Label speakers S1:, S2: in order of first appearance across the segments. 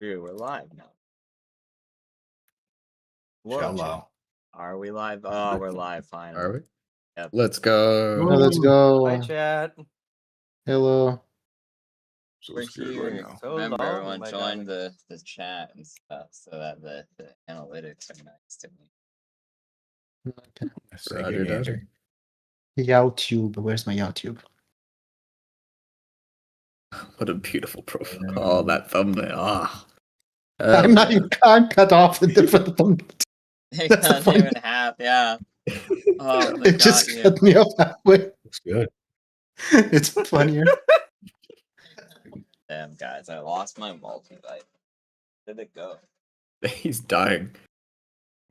S1: Dude, we're live now. Whoa.
S2: Cello.
S1: Are we live? Oh, we're live finally.
S3: Are we?
S1: Yep.
S3: Let's go.
S2: Let's
S4: go.
S2: Hi, chat.
S4: Hello.
S2: So
S1: We're
S2: scared
S1: here.
S2: right now.
S1: So Remember, long, everyone joined the chat and stuff so that the analytics are nice to me.
S4: Okay.
S3: Roger, Dodger.
S4: YouTube. Where's my YouTube?
S3: What a beautiful profile. Oh, that thumbnail. Ah.
S4: I'm not even I'm cut off in different thumbnail.
S1: It
S4: That's the
S1: doesn't
S4: funny-
S1: even have, yeah. Oh, they
S4: It just
S1: got you.
S4: cut me off halfway.
S2: Looks good.
S4: It's funnier.
S1: Damn, guys, I lost my multivite. Where did it go?
S3: He's dying.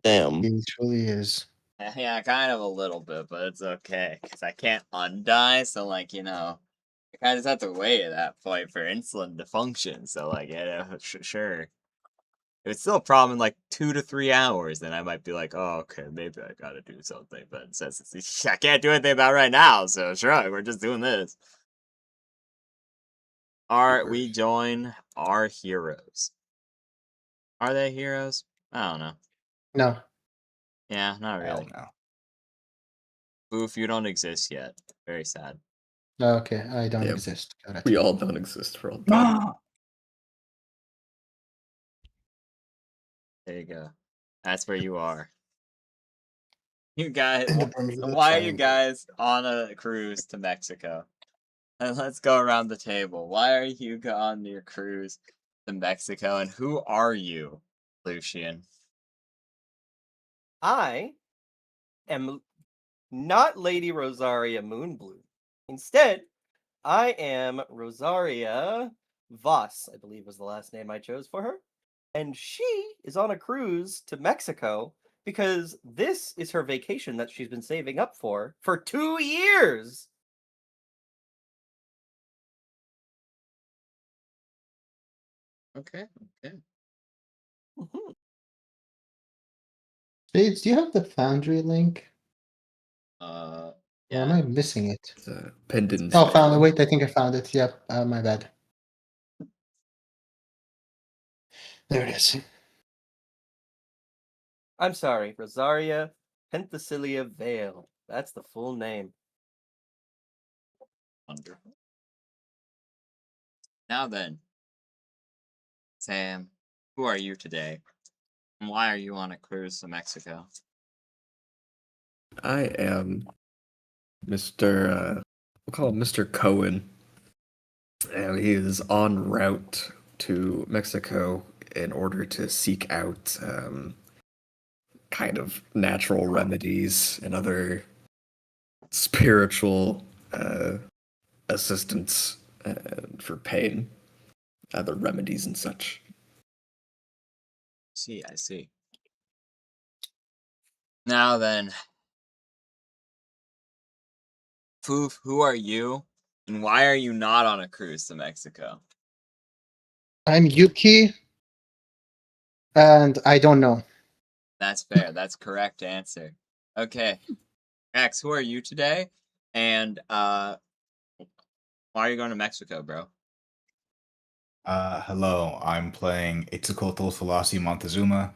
S5: Damn.
S4: It truly is.
S1: Yeah, kind of a little bit, but it's okay because I can't undie. So, like, I kind of just have to wait at that point for insulin to function. So, like, sure. If it's still a problem in like 2 to 3 hours, then I might be like, oh, okay, maybe I gotta do something. But it says I can't do anything about it right now, so sure, we're just doing this. We join our heroes. Are they heroes? I don't know.
S4: No.
S1: Yeah, not
S2: Hell
S1: really.
S2: no.
S1: Boof, you don't exist yet. Very sad.
S4: Okay, I don't
S3: Yep.
S4: exist. Got it.
S3: We all don't exist for all time.
S2: No.
S1: There you go. That's where you are. You guys,
S4: In the Bermuda
S1: why are you
S4: Triangle.
S1: guys on a cruise to Mexico? And let's go around the table. Why are you on your cruise to Mexico? And who are you, Lucian?
S6: I am not Lady Rosaria Moonblue. Instead, I am Rosaria Voss, I believe was the last name I chose for her. And she is on a cruise to Mexico because this is her vacation that she's been saving up for 2 years.
S1: Okay.
S6: Mhm.
S4: Spades, do you have the Foundry link?
S1: Yeah.
S4: Or am I missing it?
S3: It's a pendant.
S4: Oh, found it. Wait, I think I found it. Yep, my bad. There it is.
S6: I'm sorry, Rosaria Penthesilea Vale. That's the full name.
S1: Wonderful. Now then, Sam, who are you today? And why are you on a cruise to Mexico?
S3: I am Mr. We'll call him Mr. Cohen. And he is en route to Mexico in order to seek out kind of natural remedies and other spiritual assistance for pain, other remedies and such.
S1: I see. Now then, Foof, who are you? And why are you not on a cruise to Mexico?
S4: I'm Yuki, and I don't know.
S1: That's fair. That's correct answer. Okay. Max, who are you today? And why are you going to Mexico, bro?
S2: Hello. I'm playing Itsukoto Solasi Montezuma,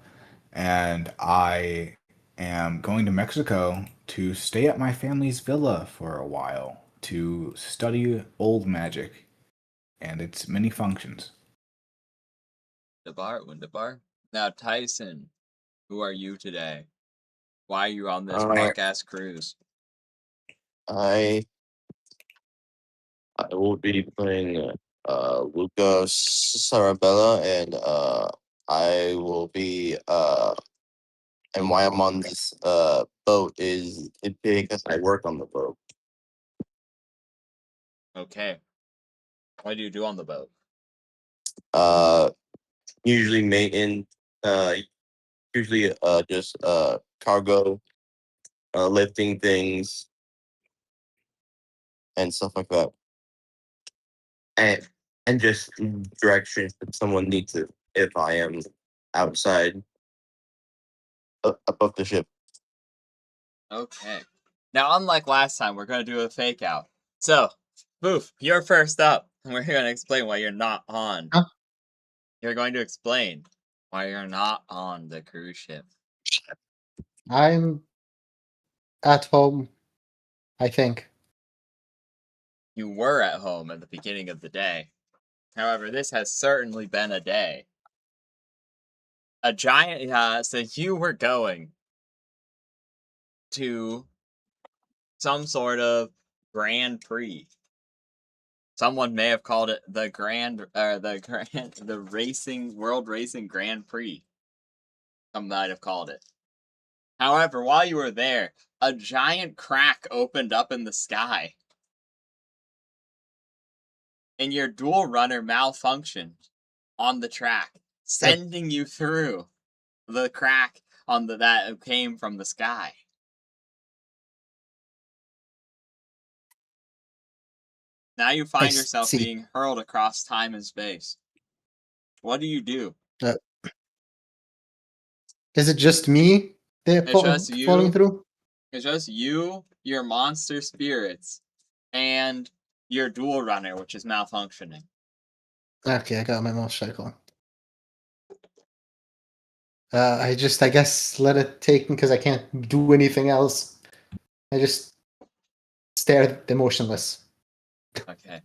S2: and I am going to Mexico to stay at my family's villa for a while to study old magic and its many functions.
S1: Wunderbar. Now, Tyson, who are you today? Why are you on this
S5: Alright.
S1: dark-ass cruise?
S5: I will be playing Lucas Sarabella, and I will be and why I'm on this boat is because I work on the boat.
S1: Okay. What do you do on the boat?
S5: Usually maintenance, usually just cargo, lifting things and stuff like that. And just directions if someone needs it if I am outside above the ship.
S1: Okay. Now, unlike last time, we're going to do a fake out. So, Boof, you're first up. And we're going to explain why you're not on.
S4: Huh?
S1: You're going to explain why you're not on the cruise ship.
S4: I'm at home, I think.
S1: You were at home at the beginning of the day. However, this has certainly been a day. A giant, so you were going to some sort of Grand Prix. Someone may have called it the World Racing Grand Prix. Some might have called it. However, while you were there, a giant crack opened up in the sky. And your dual runner malfunctioned on the track, sending you through the crack on that came from the sky. Now you find yourself
S4: see.
S1: being hurled across time and space. What do you do?
S4: Is it just me they're
S1: It's just you.
S4: falling through?
S1: It's just you, your monster spirits, and your dual runner, which is malfunctioning.
S4: Okay, I got my motorcycle on. I guess, let it take me because I can't do anything else. I just stare at them motionless.
S1: Okay.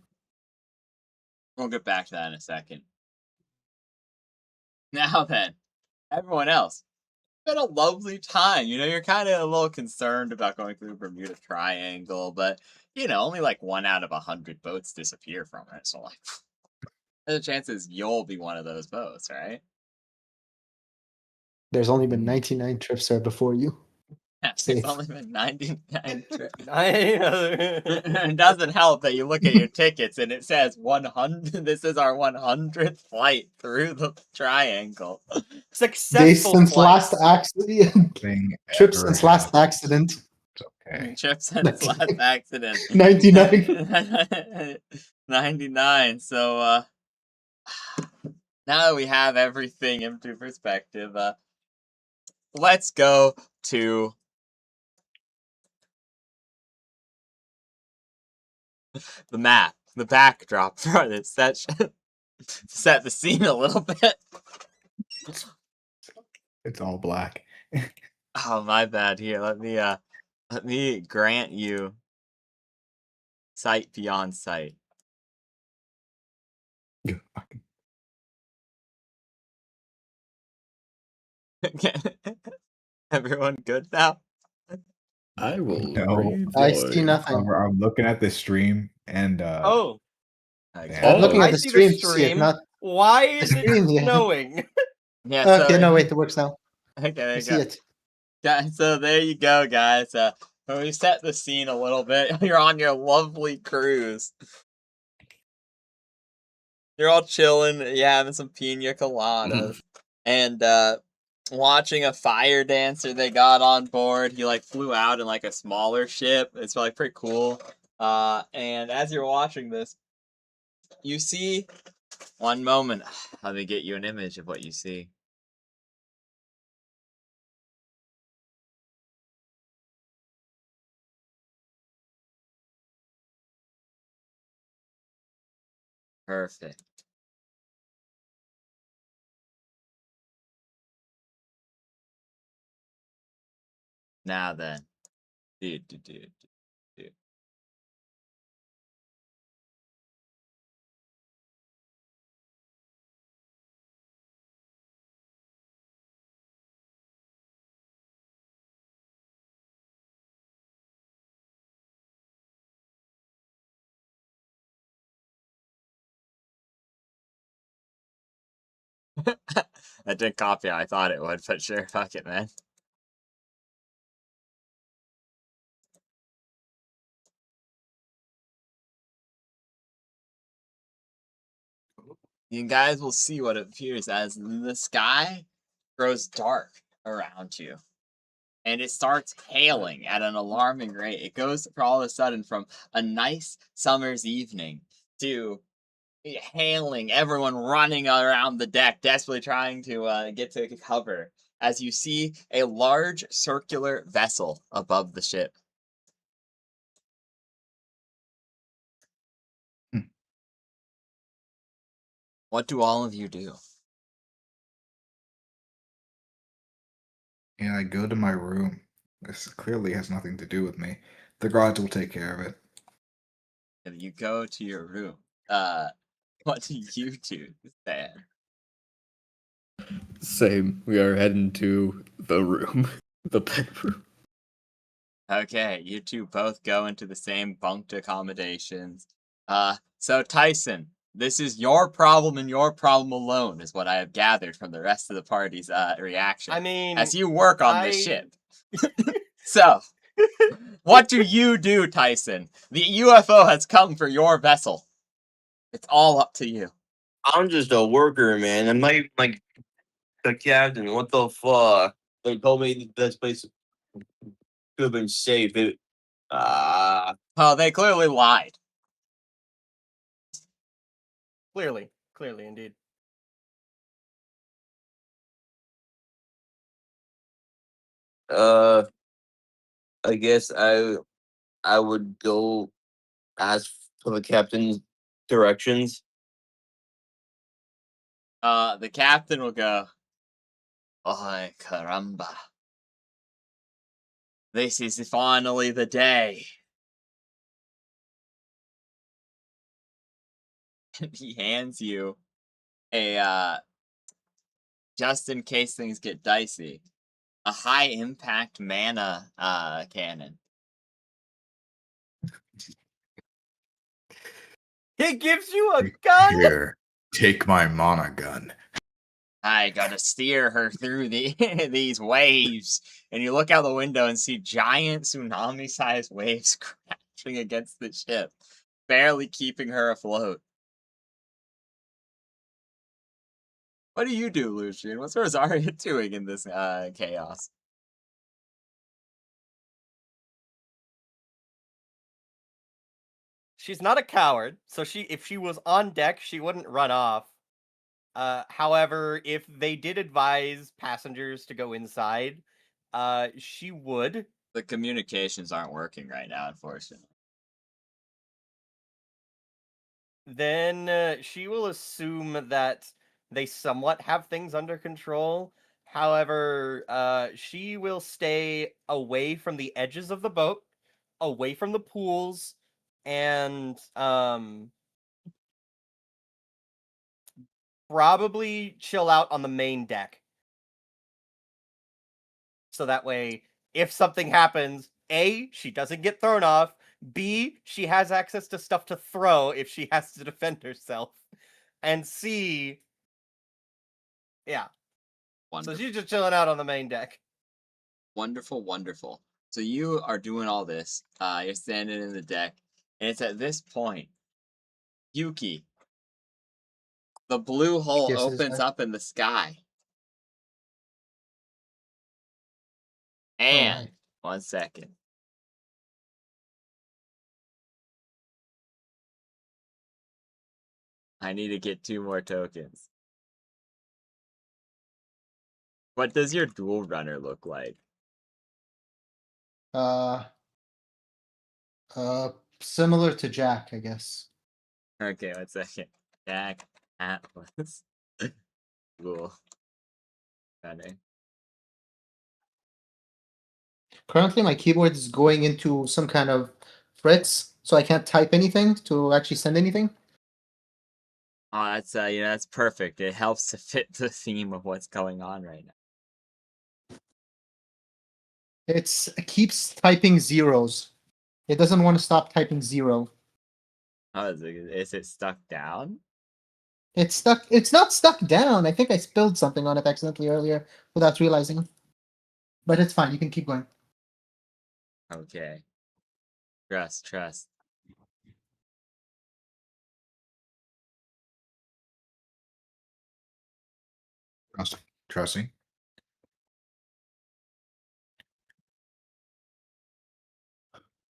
S1: We'll get back to that in a second. Now then, everyone else, it's been a lovely time. You're kind of a little concerned about going through the Bermuda Triangle, but, only like 1 out of 100 boats disappear from it. So, like, there's a chances you'll be one of those boats, right?
S4: There's only been 99 trips there before you.
S1: It's
S4: Safe.
S1: only been 99 trips.
S6: It
S1: It doesn't help that you look at your tickets and it says 100. This is our 100th flight through the triangle.
S6: Successful
S4: Days since
S6: flight.
S4: last accident.
S2: Thing
S4: Trips
S2: ever
S4: since last
S2: happened.
S4: accident.
S2: It's okay.
S1: Chip said his last accident.
S4: 99.
S1: 99. So, now that we have everything into perspective, let's go to the map, the backdrop for this session. Set the scene a little bit.
S2: It's all black.
S1: Oh, my bad. Here, let me grant you sight beyond sight. Everyone good now?
S3: I will
S2: No.
S3: read
S4: I see
S3: void.
S4: nothing.
S2: I'm looking at the stream and
S6: Oh,
S1: Okay.
S4: I'm looking at
S6: I
S4: the
S6: see
S4: stream
S6: the
S4: to see it,
S6: stream.
S4: not.
S6: Why is it
S4: stream, yeah.
S6: snowing?
S1: Yeah, so,
S4: Okay, no, wait, it works now.
S1: Okay, there
S4: I
S1: you
S4: see
S1: go.
S4: it.
S1: Guys, so there you go, guys. When we set the scene a little bit, you're on your lovely cruise. You're all chilling, you're having some pina coladas, and watching a fire dancer they got on board. He like flew out in like a smaller ship. It's like pretty cool. And as you're watching this, you see one moment. Let me get you an image of what you see. Perfect. Now then, dude. I didn't copy it. I thought it would, but sure, fuck it, man. You guys will see what appears as the sky grows dark around you. And it starts hailing at an alarming rate. It goes for all of a sudden from a nice summer's evening to hailing, everyone running around the deck, desperately trying to get to cover, as you see a large circular vessel above the ship.
S2: Hmm.
S1: What do all of you do?
S2: Yeah, I go to my room. This clearly has nothing to do with me. The gods will take care of it.
S1: If you go to your room, what do you do, Stan?
S3: Same. We are heading to the room, the bedroom.
S1: Okay, you two both go into the same bunked accommodations. So Tyson, this is your problem and your problem alone, is what I have gathered from the rest of the party's reaction.
S6: I mean,
S1: as you work on the
S6: I-
S1: ship. So, what do you do, Tyson? The UFO has come for your vessel. It's all up to you.
S5: I'm just a worker, man. I'm not even like the captain. What the fuck? They told me this place could have been safe.
S1: Well, they clearly lied.
S6: clearly, indeed.
S5: I guess I would go ask for the captain's directions.
S1: The captain will go, Ay, caramba. This is finally the day. He hands you a, just in case things get dicey, a high impact mana cannon.
S6: He gives you a gun.
S2: Here, take my mana gun.
S1: I gotta steer her through these waves. And you look out the window and see giant tsunami-sized waves crashing against the ship, barely keeping her afloat. What do you do, Lucian? What's Rosaria doing in this chaos?
S6: She's not a coward, so if she was on deck, she wouldn't run off. However, if they did advise passengers to go inside, she would.
S1: The communications aren't working right now, unfortunately.
S6: Then she will assume that they somewhat have things under control. However, she will stay away from the edges of the boat, away from the pools, and probably chill out on the main deck. So that way, if something happens, A, she doesn't get thrown off. B, she has access to stuff to throw if she has to defend herself. And C, yeah.
S1: Wonderful.
S6: So she's just chilling out on the main deck.
S1: Wonderful, wonderful. So you are doing all this. You're standing in the deck. And it's at this point, Yuki, the blue hole
S4: Yes, it is
S1: opens
S4: right.
S1: up in the sky.
S4: Oh,
S1: And,
S4: right.
S1: 1 second. I need to get 2 more tokens. What does your dual runner look like?
S4: Uh, similar to Jack, I guess.
S1: Okay, 1 second. Jack Atlas. Dual runner.
S4: Currently, my keyboard is going into some kind of fritz, so I can't type anything to actually send anything.
S1: Oh, that's that's perfect. It helps to fit the theme of what's going on right now.
S4: It keeps typing zeros. It doesn't want to stop typing 0.
S1: Oh, is it stuck down?
S4: It's stuck. It's not stuck down. I think I spilled something on it accidentally earlier without realizing. But it's fine. You can keep going.
S1: Okay. Trust.
S2: Trusting.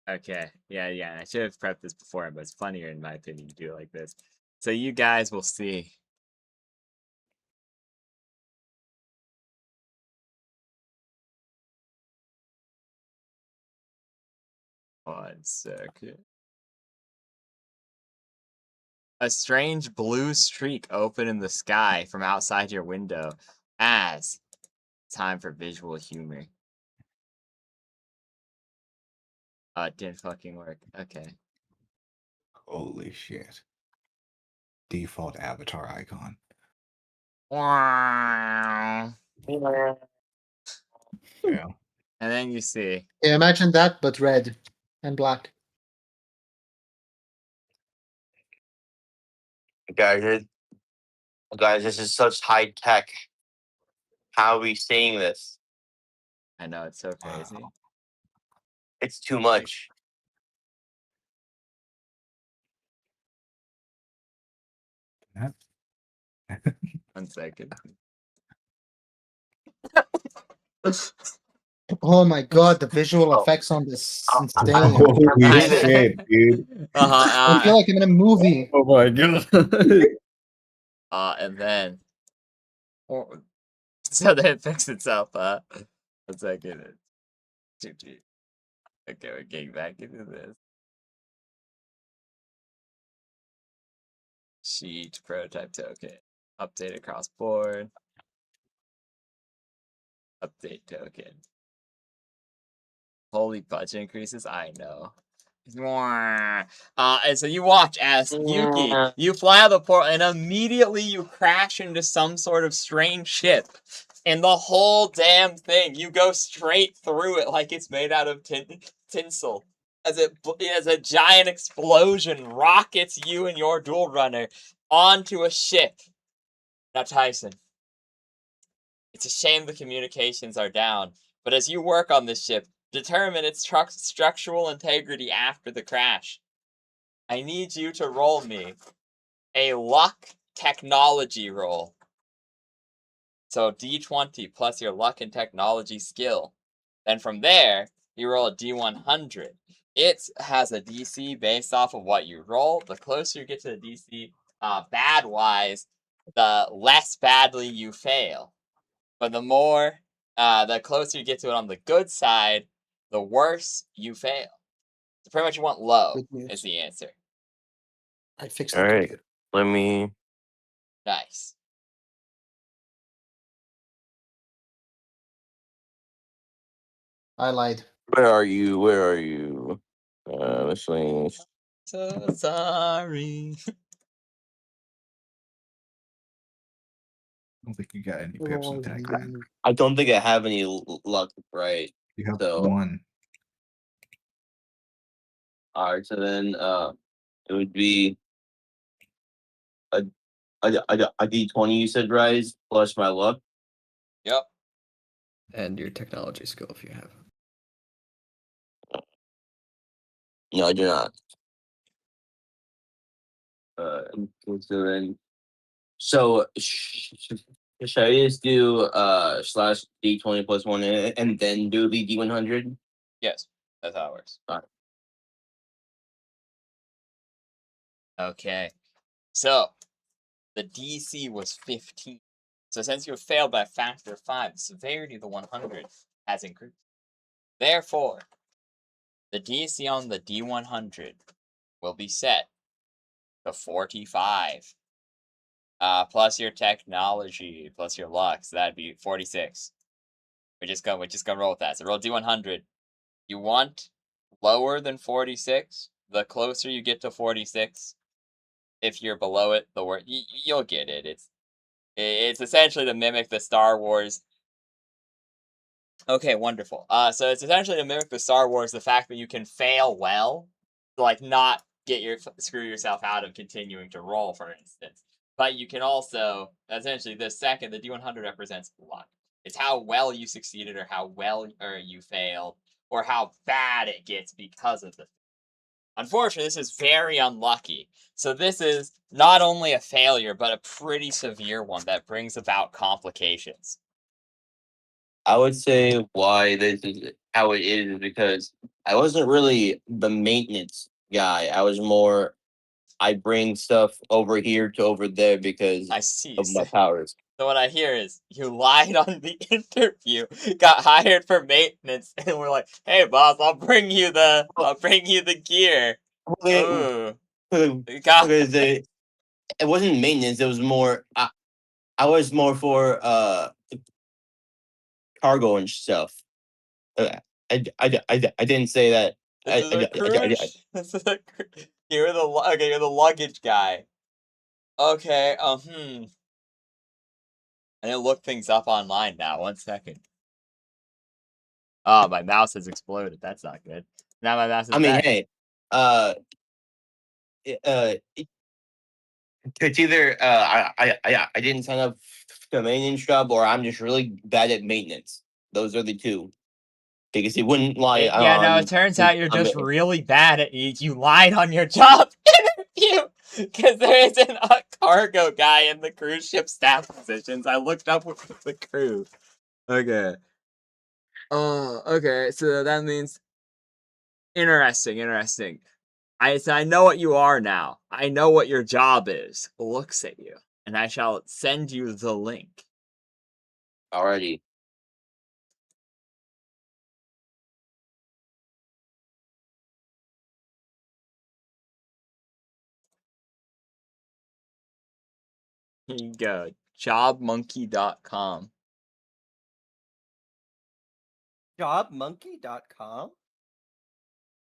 S1: Okay. Yeah. I should have prepped this before, but it's funnier in my opinion to do it like this. So you guys will see. One second. A strange blue streak open in the sky from outside your window as time for visual humor. It didn't fucking work. Okay.
S2: Holy shit. Default avatar icon.
S1: Wow.
S2: Yeah.
S1: And then you see.
S4: Yeah, imagine that, but red and black.
S5: Guys, this is such high tech. How are we seeing this?
S1: I know it's so crazy.
S2: Wow.
S5: It's too much.
S2: That-
S1: 1 second.
S4: Oh my god, the visual effects on this is insane.
S2: Holy
S1: I-
S2: shit, dude.
S4: I feel like I'm in a movie.
S3: Oh my god.
S1: And then. So then it fixed itself. 1 second. Okay, we're getting back into this. Sheet prototype token. Update across board. Update token. Holy budget increases? I know. And so you watch as Yuki, you fly out of the portal, and immediately you crash into some sort of strange ship. And the whole damn thing, you go straight through it like it's made out of tinsel. As a giant explosion rockets you and your dual runner onto a ship. Now, Tyson, it's a shame the communications are down, but as you work on this ship, determine its structural integrity after the crash. I need you to roll me a luck technology roll. So D20 plus your luck and technology skill. Then from there, you roll a D100. It has a DC based off of what you roll. The closer you get to the DC bad-wise, the less badly you fail. But the closer you get to it on the good side, the worse you fail. So pretty much you want low
S4: Good news.
S1: is the answer.
S4: I fixed
S5: All
S4: the
S5: right.
S4: computer.
S5: Let me.
S1: Nice.
S4: I lied.
S5: Where are you? Where are you? Miscellaneous.
S1: So sorry.
S2: I don't think you got any pips in tech, man.
S5: I don't think I have any luck, right?
S2: You have
S5: So-
S2: one.
S5: All right. So then, it would be a D20. You said rise plus my luck.
S1: Yep.
S3: And your technology skill if you have.
S5: No, I do not. So then, should I just do slash D20 plus 1 and then do the D100?
S1: Yes. That's how it works.
S5: Alright.
S1: Okay. So the DC was 15. So since you have failed by a factor of 5, the severity of the 100 has increased. Therefore, the DC on the D100 will be set to 45. Plus your technology, plus your luck, so that'd be 46. We're just gonna roll with that. So roll D100. You want lower than 46. The closer you get to 46, if you're below it, the worse. You'll get it. It's essentially to mimic the Star Wars. Okay, wonderful. So it's essentially to mimic the Star Wars, the fact that you can fail well, like not screw yourself out of continuing to roll, for instance. But you can also essentially the D100 represents luck. It's how well you succeeded, or how well you failed, or how bad it gets because of the. Unfortunately, this is very unlucky. So this is not only a failure, but a pretty severe one that brings about complications.
S5: I would say why this is how it is because I wasn't really the maintenance guy. I was more, I bring stuff over here to over there because
S1: I see.
S5: of my powers.
S1: So what I hear is you lied on the interview, got hired for maintenance, and we're like, "Hey, boss, I'll bring you the gear." Ooh,
S5: Because it wasn't maintenance. It was more. I was more for cargo and stuff. I didn't say that.
S1: This is a cruise. This is you're the okay. You're the luggage guy. Okay. I need to look things up online now. 1 second. Oh, my mouse has exploded. That's not good. Now my mouse is
S5: I mean,
S1: back.
S5: hey, it's either I didn't sign up for a maintenance job, or I'm just really bad at maintenance. Those are the two. Because he wouldn't lie
S1: Yeah, no,
S5: on.
S1: it turns out you're just really bad at it. You lied on your job interview because there isn't a cargo guy in the cruise ship staff positions. I looked up with the crew. Okay. Okay, so that means interesting. I know what you are now. I know what your job is. Looks at you, and I shall send you the link.
S5: Alrighty.
S1: Here you go. Jobmonkey.com.
S6: Jobmonkey.com?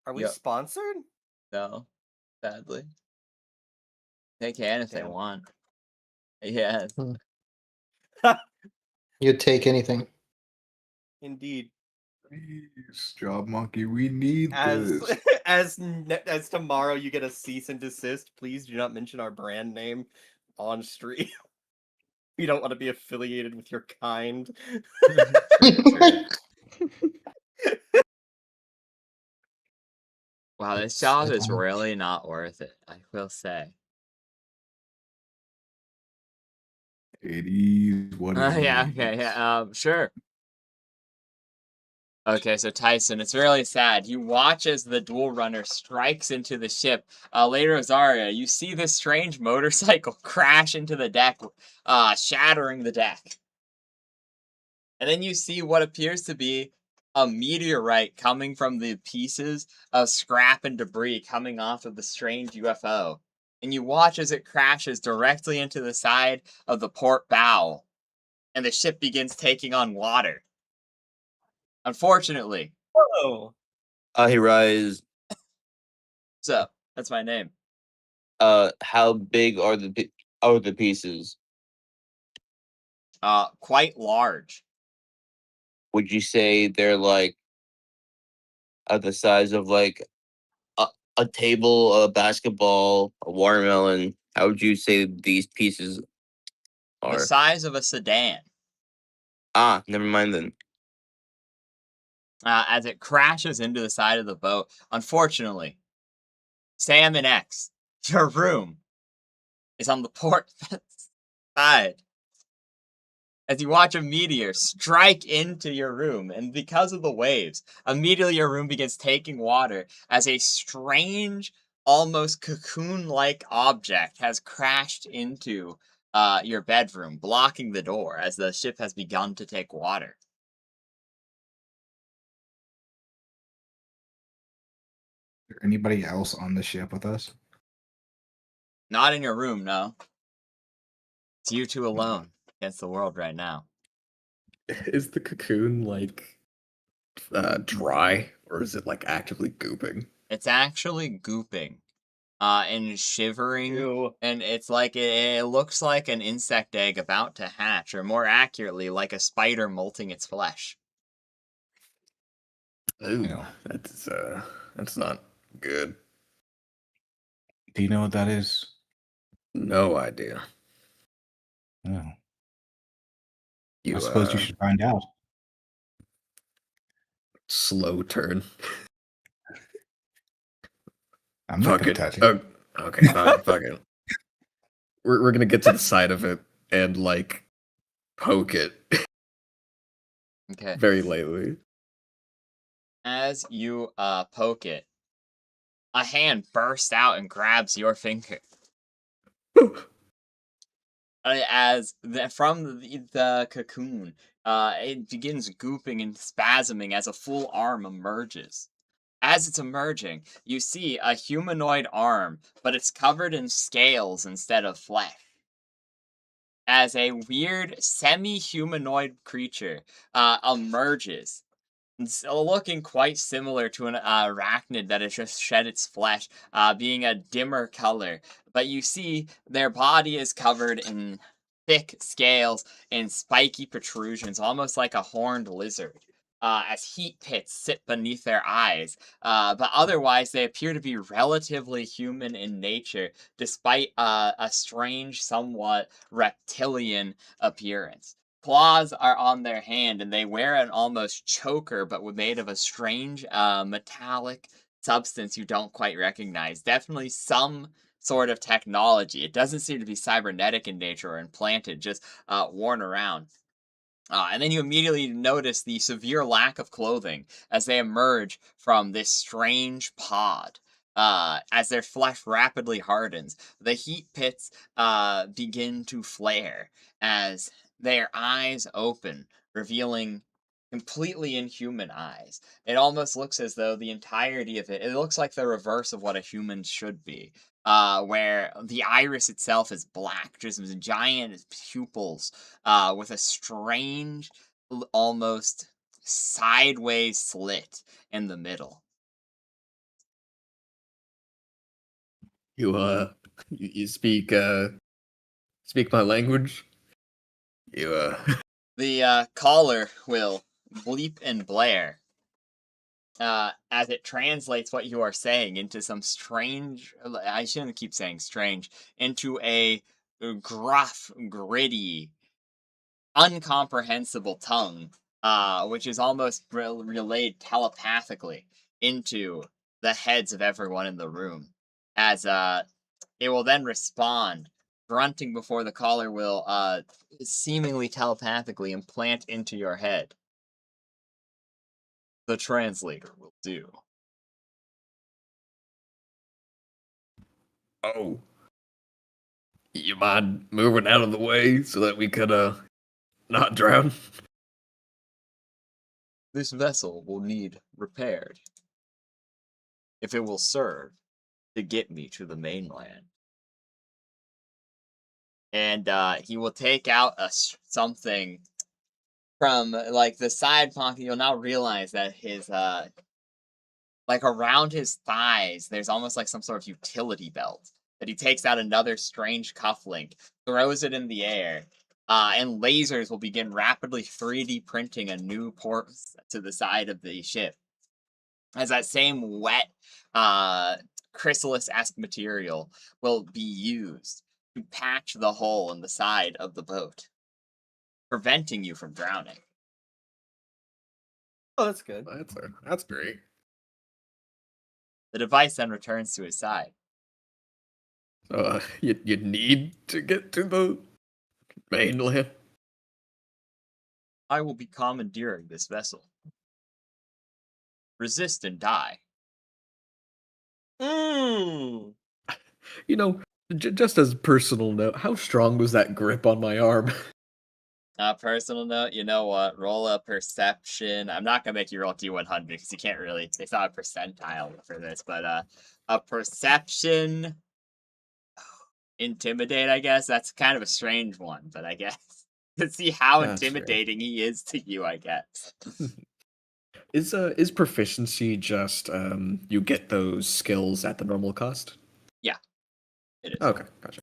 S6: Are we
S1: Yep.
S6: sponsored?
S1: No, sadly. They can if they
S6: Damn.
S1: want. Yeah.
S4: You'd take anything.
S6: Indeed.
S2: Please, Job Monkey, we need
S6: As
S2: this.
S6: as tomorrow you get a cease and desist, please do not mention our brand name on stream. We don't want to be affiliated with your kind.
S1: True. Wow, this job is really not worth it, I will say.
S2: It is what it
S1: Yeah,
S2: is.
S1: okay, yeah, sure. Okay, so Tyson, it's really sad. You watch as the dual runner strikes into the ship. Later, Azaria, you see this strange motorcycle crash into the deck, shattering the deck. And then you see what appears to be a meteorite coming from the pieces of scrap and debris coming off of the strange UFO. And you watch as it crashes directly into the side of the port bow, and the ship begins taking on water. Unfortunately.
S6: Oh.
S5: He rise.
S1: So, that's my name.
S5: How big are the pieces?
S1: Quite large.
S5: Would you say they're like the size of like a table, a basketball, a watermelon? How would you say these pieces
S1: The
S5: are?
S1: size of a sedan.
S5: Never mind then.
S1: As it crashes into the side of the boat. Unfortunately, Sam and X, your room is on the port side. As you watch a meteor strike into your room, and because of the waves, immediately your room begins taking water as a strange, almost cocoon-like object has crashed into your bedroom, blocking the door as the ship has begun to take water.
S2: Is there anybody else on the ship with us?
S1: Not in your room, no. It's you two alone against the world right now.
S3: Is the cocoon like dry, or is it like actively gooping?
S1: It's actually gooping, and shivering,
S6: Ew.
S1: and it's like it looks like an insect egg about to hatch, or more accurately, like a spider molting its flesh.
S3: Ooh,
S2: Yeah.
S3: that's not good.
S2: Do you know what that is?
S3: No idea.
S2: No.
S3: You
S2: I suppose you should find out.
S3: slow turn.
S2: I'm not gonna touch it.
S3: Oh, okay, fine, fuck it. We're gonna get to the side of it and like poke it
S1: Okay.
S3: very lightly.
S1: As you poke it, a hand bursts out and grabs your finger. From the cocoon, it begins gooping and spasming as a full arm emerges. As it's emerging, you see a humanoid arm, but it's covered in scales instead of flesh. as a weird semi-humanoid creature emerges. It's looking quite similar to an arachnid that has just shed its flesh, being a dimmer color. But you see, their body is covered in thick scales and spiky protrusions, almost like a horned lizard. As heat pits sit beneath their eyes, but otherwise they appear to be relatively human in nature, despite a strange, somewhat reptilian appearance. Claws are on their hand, and they wear an almost choker, but made of a strange metallic substance you don't quite recognize. Definitely some sort of technology. It doesn't seem to be cybernetic in nature or implanted, just worn around. And then you immediately notice the severe lack of clothing as they emerge from this strange pod. As their flesh rapidly hardens, the heat pits begin to flare as their eyes open, revealing completely inhuman eyes. It almost looks as though the entirety of it looks like the reverse of what a human should be. Where the iris itself is black, just giant pupils with a strange, almost sideways slit in the middle.
S3: You speak my language? You
S1: The collar will bleep and blare as it translates what you are saying into some strange. I shouldn't keep saying strange. Into a gruff, gritty, uncomprehensible tongue, which is almost relayed telepathically into the heads of everyone in the room. As it will then respond, grunting before the caller will seemingly telepathically implant into your head. The translator will do.
S3: Oh. You mind moving out of the way so that we could not drown?
S1: This vessel will need repaired if it will serve to get me to the mainland. And he will take out something from like the side pocket. You'll now realize that his like around his thighs, there's almost like some sort of utility belt. That he takes out another strange cufflink, throws it in the air, and lasers will begin rapidly 3D printing a new port to the side of the ship. As that same wet, chrysalis-esque material will be used to patch the hole in the side of the boat, preventing you from drowning.
S6: Oh, that's good.
S3: That's great.
S1: The device then returns to his side.
S3: You need to get to the mainland.
S1: I will be commandeering this vessel. Resist and die.
S6: Mmm.
S3: You know, just as a personal note, how strong was that grip on my arm?
S1: Personal note, you know what? Roll a perception. I'm not gonna make you roll a D100 because you can't really. It's not a percentile for this, but a perception. Intimidate, I guess. That's kind of a strange one, but I guess to see how
S3: That's fair.
S1: intimidating he is to you, I guess.
S3: Is proficiency just you get those skills at the normal cost?
S1: Yeah, it is.
S3: Okay, gotcha.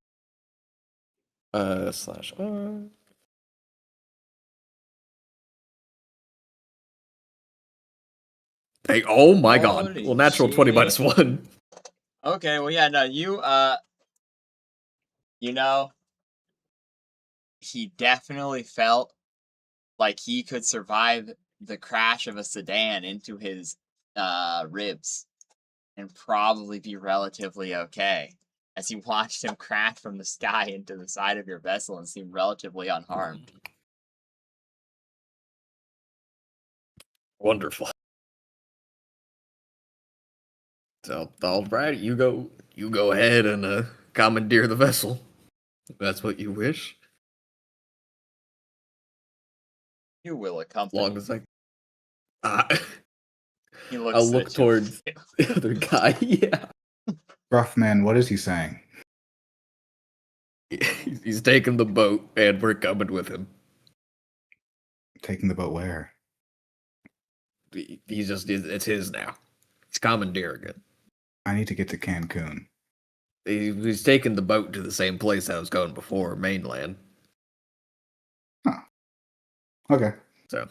S3: Slash R. Hey, oh my god.
S1: Holy
S3: Well, natural 20 minus
S1: shit.
S3: 1.
S1: Okay, well, yeah, no, you know, he definitely felt like he could survive the crash of a sedan into his ribs and probably be relatively okay. As you watched him crash from the sky into the side of your vessel and seem relatively unharmed.
S3: Wonderful. So, all right, you go ahead and commandeer the vessel. If that's what you wish.
S1: You will
S3: As
S1: accompany.
S3: long as I
S1: He looks
S3: I'll look
S1: at you.
S3: towards the other guy. Yeah.
S2: Rough man, what is he saying?
S3: He's taking the boat, and we're coming with him.
S2: Taking the boat where?
S3: He's just, it's his now. He's commandeering it.
S2: I need to get to Cancun.
S3: He's taking the boat to the same place I was going before, mainland.
S2: Huh. Okay.
S3: So,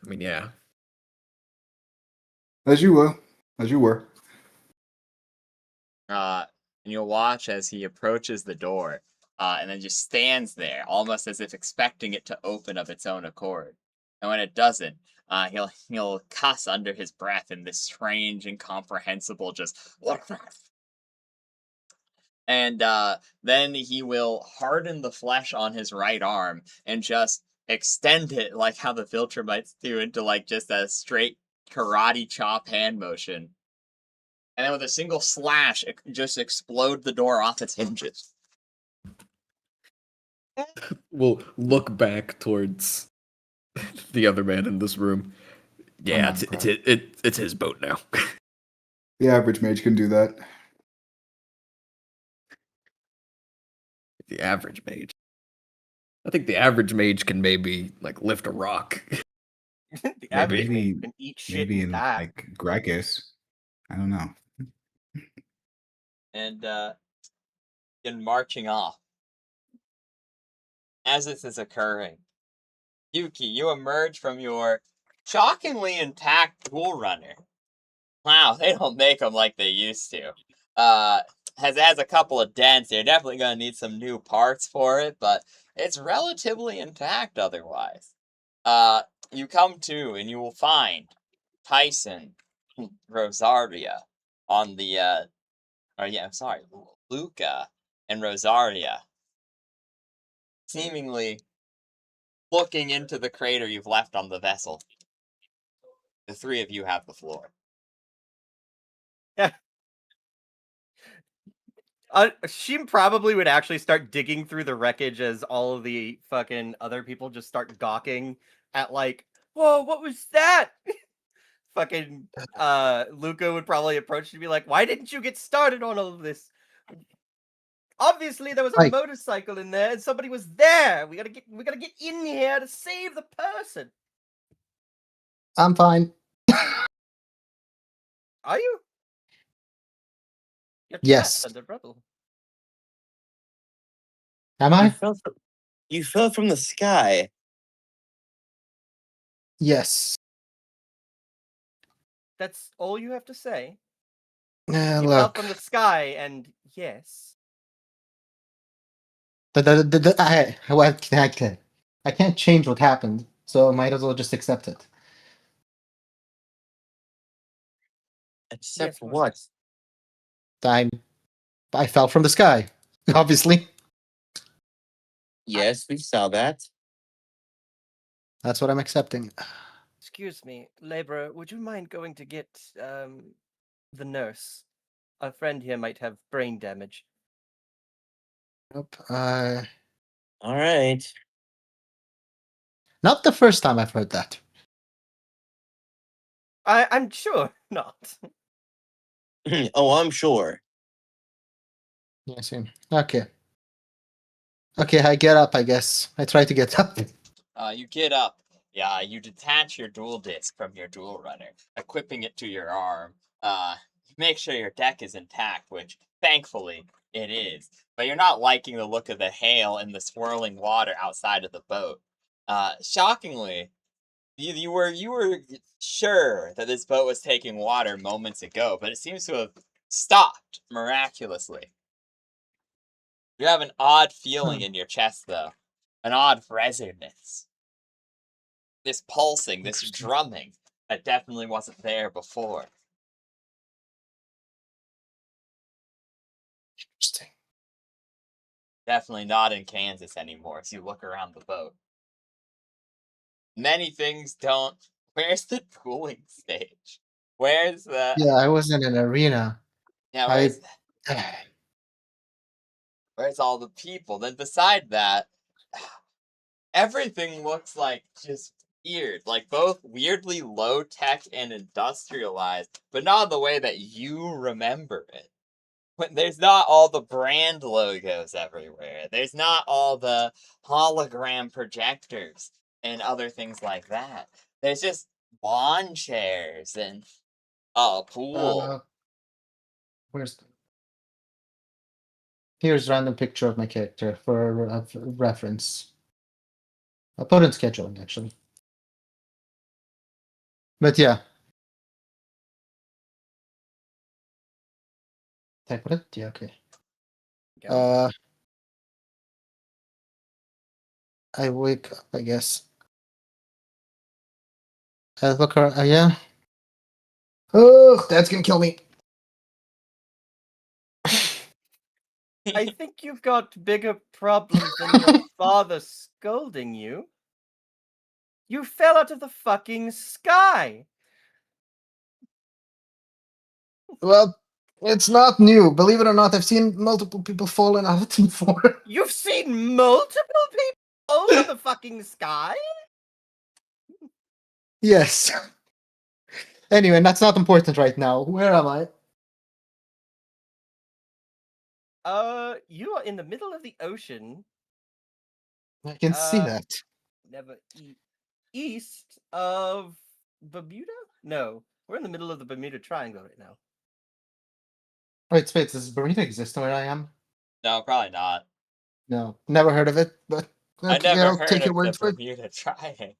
S3: I mean, yeah.
S2: As you will. As you were.
S1: And you'll watch as he approaches the door, and then just stands there, almost as if expecting it to open of its own accord. And when it doesn't, he'll cuss under his breath in this strange, incomprehensible, just and then he will harden the flesh on his right arm and just extend it like how the Viltrumites do into like just a straight karate chop hand motion. And then with a single slash, just explode the door off its hinges.
S3: We'll look back towards the other man in this room. Yeah,
S2: Come on,
S3: it's his boat now.
S2: The average mage can do that.
S3: The average mage. I think the average mage can maybe like lift a rock.
S6: The average
S2: Maybe-
S6: man can eat shit
S2: Maybe in
S6: and die.
S2: like Gracchus. I don't know.
S1: And in marching off. As this is occurring, Yuki, you emerge from your shockingly intact pool runner. Wow, they don't make them like they used to. Has a couple of dents. You're definitely going to need some new parts for it, but it's relatively intact otherwise. You come to and you will find Tyson, Rosaria on the Luca and Rosaria seemingly looking into the crater you've left on the vessel. The three of you have the floor.
S6: She probably would actually start digging through the wreckage as all of the fucking other people just start gawking at like, whoa, what was that? Fucking Luca would probably approach and be like, why didn't you get started on all of this? Obviously there was a
S4: Right.
S6: motorcycle in there and somebody was there. We gotta get in here to save the person.
S4: I'm fine.
S6: Are you? You're
S4: Yes.
S6: trapped under rubble.
S4: Am
S5: You
S4: I?
S5: you fell from the sky.
S4: Yes.
S6: That's all you have to say. You fell
S4: Look.
S6: from the sky, and yes.
S4: I can't change what happened, so I might as well just accept it.
S5: Except
S6: Yes,
S5: for
S6: what?
S5: what?
S4: I fell from the sky, obviously.
S5: Yes, we saw that.
S4: That's what I'm accepting.
S6: Excuse me, laborer, would you mind going to get the nurse? A friend here might have brain damage.
S4: Nope.
S5: All right.
S4: Not the first time I've heard that.
S6: I'm sure not.
S5: Oh, I'm sure.
S4: Yes. Okay. Okay, I get up, I guess. I try to get up.
S1: You get up. Yeah, you detach your dual disc from your dual runner, equipping it to your arm. You make sure your deck is intact, which thankfully it is. But you're not liking the look of the hail and the swirling water outside of the boat. Shockingly, you were sure that this boat was taking water moments ago, but it seems to have stopped miraculously. You have an odd feeling in your chest, though. An odd resonance. This pulsing, this drumming, that definitely wasn't there before.
S4: Interesting.
S1: Definitely not in Kansas anymore, as you look around the boat. Many things don't... Where's the dueling stage? Where's the...
S4: Yeah, I was in an arena.
S1: Yeah,
S4: I
S1: where's all the people? Then beside that, everything looks like just weird. Like both weirdly low tech and industrialized, but not in the way that you remember it. There's not all the brand logos everywhere. There's not all the hologram projectors and other things like that. There's just lawn chairs and a pool.
S4: Where's Here's random picture of my character for reference. I'll put in scheduling actually. But yeah. Did I put it? Yeah, okay.
S6: Go.
S4: I wake up, I guess. I look around, yeah. Oh, that's gonna kill me.
S6: I think you've got bigger problems than your father scolding you. You fell out of the fucking sky.
S4: Well, it's not new. Believe it or not, I've seen multiple people falling out of before.
S6: You've seen multiple people fall from the fucking sky?
S4: Yes. Anyway, that's not important right now. Where am I?
S6: You are in the middle of the ocean.
S4: I can see
S6: Uh,
S4: that.
S6: Never east of Bermuda? No, we're in the middle of the Bermuda Triangle right now.
S4: Wait, Spades, does Bermuda exist where I am?
S1: No, probably not.
S4: No, never heard of it, but
S1: I
S4: okay,
S1: never
S4: I'll
S1: heard
S4: take your
S1: of the
S4: word for it.
S1: Bermuda Triangle.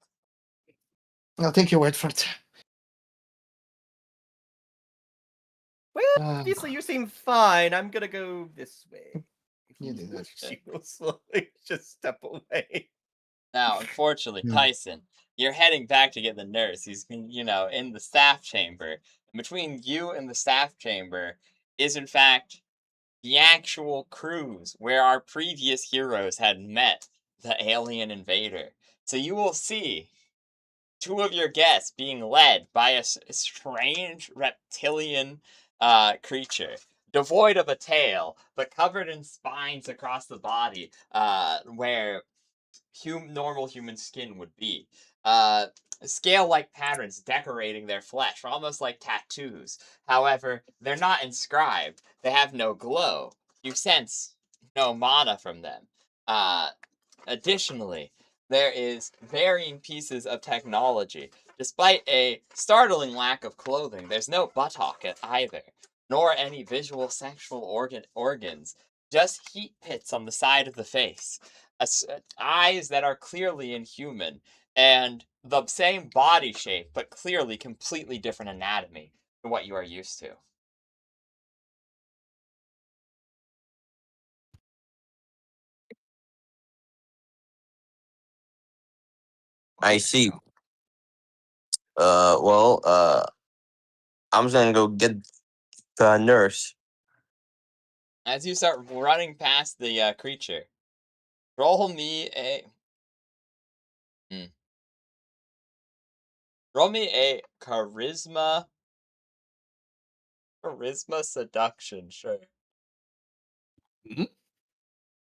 S4: I'll take your word for it.
S6: Well, obviously you seem fine. I'm gonna go this way.
S4: You do that.
S6: She will slowly just step away.
S1: Now, unfortunately,
S4: Hmm.
S1: Tyson, you're heading back to get the nurse. He's been, in the staff chamber. And between you and the staff chamber is, in fact, the actual cruise where our previous heroes had met the alien invader. So you will see two of your guests being led by a strange reptilian creature, devoid of a tail, but covered in spines across the body, where normal human skin would be. Scale-like patterns decorating their flesh, almost like tattoos. However, they're not inscribed. They have no glow. You sense no mana from them. Additionally, there is varying pieces of technology. Despite a startling lack of clothing, there's no buttock at either, nor any visual sexual organs. Just heat pits on the side of the face. Eyes that are clearly inhuman, and the same body shape, but clearly completely different anatomy than what you are used to.
S5: I see. Well, I'm just gonna go get the nurse.
S1: As you start running past the creature, roll me a. Roll me a charisma seduction, sure.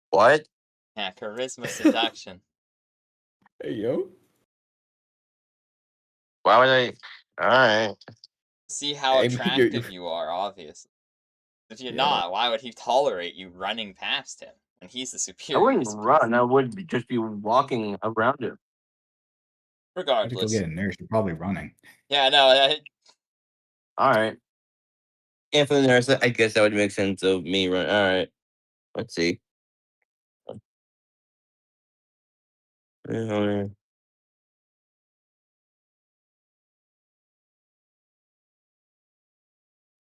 S5: What?
S1: Yeah, charisma seduction.
S3: Hey, yo.
S5: Why would I? All right.
S1: See how
S3: I mean, you're
S1: attractive you are, obviously. If you're
S3: Yeah.
S1: not, why would he tolerate you running past him? And he's the
S5: I
S1: superior
S5: wouldn't
S1: species.
S5: run. I would just be walking around him.
S2: You have to go
S1: Regardless.
S2: get a nurse. You're probably running.
S1: Yeah, no,
S5: All right. And for the nurse, I guess that would make sense of me running. All right. Let's see.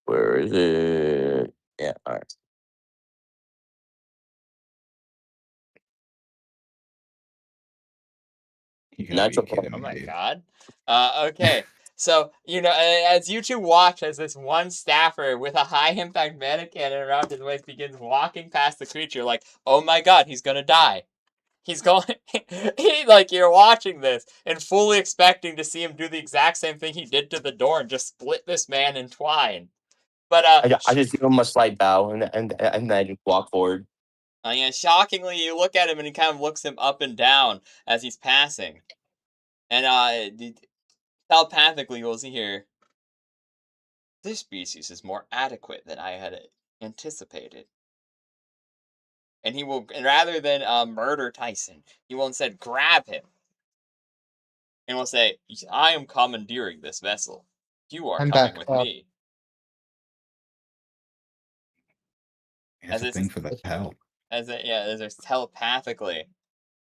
S5: Where is it? Yeah. All right.
S2: You gotta
S5: Natural.
S2: be kidding
S1: oh
S2: me,
S1: my
S2: dude.
S1: god. Okay. So, as you two watch as this one staffer with a high impact mana cannon around his waist begins walking past the creature, like, oh my god, he's gonna die. He's going, you're watching this and fully expecting to see him do the exact same thing he did to the door and just split this man in twine. But,
S5: I just give him a slight bow and then I just walk forward.
S1: shockingly, you look at him and he kind of looks him up and down as he's passing. And, telepathically, you'll see here, this species is more adequate than I had anticipated. And he will, and rather than murder Tyson, he will instead grab him and will say, I am commandeering this vessel. You are
S4: I'm
S1: coming
S4: back
S1: with
S4: up.
S1: me.
S2: It's
S1: As
S2: a
S1: it's
S2: thing for the hell.
S1: as it's telepathically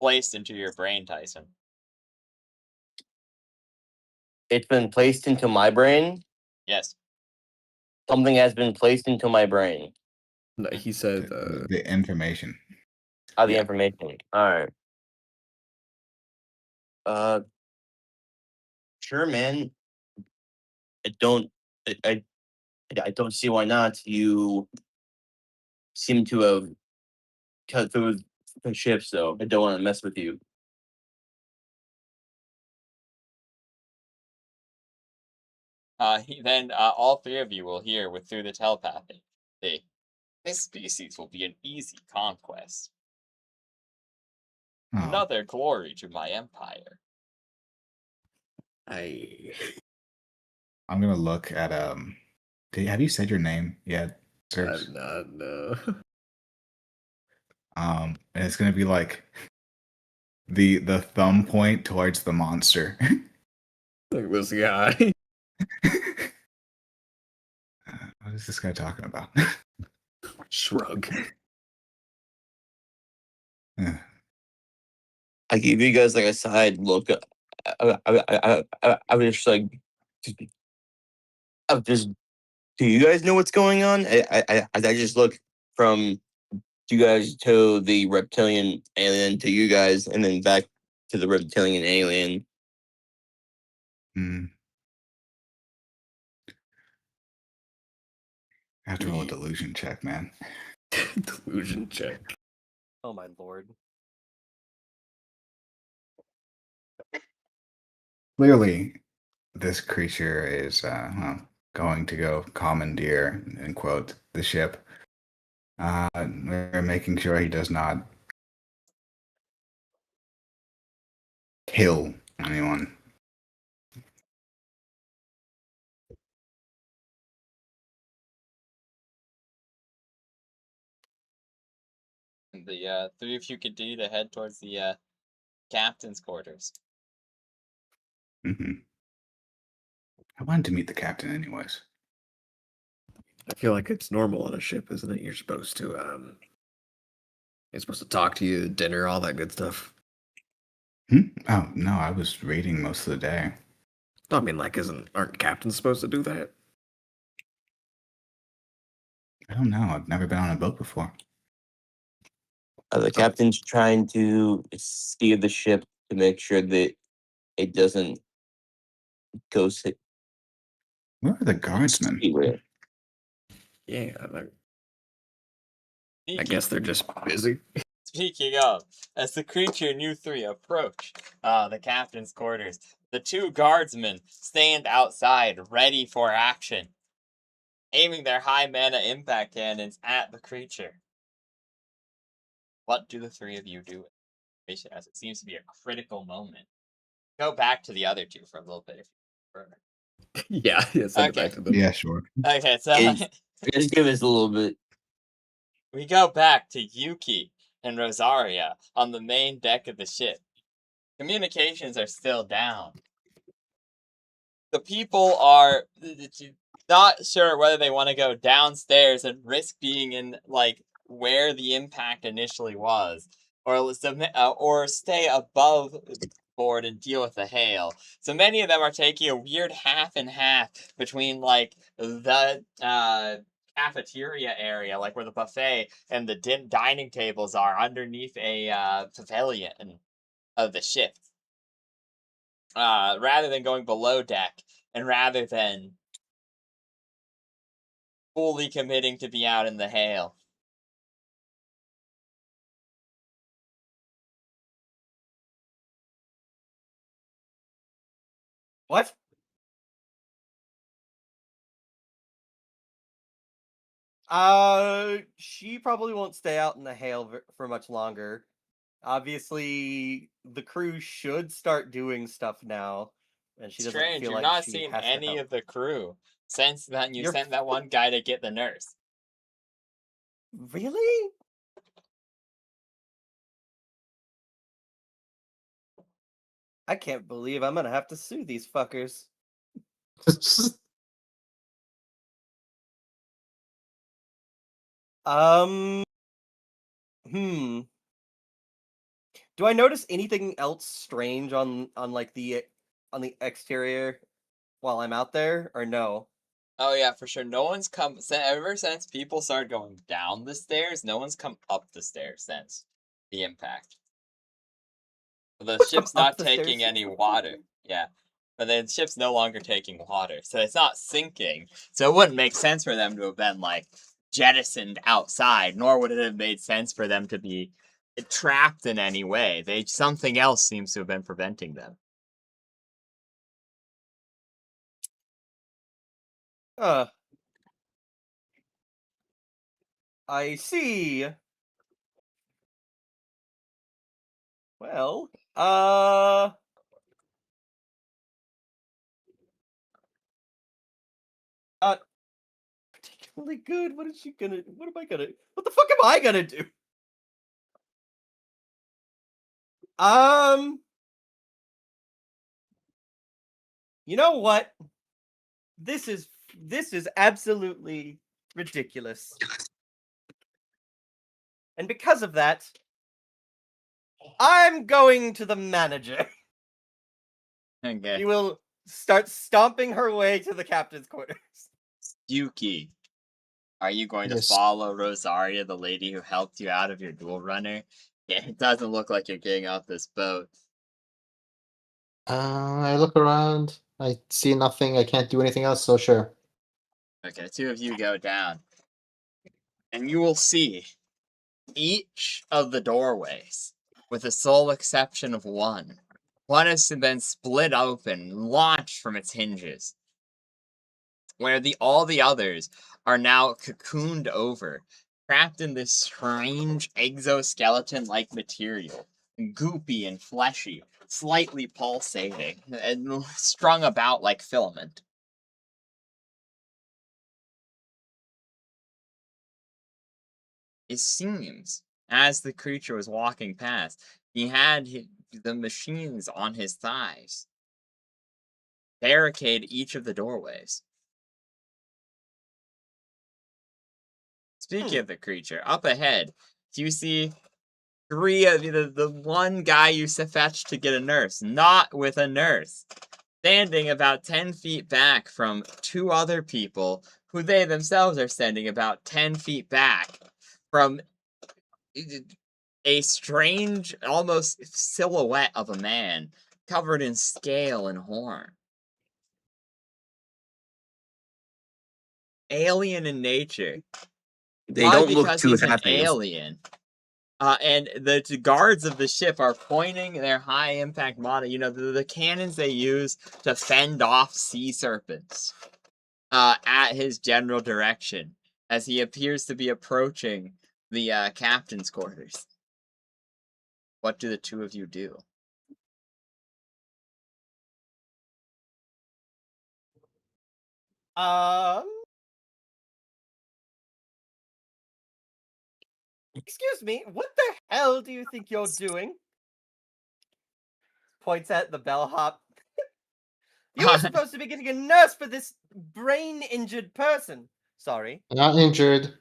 S1: placed into your brain, Tyson.
S5: It's been placed into my brain.
S1: Yes.
S5: Something has been placed into my brain.
S3: No, he said,
S2: The information.
S5: The
S2: Yeah.
S5: information. All right. Sure, man. I don't. I don't see why not. You seem to have cut through the ship, so I don't want to mess with you.
S1: Then all three of you will hear through the telepathy. This species will be an easy conquest.
S2: Oh,
S1: Another glory to my empire.
S3: I
S2: I'm gonna look at have you said your name yet, Serge?
S3: did not know.
S2: And it's gonna be like the thumb point towards the monster.
S3: Like this guy.
S2: What is this guy talking about?
S3: Shrug.
S2: Yeah.
S5: I gave you guys like a side look. I was just like, I was just. Do you guys know what's going on? I just look from you guys to the reptilian alien to you guys, and then back to the reptilian alien.
S2: Hmm. I have to roll a
S3: Ye-
S2: delusion check, man.
S3: Delusion check.
S6: Oh my lord.
S2: Clearly, this creature is going to go commandeer, in quote, the ship. We're making sure he does not kill anyone.
S1: And the three of you continue to head towards the captain's quarters.
S2: Hmm. I wanted to meet the captain, anyways.
S3: I feel like it's normal on a ship, isn't it? You're supposed to talk to you, dinner, all that good stuff.
S2: Oh no, I was reading most of the day.
S3: I mean, like, aren't captains supposed to do that?
S2: I don't know. I've never been on a boat before.
S5: The captain's trying to steer the ship to make sure that it doesn't go
S2: Where are the guardsmen?
S5: anywhere.
S3: Yeah, I
S1: Speaking,
S3: guess they're just busy.
S1: speaking of, as the creature and you three approach the captain's quarters, the two guardsmen stand outside, ready for action, aiming their high mana impact cannons at the creature. What do the three of you do? As it seems to be a critical moment. Go back to the other two for a little bit if you prefer.
S3: Yeah, send it back
S1: Okay.
S3: to them.
S2: Yeah, sure.
S1: Okay, so
S5: Just give us a little bit.
S1: we go back to Yuki and Rosaria on the main deck of the ship. Communications are still down. The people are not sure whether they want to go downstairs and risk being in like where the impact initially was, or stay above board and deal with the hail. So many of them are taking a weird half and half between like the cafeteria area, like where the buffet and the dining tables are, underneath a pavilion of the ship. Rather than going below deck, and rather than fully committing to be out in the hail.
S6: What? She probably won't stay out in the hail for much longer. Obviously, the crew should start doing stuff now, and she doesn't
S1: Strange,
S6: feel
S1: you're
S6: like
S1: not
S6: she
S1: seeing
S6: has to
S1: any
S6: help.
S1: of the crew. Since then, you
S6: You're
S1: sent that one guy to get the nurse.
S6: Really? I can't believe I'm gonna have to sue these fuckers. Um, hmm. Do I notice anything else strange on like on the exterior while I'm out there, or no?
S1: Oh yeah, for sure. No one's come ever since people started going down the stairs. No one's come up the stairs since the impact. The
S6: Come
S1: ship's
S6: up
S1: not
S6: the stairs
S1: taking
S6: since
S1: any
S6: the
S1: water. Yeah, but the ship's no longer taking water, so it's not sinking. So it wouldn't make sense for them to have been like jettisoned outside, nor would it have made sense for them to be trapped in any way. Something else seems to have been preventing them.
S6: Uh, I see. Well, not particularly good. What is she gonna? What am I gonna? What the fuck am I gonna do? Um, you know what? This is absolutely ridiculous. And because of that, I'm going to the manager.
S1: Okay,
S6: She will start stomping her way to the captain's quarters.
S1: Yuki, are you going to
S4: Yes.
S1: follow Rosaria, the lady who helped you out of your dual runner? Yeah, it doesn't look like you're getting off this boat.
S4: I look around. I see nothing. I can't do anything else. So sure.
S1: Okay, two of you go down, and you will see each of the doorways, with the sole exception of one. One has been split open, launched from its hinges, where all the others are now cocooned over, trapped in this strange exoskeleton-like material, goopy and fleshy, slightly pulsating, and strung about like filament. It seems, as the creature was walking past, he had the machines on his thighs barricade each of the doorways. Speaking of the creature, up ahead, you see three of the one guy you fetched to get a nurse, not with a nurse, standing about 10 feet back from two other people who they themselves are standing about 10 feet back from a strange, almost silhouette of a man covered in scale and horn. Alien in nature.
S5: They
S1: Probably
S5: don't look
S1: because
S5: too
S1: he's an
S5: happy.
S1: alien. And the guards of the ship are pointing their high impact model, the cannons they use to fend off sea serpents, at his general direction as he appears to be approaching the captain's quarters. What do the two of you do?
S6: Excuse me, what the hell do you think you're doing? Points at the bellhop. You were supposed to be getting a nurse for this brain injured person. Sorry.
S4: Not injured.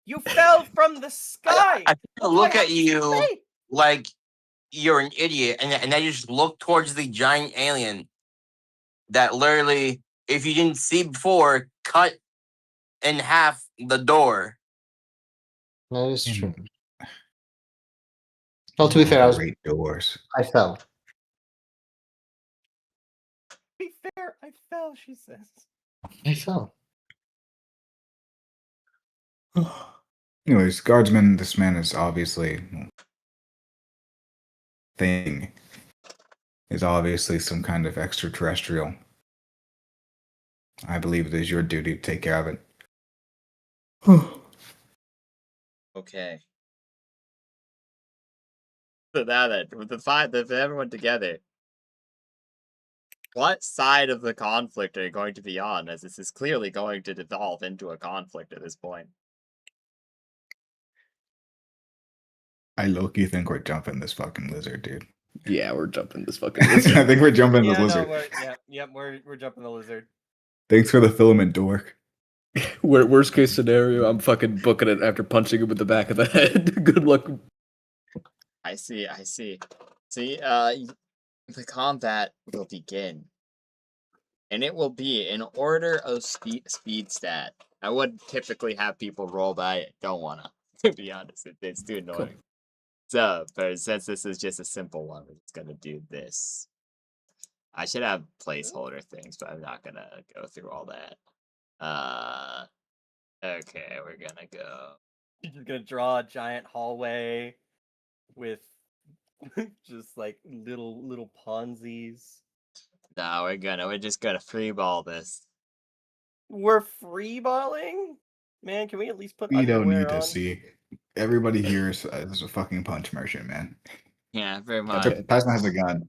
S6: You fell from the sky.
S5: I
S6: What do
S5: look
S6: have
S5: at
S6: to
S5: you
S6: say?
S5: like you're an idiot, and I just look towards the giant alien that literally, if you didn't see before, cut in half the door.
S4: That is true. Well, to be fair,
S2: Great doors.
S4: I fell.
S6: To be fair, I fell, she says.
S4: I fell.
S2: Anyways, guardsman, this man is obviously thing is obviously some kind of extraterrestrial. I believe it is your duty to take care of it.
S1: Okay. So now then, with everyone together, what side of the conflict are you going to be on? As this is clearly going to devolve into a conflict at this point.
S2: I low-key think we're jumping this fucking lizard, dude.
S3: Yeah, we're jumping this fucking
S2: I
S3: lizard.
S2: think we're jumping the
S6: Yeah, no,
S2: lizard.
S6: we're jumping the lizard.
S2: Thanks for the filament, dork.
S3: Worst case scenario, I'm fucking booking it after punching him in the back of the head. Good luck.
S1: I see. See, the combat will begin. And it will be in order of speed stat. I would typically have people roll, but I don't wanna. To be honest, it's too annoying. So, but since this is just a simple one, we're just gonna do this. I should have placeholder things, but I'm not gonna go through all that. Okay, we're gonna go.
S6: You're just gonna draw a giant hallway with just like little Ponzi's.
S1: No, we're just gonna freeball this.
S6: We're freeballing? Man, can we at least put
S2: We don't
S6: underwear
S2: need to
S6: on?
S2: see. Everybody here is a fucking punch merchant, man.
S1: Yeah, very much.
S3: Okay.
S2: Tyson has a gun.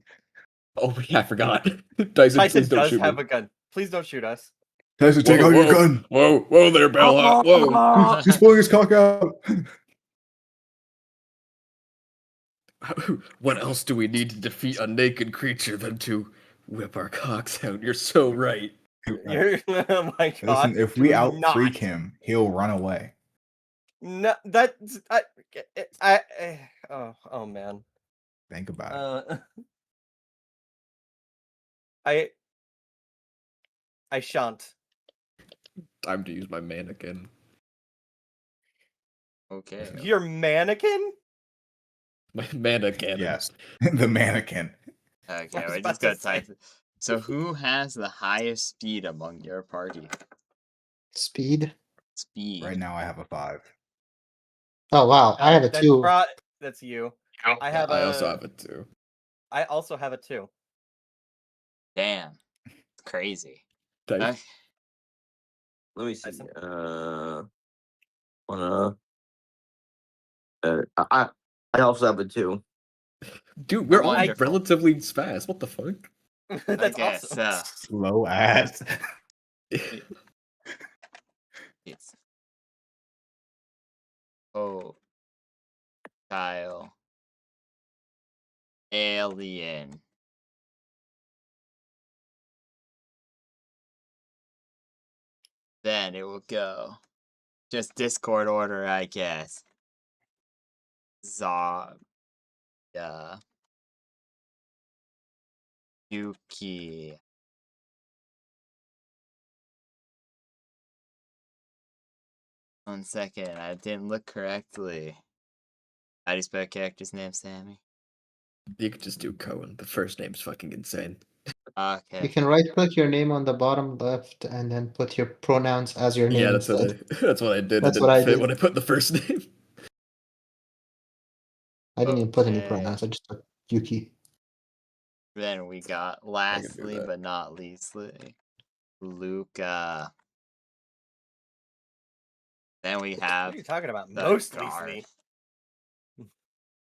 S3: Oh yeah, I forgot. Tyson,
S6: Tyson
S3: please don't
S6: does
S3: shoot
S6: have
S3: me.
S6: a gun. Please don't shoot us.
S2: Tyson, take out your gun.
S3: Whoa there, Bella. Whoa.
S2: He's pulling his cock out.
S3: What else do we need to defeat a naked creature than to whip our cocks out? You're so right.
S6: Oh my god.
S2: Listen, if we
S6: do
S2: out
S6: not.
S2: freak him, he'll run away.
S6: No, that's oh man.
S2: Think about it.
S6: I shan't.
S3: Time to use my mannequin.
S1: Okay.
S6: Your mannequin?
S3: My mannequin.
S2: Yes, the mannequin.
S1: Okay,
S6: I was
S1: we're
S6: about
S1: just
S6: to
S1: gonna
S6: say.
S1: type. So, who has the highest speed among your party?
S4: Speed.
S1: Speed.
S2: Right now, I have a 5.
S4: Oh wow, I have a
S6: That's
S4: 2.
S6: That's you.
S3: I
S6: I
S3: also have it too.
S6: I also have it too.
S1: Damn. Crazy.
S3: Tyson.
S5: Let me see.
S6: Tyson?
S5: Wanna? I also have it too.
S3: Dude, we're all
S1: Wonderful.
S3: relatively fast. What the fuck?
S6: That's
S1: Okay,
S6: awesome.
S1: so
S2: Slow ass.
S1: it's oh, Kyle, alien. Then it will go. Just Discord order, I guess. Zog. Yuki. One second, I didn't look correctly. How do you spell character's name, Sammy?
S3: You could just do Cohen. The first name's fucking insane.
S1: Okay.
S4: You can right click your name on the bottom left and then put your pronouns as your name
S3: Yeah, that's
S4: instead.
S3: that's what I did.
S4: That's
S3: It
S4: what
S3: didn't
S4: I
S3: fit
S4: did.
S3: when I put the first name.
S4: I didn't even put any
S1: Okay.
S4: pronouns. I just put Yuki.
S1: Then we got lastly
S3: that.
S1: but not leastly, Luca. Then we
S6: What
S1: have
S6: are you talking about?
S1: the
S6: Mostly
S1: guard.
S6: me. I'm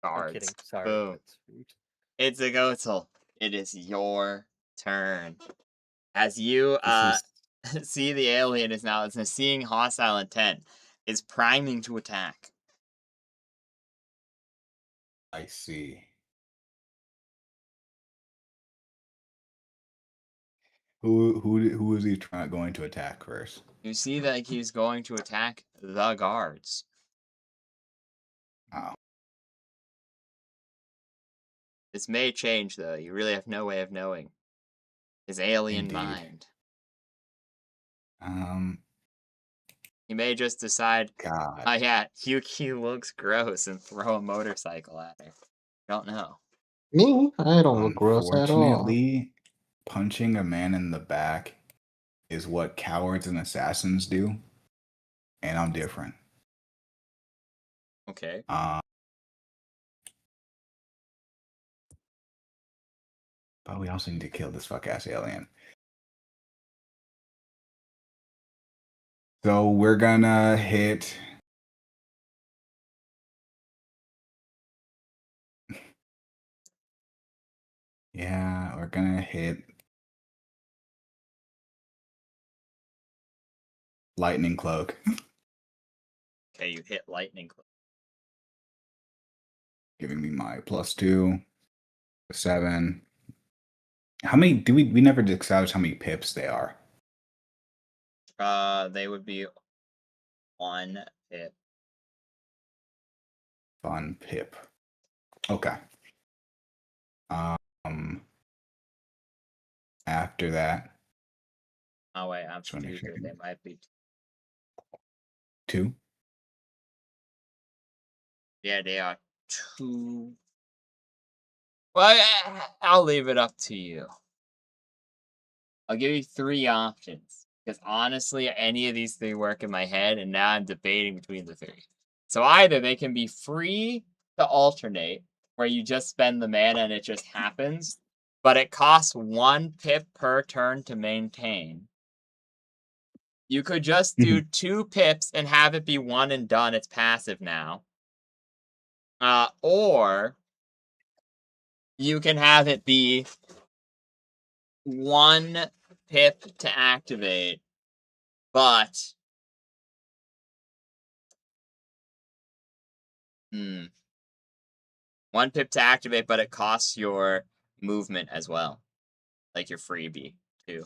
S1: Guards.
S6: kidding. Sorry.
S1: Boom.
S6: That's rude.
S1: It's a Gotel. It is your turn. As you
S3: This
S1: see the alien is now it's seeing hostile intent, is priming to attack.
S2: I see. Who is he going to attack first?
S1: You see that he's going to attack the guards.
S2: Oh,
S1: This may change though. You really have no way of knowing. His alien
S2: Indeed.
S1: mind.
S2: um,
S1: He may just decide,
S2: God.
S1: oh yeah, Yuki looks gross and throw a motorcycle at her. Don't know.
S4: Me? I don't look gross at all.
S2: Unfortunately, punching a man in the back is what cowards and assassins do, and I'm different.
S1: Okay.
S2: But we also need to kill this fuck ass alien. So we're gonna hit. Yeah, we're gonna hit lightning cloak.
S1: Okay, you hit lightning cloak.
S2: Giving me my +2, 7. How many do we never established how many pips they are?
S1: They would be 1 pip.
S2: Fun pip. Okay. After that,
S1: Oh wait, I'm
S2: Just wanna make
S1: stupid.
S2: sure.
S1: They might be.
S2: 2.
S1: Yeah, they are 2. Well, I'll leave it up to you. I'll give you 3 options because honestly, any of these 3 work in my head, and now I'm debating between the 3. So either they can be free to alternate, where you just spend the mana and it just happens, but it costs 1 pip per turn to maintain. You could just do 2 pips and have it be 1 and done. It's passive now. Or you can have it be 1 pip to activate, but 1 pip to activate, but it costs your movement as well, like your freebie too.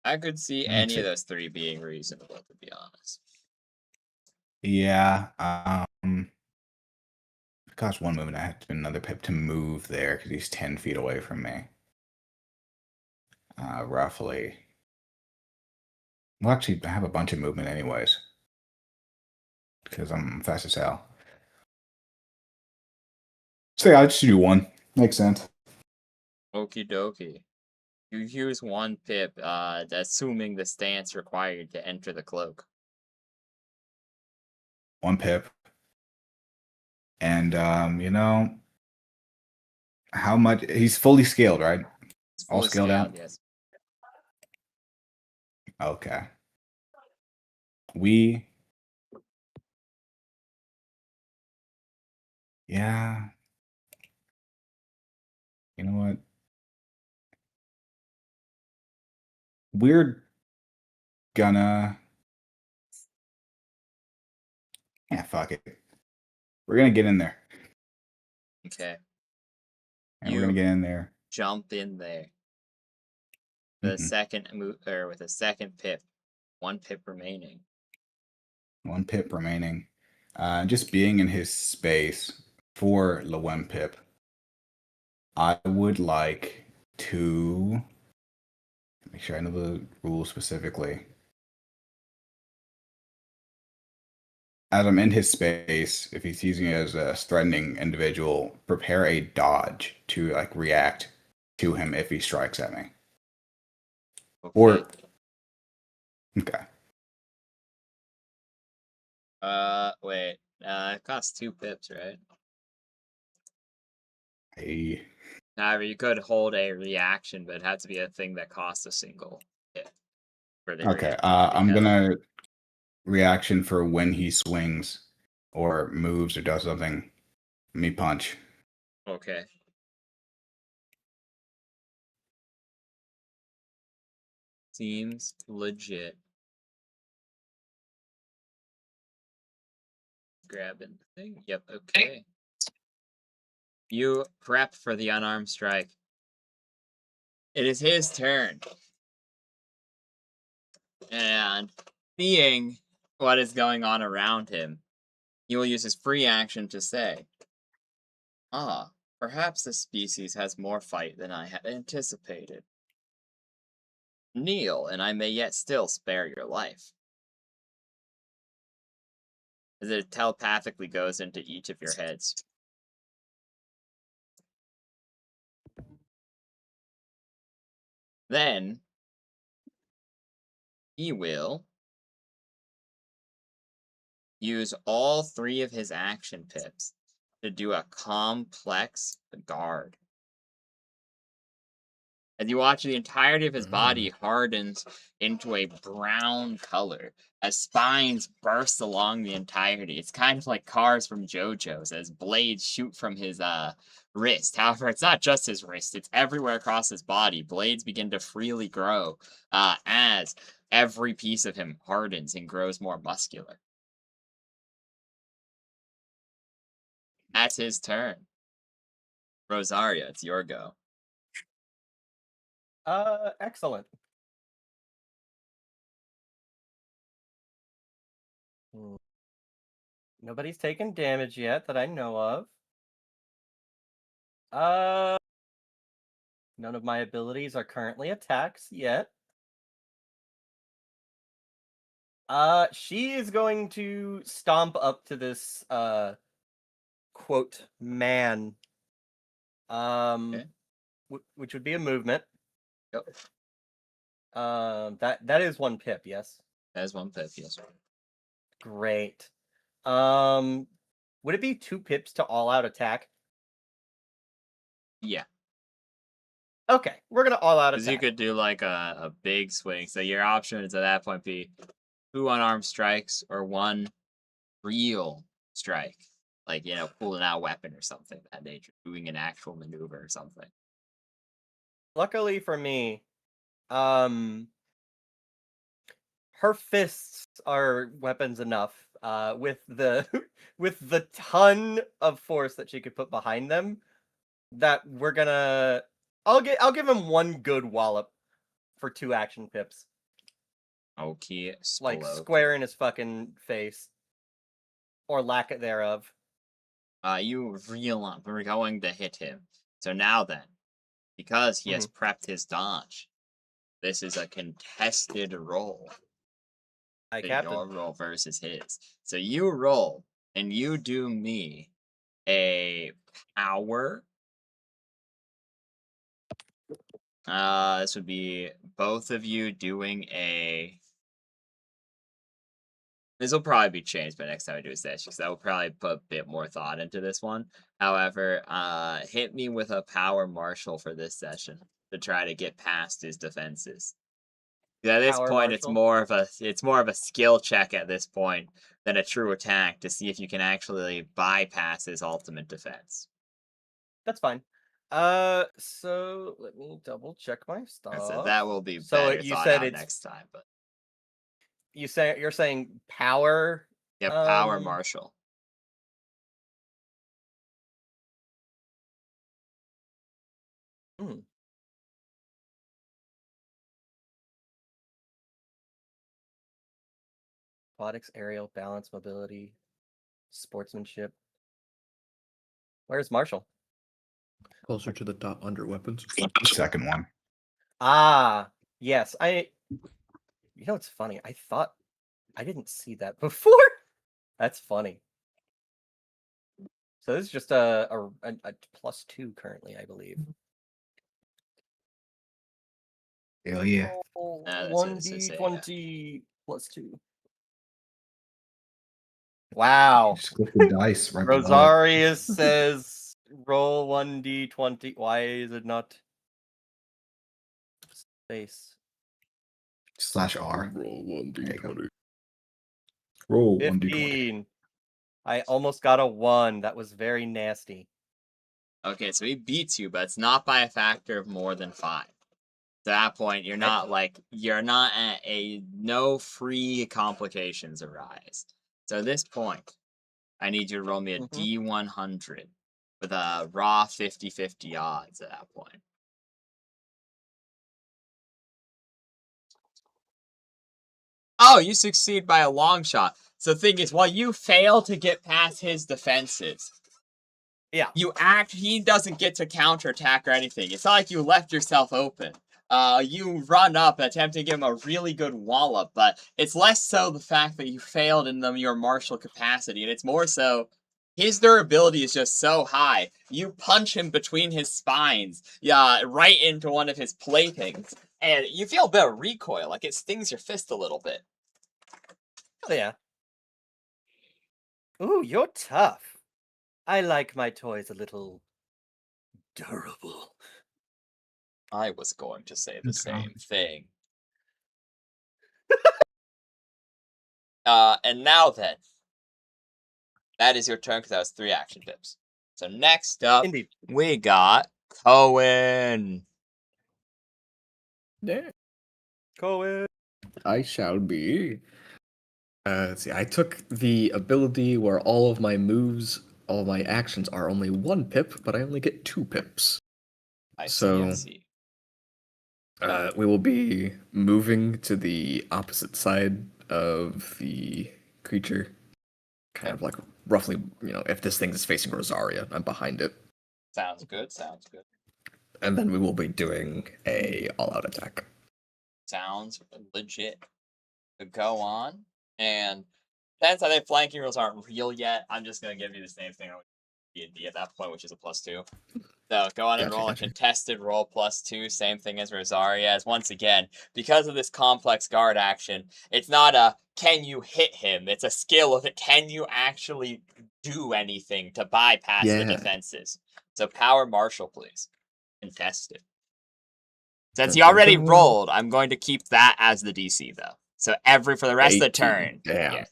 S1: I could see
S2: Let me
S1: any of
S2: check.
S1: those 3 being reasonable, to be honest.
S2: Yeah. It costs 1 movement. I have to spend another pip to move there because he's 10 feet away from me. Roughly. Well, actually, I have a bunch of movement anyways because I'm fast as hell. So yeah, I'll just do 1. Makes sense.
S1: Okie dokie. You use 1 pip, assuming the stance required to enter the cloak.
S2: 1 pip. And how much he's fully scaled, right?
S1: It's
S2: All
S1: fully
S2: scaled out?
S1: yes.
S2: Okay. Yeah. You know what? We're gonna fuck it. We're gonna get in there.
S1: Okay.
S2: And we're gonna get in there.
S1: Jump in there. With a second move, or with a second pip. 1 pip remaining.
S2: 1 pip remaining. Just being in his space for the 1 pip. I would like to make sure I know the rules specifically. As I'm in his space, if he's using it as a threatening individual, prepare a dodge to like react to him if he strikes at me.
S1: Okay.
S2: Or okay.
S1: Wait. It costs 2 pips, right? However, you could hold a reaction, but it had to be a thing that costs a single hit. For the
S2: Okay.
S1: reaction
S2: I'm gonna reaction for when he swings or moves or does something. Me punch.
S1: Okay. Seems legit. Grabbing the thing. Yep, okay. You prep for the unarmed strike. It is his turn. And seeing what is going on around him, he will use his free action to say, perhaps this species has more fight than I had anticipated. Kneel, and I may yet still spare your life. As it telepathically goes into each of your heads. Then, he will use all 3 of his action pips to do a complex guard. As you watch, the entirety of his body hardens into a brown color as spines burst along the entirety. It's kind of like cars from JoJo's as blades shoot from his wrist. However, it's not just his wrist, it's everywhere across his body. Blades begin to freely grow as every piece of him hardens and grows more muscular. That's his turn. Rosaria, it's your go.
S6: Excellent. Hmm. Nobody's taken damage yet that I know of. None of my abilities are currently attacks yet. She is going to stomp up to this quote man.
S1: Okay.
S6: Which would be a movement.
S1: Yep.
S6: That is 1 pip, yes.
S1: That is 1 pip, yes.
S6: Great. Would it be 2 pips to all out attack?
S1: Yeah.
S6: Okay, we're gonna all out
S1: Because you
S6: attack.
S1: could do like a big swing. So your options at that point be 2 unarmed strikes or 1 real strike. Like, pulling out a weapon or something of that nature. Doing an actual maneuver or something.
S6: Luckily for me, her fists are weapons enough. With the with the ton of force that she could put behind them, that we're gonna. I'll give him 1 good wallop for 2 action pips,
S1: Okay,
S6: like
S1: Sploke.
S6: square in his fucking face, or lack it thereof.
S1: You reel up. We're going to hit him. So now then, because he has prepped his dodge, this is a contested roll.
S6: Hi,
S1: So
S6: Captain.
S1: your roll versus his. So you roll, and you do me a power. This would be both of you doing a. This will probably be changed by next time I do a session, because I will probably put a bit more thought into this one. However, hit me with a power martial for this session to try to get past his defenses. At this
S6: Power
S1: point,
S6: martial?
S1: it's more of a skill check at this point than a true attack to see if you can actually bypass his ultimate defense.
S6: That's fine. So let me double check my stuff.
S1: So that will be
S6: So
S1: better
S6: you
S1: thought
S6: said
S1: out
S6: it's
S1: next time, but
S6: you're saying power.
S1: yeah, power martial.
S6: Hmm. Aquatics, aerial, balance, mobility, sportsmanship. Where's Marshall?
S3: Closer to the top under weapons.
S2: Second one.
S6: Ah, yes. You know, it's funny. I thought I didn't see that before. That's funny. So this is just a +2 currently, I believe.
S2: Hell yeah.
S1: That's it, so say,
S6: 1d20 +2. Wow.
S2: Just click the dice right below it.
S6: Rosarius says roll 1d20. Why is it not space?
S2: /R.
S3: Roll 1d20.
S2: Roll 1d20.
S6: 15. I almost got a 1. That was very nasty.
S1: Okay, so he beats you, but it's not by a factor of more than 5. At that point, you're not at no free complications arise. So at this point, I need you to roll me a D100 with a raw 50-50 odds at that point. Oh, you succeed by a long shot. So the thing is, while you fail to get past his defenses,
S6: yeah,
S1: he doesn't get to counterattack or anything. It's not like you left yourself open. You run up and attempt to give him a really good wallop, but it's less so the fact that you failed in your martial capacity, and it's more so his durability is just so high. You punch him between his spines, right into one of his playthings, and you feel a bit of recoil, like it stings your fist a little bit.
S6: Oh yeah. Ooh, you're tough. I like my toys a little durable.
S1: I was going to say the same thing. And now then, that is your turn because that was 3 action pips. So next up,
S6: Indeed.
S1: we got Cohen.
S3: Yeah.
S6: Cohen.
S3: I shall be. Let's see. I took the ability where all of my moves, all of my actions are only 1 pip, but I only get 2 pips.
S1: I
S3: So-
S1: see.
S3: We will be moving to the opposite side of the creature. Kind of like roughly, if this thing is facing Rosaria, I'm behind it.
S1: Sounds good. Sounds good.
S3: And then we will be doing a all-out attack.
S1: Sounds legit. So go on. And since I think flanking rules aren't real yet, I'm just going to give you the same thing with D&D at that point, which is a +2. So go on and
S3: Gotcha,
S1: roll
S3: gotcha.
S1: a contested roll +2, same thing as Rosaria. As once again, because of this complex guard action, it's not a can you hit him, it's a skill of it. Can you actually do anything to bypass the
S3: Yeah.
S1: defenses? So power marshal, please. Contested. Since
S3: Dun,
S1: you
S3: dun,
S1: already
S3: dun.
S1: rolled, I'm going to keep that as the DC though. So for the rest of the
S3: 18.
S1: turn.
S3: Damn.
S1: Yeah.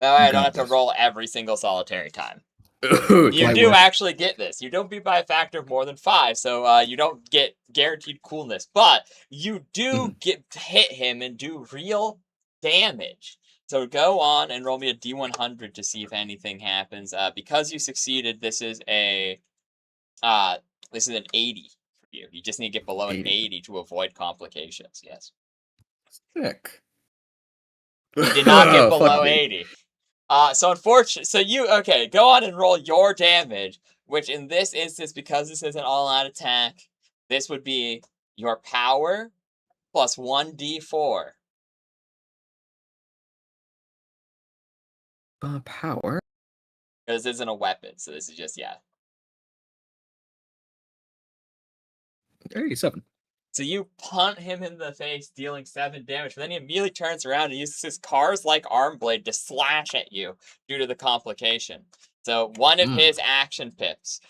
S1: That way I don't
S2: got
S1: have to
S2: this.
S1: roll every single solitary time.
S3: It's
S1: You
S3: like
S1: do
S3: when-
S1: actually get this. You don't beat by a factor of more than 5, so you don't get guaranteed coolness. But you do get to hit him and do real damage. So go on and roll me a D100 to see if anything happens. Because you succeeded, this is an 80 for you. You just need to get below an
S3: 80.
S1: 80 to avoid complications. Yes.
S3: Sick.
S1: You did not get
S3: Fuck
S1: below
S3: me.
S1: 80. So unfortunately, okay, go on and roll your damage, which in this instance, because this is an all-out attack, this would be your power plus 1d4.
S3: Power.
S1: Because this isn't a weapon, so this is just, yeah.
S3: 87.
S1: So you punt him in the face, dealing 7 damage, but then he immediately turns around and uses his Cars-like arm blade to slash at you due to the complication. So one of his action pips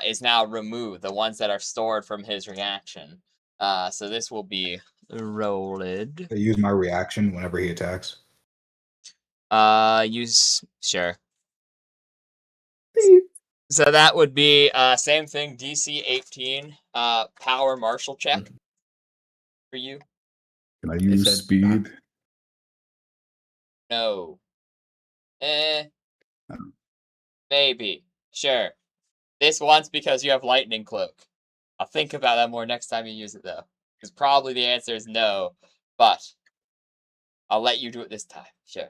S1: is now removed, the ones that are stored from his reaction. So this will be rolled.
S2: I use my reaction whenever he attacks.
S1: Sure. So that would be same thing, DC 18, power martial check for you.
S2: Can I use
S3: said-
S2: speed?
S1: No.
S2: Oh.
S1: Maybe. Sure. This once because you have lightning cloak. I'll think about that more next time you use it though. Because probably the answer is no. But I'll let you do it this time. Sure.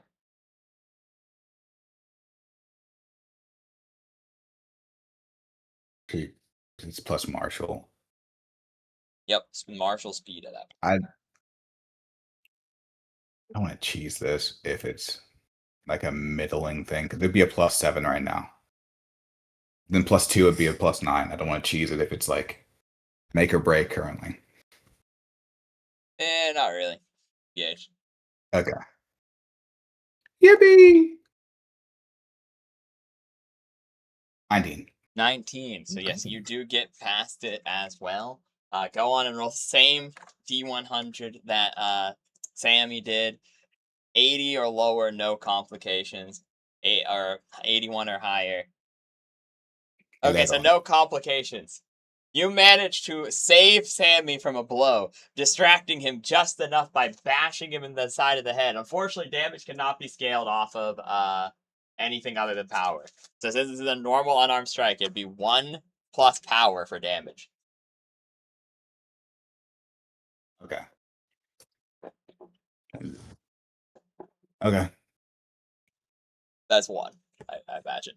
S2: It's plus martial.
S1: Yep. Martial speed at that.
S2: I want to cheese this if it's like a middling thing. Because it'd be a +7 right now. Then +2 would be a +9. I don't want to cheese it if it's like make or break currently.
S1: Not really. Yeah.
S2: Okay. Yippee! 19.
S1: 19. So yes,
S3: Okay.
S1: you do get past it as well. Go on and roll same D100 that Sammy did. 80 or lower, no complications. 81 or higher. Okay, so
S2: 11.
S1: no complications. You managed to save Sammy from a blow, distracting him just enough by bashing him in the side of the head. Unfortunately, damage cannot be scaled off of anything other than power. So since this is a normal unarmed strike, it'd be 1 plus power for damage.
S2: Okay. Okay.
S1: That's 1, I imagine.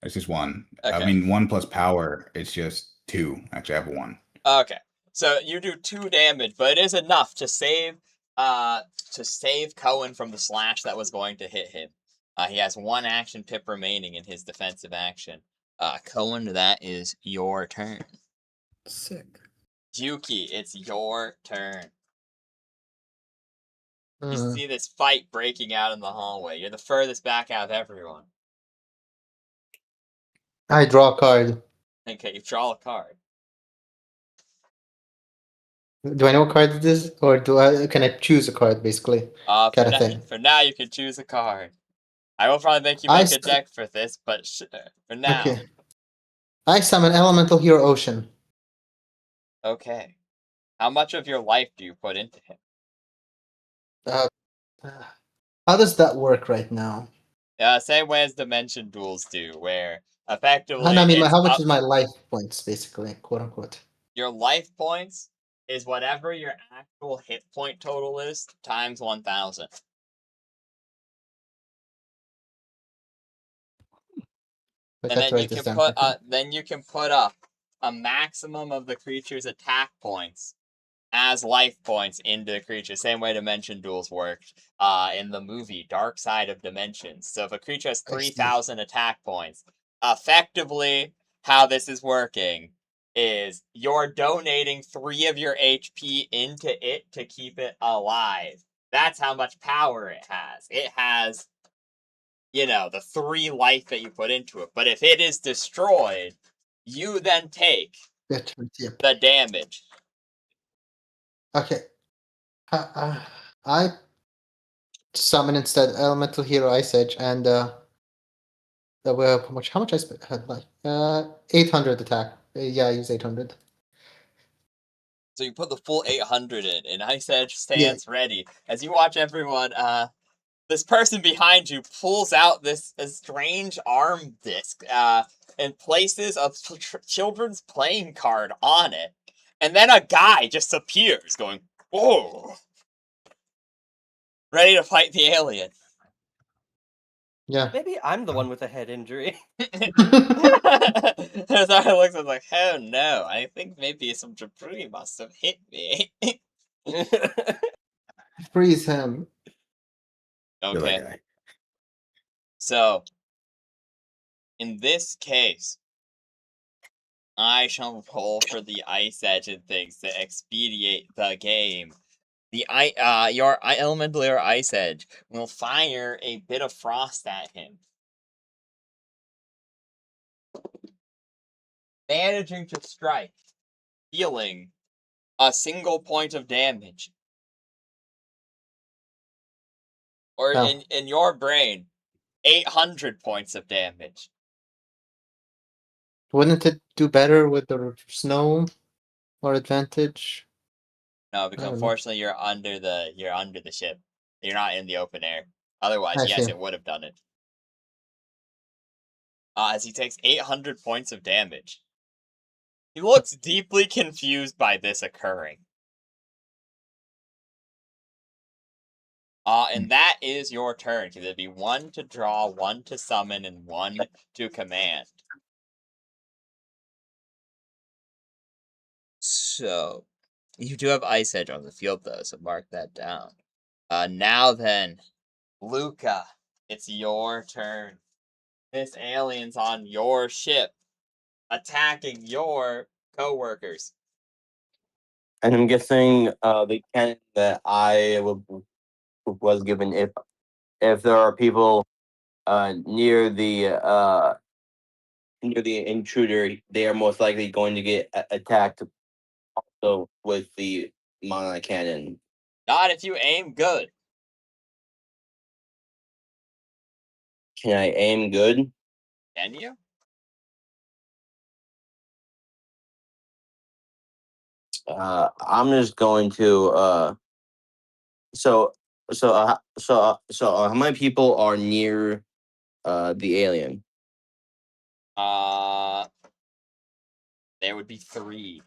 S2: It's just 1.
S1: Okay.
S2: I mean, 1 plus power, it's just 2. Actually, I have 1.
S1: Okay, so you do 2 damage, but it is enough to save Cohen from the slash that was going to hit him. He has 1 action pip remaining in his defensive action. Cohen, that is your turn.
S3: Sick.
S1: Yuki, it's your turn. You
S4: Uh,
S1: see this fight breaking out in the hallway. You're the furthest back out of everyone.
S4: I draw a card.
S1: Okay, you draw a card.
S4: Do I know what card it is, or can I choose a card basically?
S1: For,
S4: Kind of thing.
S1: for now, you can choose a card. I will probably make you
S4: I
S1: make a
S4: s-
S1: deck for this, but for now,
S4: Okay. I summon Elemental Hero Ocean.
S1: okay. How much of your life do you put into him?
S4: Uh, how does that work right now?
S1: Same way as Dimension Duels do, where
S4: I
S1: effectively
S4: mean,
S1: it's
S4: how much
S1: up
S4: is my life points, basically, quote unquote?
S1: your life points is whatever your actual hit point total is times 1,000.
S4: I
S1: And
S4: have to write this down quickly.
S1: then you can put up a maximum of the creature's attack points as life points into the creature. Same way Dimension Duels worked in the movie Dark Side of Dimensions. So if a creature has
S4: I see.
S1: 3,000 attack points, effectively how this is working is you're donating 3 of your HP into it to keep it alive. That's how much power it has. It has, the 3 life that you put into it. But if it is destroyed, you then take
S4: Veterans, yep.
S1: the damage.
S4: Okay. I summon instead Elemental Hero Ice Edge and how much I spent had like 800 attack. Yeah, I use 800.
S1: So you put the full 800 in, and Ice Edge
S4: Yeah.
S1: stands ready. As you watch everyone, this person behind you pulls out this strange arm disc, and places a children's playing card on it. And then a guy just appears, going, "Whoa!" Ready to fight the alien.
S4: Yeah.
S6: Maybe I'm the one with a head injury.
S1: Zara looks and like, "Oh no, I think maybe some debris must have hit me."
S4: Freeze him.
S3: Kill that
S1: Okay,
S3: guy.
S1: so in this case, I shall roll for the Ice Edge and things to expedite the game. Your Elemental or Ice Edge will fire a bit of frost at him, managing to strike, dealing a single point of damage. Or
S4: Oh.
S1: in your brain, 800 points of damage.
S4: Wouldn't it do better with the snow or advantage?
S1: No, because
S4: I don't know.
S1: unfortunately you're under the ship. You're not in the open air. Otherwise,
S4: I
S1: yes,
S4: see.
S1: it would have done it. As he takes 800 points of damage. He looks deeply confused by this occurring. And that is your turn, because it'd be 1 to draw, 1 to summon, and 1 to command. So, you do have Ice Edge on the field, though, so mark that down. Now then, Luca, it's your turn. This alien's on your ship, attacking your co-workers.
S5: And I'm guessing the cannon that was given, if there are people near the intruder, they are most likely going to get attacked also with the mana cannon.
S1: Not if you aim good.
S5: Can I aim good?
S1: Can you?
S5: I'm just going to how many people are near the alien?
S1: There would be 3.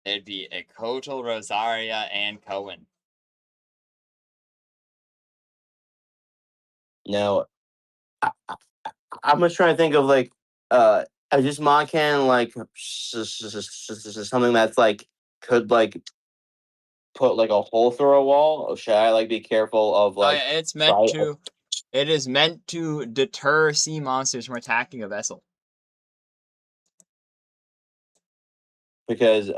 S1: There'd be a Kotal, Rosaria, and Cohen.
S5: Now, I'm just trying to think of like is this mod can like something that's like could like put like a hole through a wall, or should I like be careful of like
S1: It's meant to. It is meant to deter sea monsters from attacking a vessel.
S5: because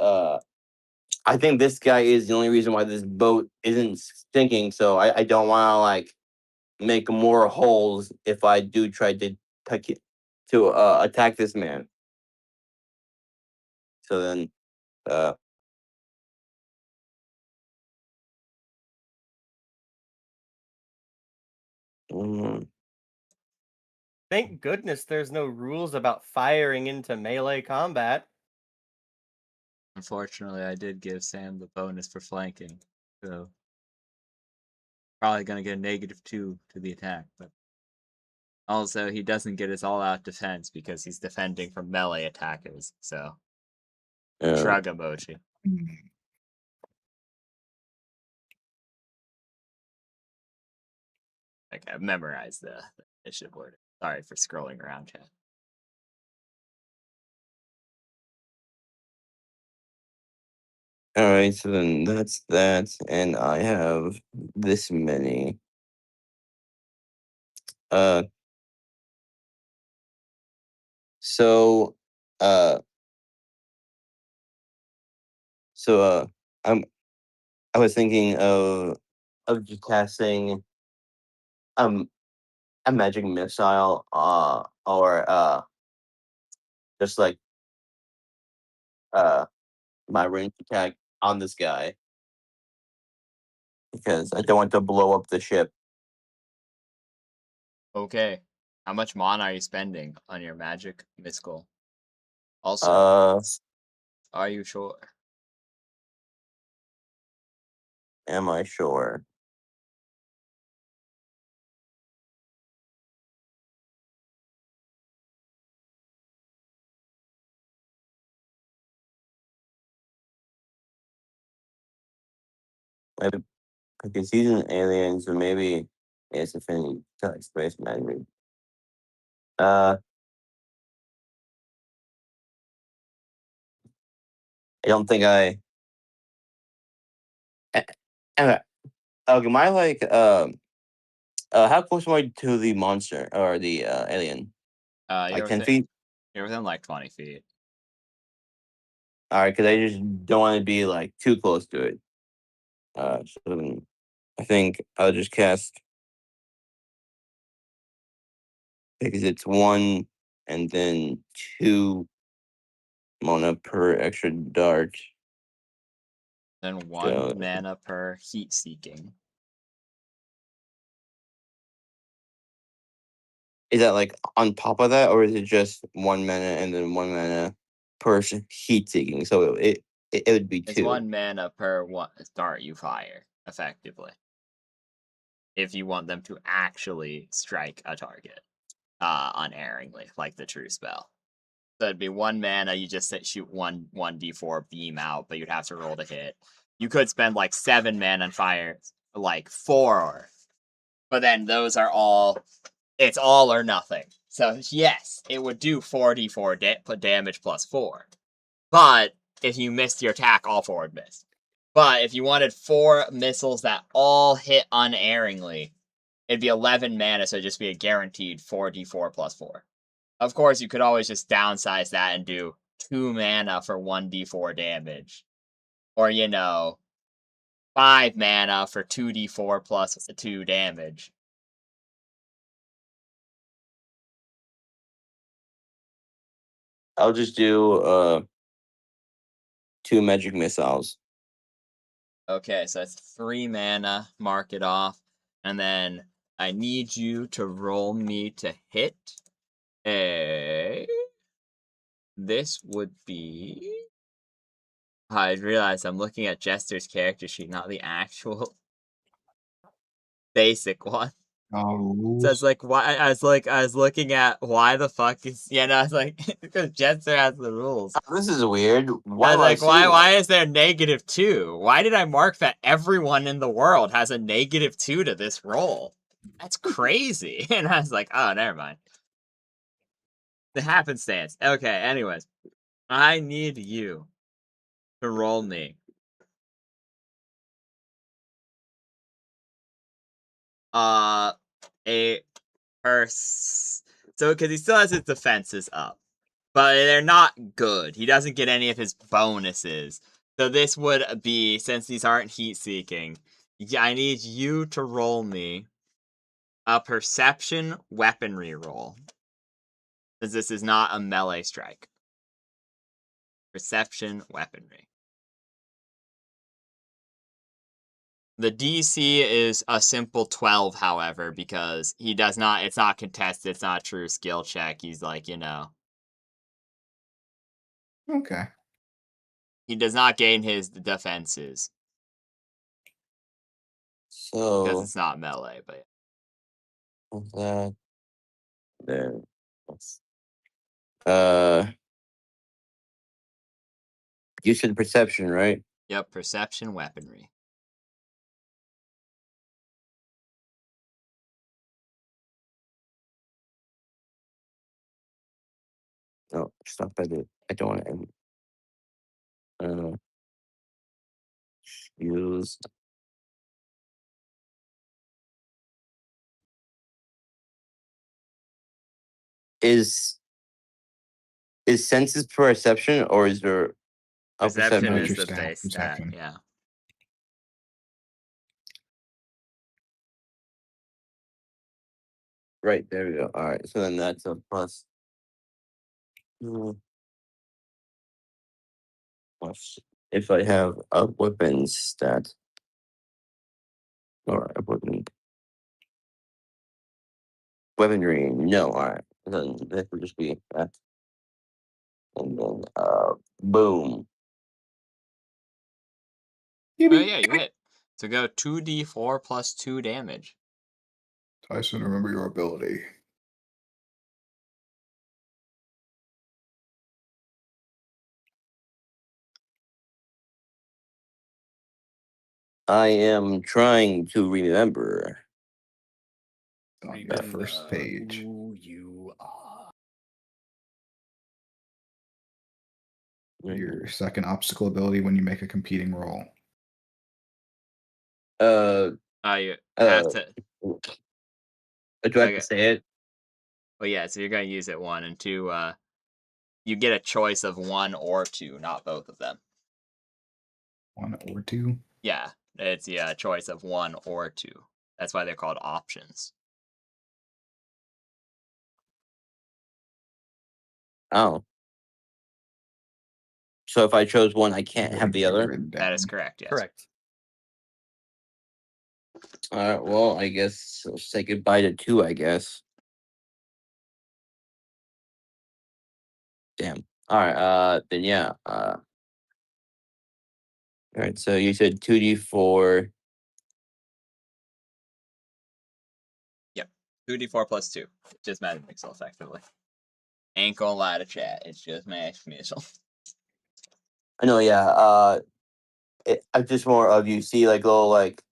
S5: I think this guy is the only reason why this boat isn't sinking, so I don't want to like make more holes if I do try to attack this man. So then Mm,
S6: Thank goodness there's no rules about firing into melee combat.
S1: Unfortunately, I did give Sam the bonus for flanking, so probably gonna get a -2 to the attack. But also, he doesn't get his all-out defense because he's defending from melee attackers. So
S5: yeah.
S1: shrug emoji. Okay, I've memorized the initiative order. Sorry for scrolling around, chat.
S5: All right, so then that's that, and I have this many. Uh, so, uh, so I was thinking of just casting um a magic missile, or just like uh my range attack on this guy because I don't want to blow up the ship.
S1: Okay, how much mana are you spending on your magic missile? Also,
S5: Uh,
S1: are you sure?
S5: am I sure? Maybe because he's an alien, so maybe it's affinity to like space magic. Uh, I don't think I. eh, Okay, am I like how close am I to the monster or the alien? Like
S1: You're
S5: 10
S1: within,
S5: feet?
S1: you're within like 20 feet.
S5: All right, because I just don't want to be like too close to it. So then I think I'll just cast because it's 1 and then 2 mana per extra dart.
S1: Then 1
S5: So
S1: mana per heat seeking.
S5: is that like on top of that, or is it just 1 mana and then 1 mana per heat seeking? So it would be
S1: It's
S5: 2.
S1: 1 mana per one dart you fire, effectively. If you want them to actually strike a target unerringly, like the true spell. So it'd be 1 mana, you just shoot 1d4 beam out, but you'd have to roll to hit. You could spend like 7 mana and fire like 4, but then those are all, it's all or nothing. So yes, it would do 4d4 damage plus 4. But if you missed your attack, all 4 would miss. But if you wanted 4 missiles that all hit unerringly, it'd be 11 mana, so it'd just be a guaranteed 4d4 plus 4. Of course, you could always just downsize that and do 2 mana for 1d4 damage. Or, 5 mana for 2d4 plus 2 damage.
S5: I'll just do 2 magic missiles.
S1: Okay, so that's 3 mana, mark it off. And then I need you to roll me to hit this would be. I realize I'm looking at Jester's character sheet, not the actual basic one. So it's
S4: Rules.
S1: like why I was looking at why the fuck is I was like because Jester has the rules.
S5: This is weird. Why
S1: I
S5: am
S1: was
S5: I
S1: like
S5: seeing
S1: why
S5: that?
S1: is there -2? Why did I mark that everyone in the world has a -2 to this roll? That's crazy. And I was like, oh, never mind. The happenstance. Okay, anyways. I need you to roll me. A purse. So, because he still has his defenses up, but they're not good. He doesn't get any of his bonuses. So, this would be, since these aren't heat seeking, I need you to roll me a perception weaponry roll. Because this is not a melee strike. Perception weaponry. The DC is a simple 12, however, because he does not. It's not contested. It's not a true skill check. He's like,
S2: Okay.
S1: he does not gain his defenses because
S5: So
S1: it's not melee. But
S5: that there. Uh, you said perception, right?
S1: yep, perception, weaponry.
S5: No, stop. I don't want to end. Use. Is senses perception or is there a
S1: Perception
S2: Not
S1: is
S2: your
S1: the
S2: stat,
S1: base stat.
S2: perception.
S1: Yeah.
S5: Right, there we go. All right, so then that's a plus. Plus, if I have a weapon stat or a weaponry, no. All right, then that would just be that, and then boom.
S1: Oh yeah, you hit. So go 2d4 plus 2 damage.
S2: Tyson, remember your ability.
S5: I am trying to remember.
S2: On your first page.
S6: Who you are.
S2: Your second obstacle ability when you make a competing roll.
S1: You have to.
S5: Do I have to say it?
S1: Well, yeah. So you're gonna use it 1 and 2. You get a choice of 1 or 2, not both of them.
S2: 1 or 2.
S1: Yeah, it's a choice of 1 or 2. That's why they're called options.
S5: Oh. So if I chose one, I can't have the other?
S1: That is correct, yes.
S6: Correct.
S5: All right, well, I guess I'll say goodbye to 2, I guess. Damn. All right, then yeah. All right, so you said 2d4.
S1: Yep. 2d4 plus 2. Just magic missile, effectively. Ain't gonna lie to chat. It's just magic missile.
S5: I know, yeah. I'm just more of you see like little like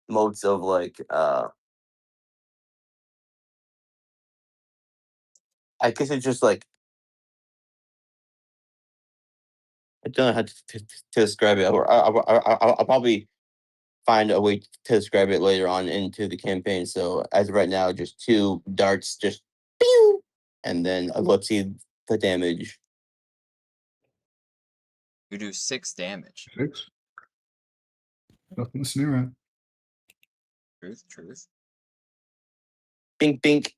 S5: modes of like I guess it's just like I don't know how to describe it. I'll probably find a way to describe it later on into the campaign. So as of right now, just 2 darts, just pew, and then let's see the damage.
S1: You do 6 damage.
S2: 6. Nothing to sneer at.
S1: Truth.
S5: Bink, bink.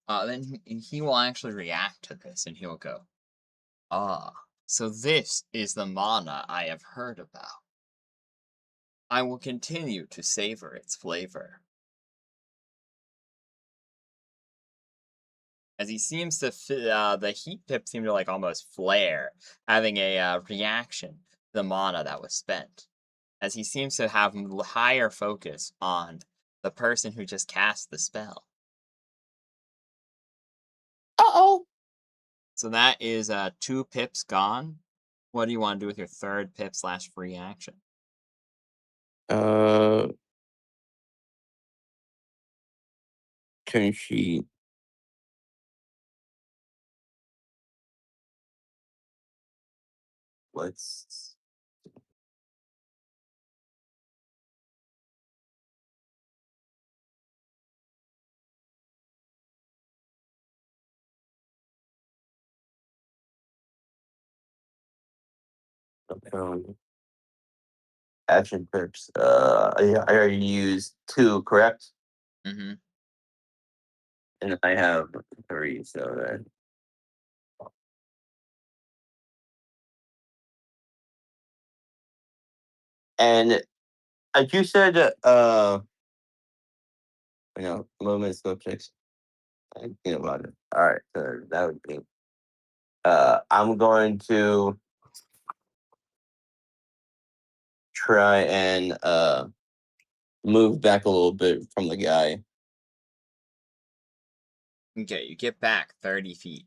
S1: Then he will actually react to this and he'll go, "Ah, so this is the mana I have heard about. I will continue to savor its flavor." As he seems to, the heat tips seem to like almost flare, having a reaction to the mana that was spent. As he seems to have higher focus on the person who just cast the spell.
S5: Uh-oh.
S1: So that is 2 pips gone. What do you want to do with your 3rd pip / free action?
S5: Turn sheet. Let's action pips. I already used 2, correct?
S1: Mm-hmm.
S5: And I have 3, so And as you said, movement scope checks. I think about it. All right, so that would be. I'm going to try and move back a little bit from the guy.
S1: Okay, you get back 30 feet.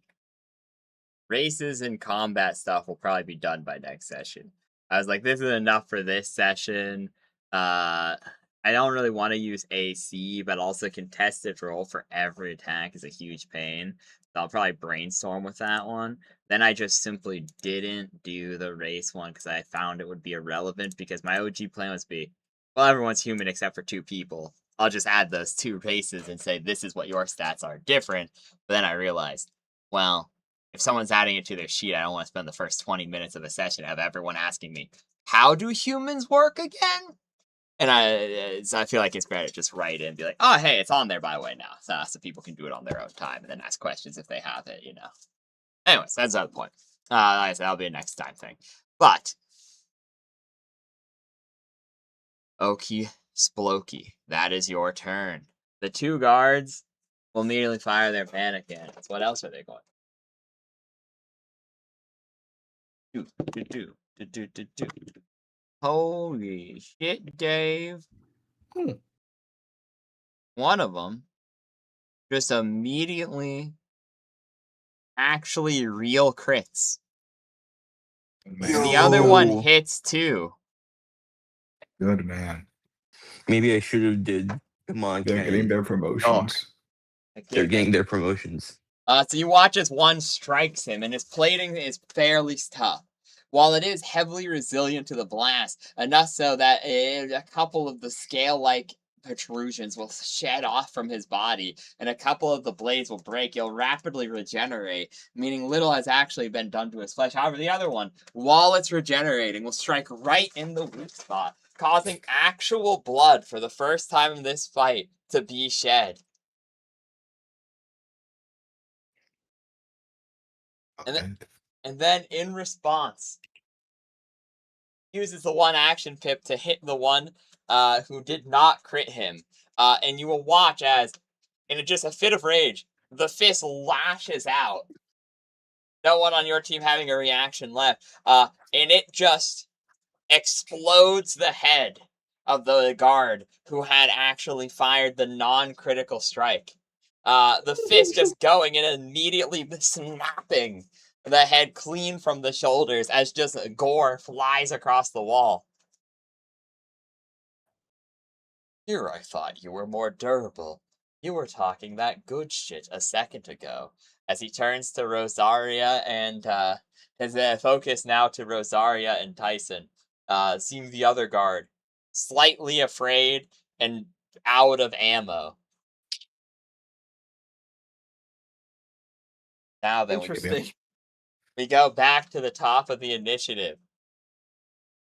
S1: Races and combat stuff will probably be done by next session. I was like, this is enough for this session. I don't really want to use AC, but also contested roll for every attack is a huge pain. So I'll probably brainstorm with that one. Then I just simply didn't do the race one because I found it would be irrelevant because my OG plan was well, everyone's human except for 2 people. I'll just add those 2 races and say this is what your stats are different. But then I realized, well, if someone's adding it to their sheet, I don't want to spend the first 20 minutes of a session have everyone asking me, how do humans work again? And I feel like it's better to just write it and be like, oh, hey, it's on there by the way now. So people can do it on their own time and then ask questions if they have it, Anyways, that's not the point. Like I said, that'll be a next time thing. But, Okie Splokey, that is your turn. The 2 guards will immediately fire their panic cannons. What else are they going? Do. Holy shit, Dave. One of them just immediately actually real crits.
S2: Man.
S1: The other one hits too.
S2: Good man.
S5: Maybe I should have did. Come on,
S2: They're getting their promotions.
S5: They're getting their promotions.
S1: So you watch as one strikes him, and his plating is fairly tough. While it is heavily resilient to the blast, enough so that a couple of the scale-like protrusions will shed off from his body, and a couple of the blades will break. He'll rapidly regenerate, meaning little has actually been done to his flesh. However, the other one, while it's regenerating, will strike right in the weak spot, causing actual blood for the first time in this fight to be shed. And then in response, uses the 1 action pip to hit the one who did not crit him. And you will watch as, in just a fit of rage, the fist lashes out. No one on your team having a reaction left. And it just explodes the head of the guard who had actually fired the non-critical strike. The fist just going and immediately snapping the head clean from the shoulders as just gore flies across the wall. Here I thought you were more durable. You were talking that good shit a second ago. As he turns to Rosaria and his focus now to Rosaria and Tyson. Seeing the other guard slightly afraid and out of ammo. Now then
S6: Interesting.
S1: we go back to the top of the initiative.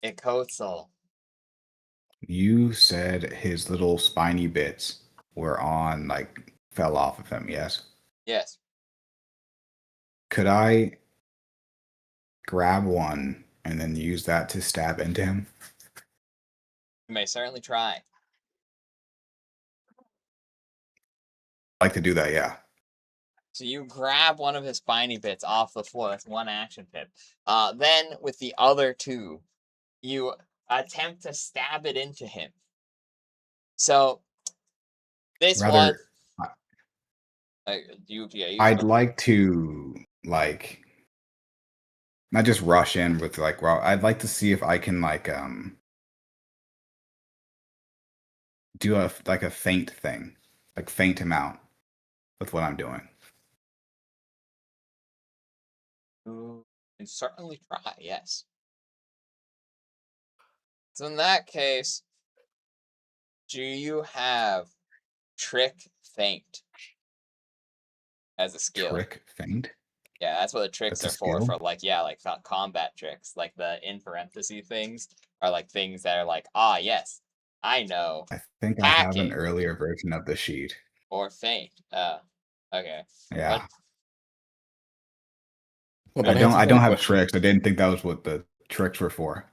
S1: Ikotzel.
S2: You said his little spiny bits were fell off of him, yes?
S1: Yes.
S2: Could I grab one and then use that to stab into him?
S1: You may certainly try.
S2: I'd like to do that, yeah.
S1: So you grab one of his spiny bits off the floor. That's 1 action pip. Then with the other 2, you attempt to stab it into him. So this one,
S2: I'd like to not just rush in with I'd like to see if I can do a feint thing, feint him out with what I'm doing.
S1: you can certainly try, yes. So in that case, do you have trick feint as a skill?
S2: Trick feint?
S1: Yeah, that's what the tricks
S2: That's
S1: are for.
S2: skill?
S1: For combat tricks. Like the in parentheses things are like things that are like, yes, I know.
S2: I think I have an
S1: Hacking.
S2: earlier version of the sheet.
S1: Or feint. Okay.
S2: Yeah.
S3: Well,
S2: I
S3: that
S2: don't
S3: answers one
S2: have
S3: question.
S2: tricks. I didn't think that was what the tricks were for.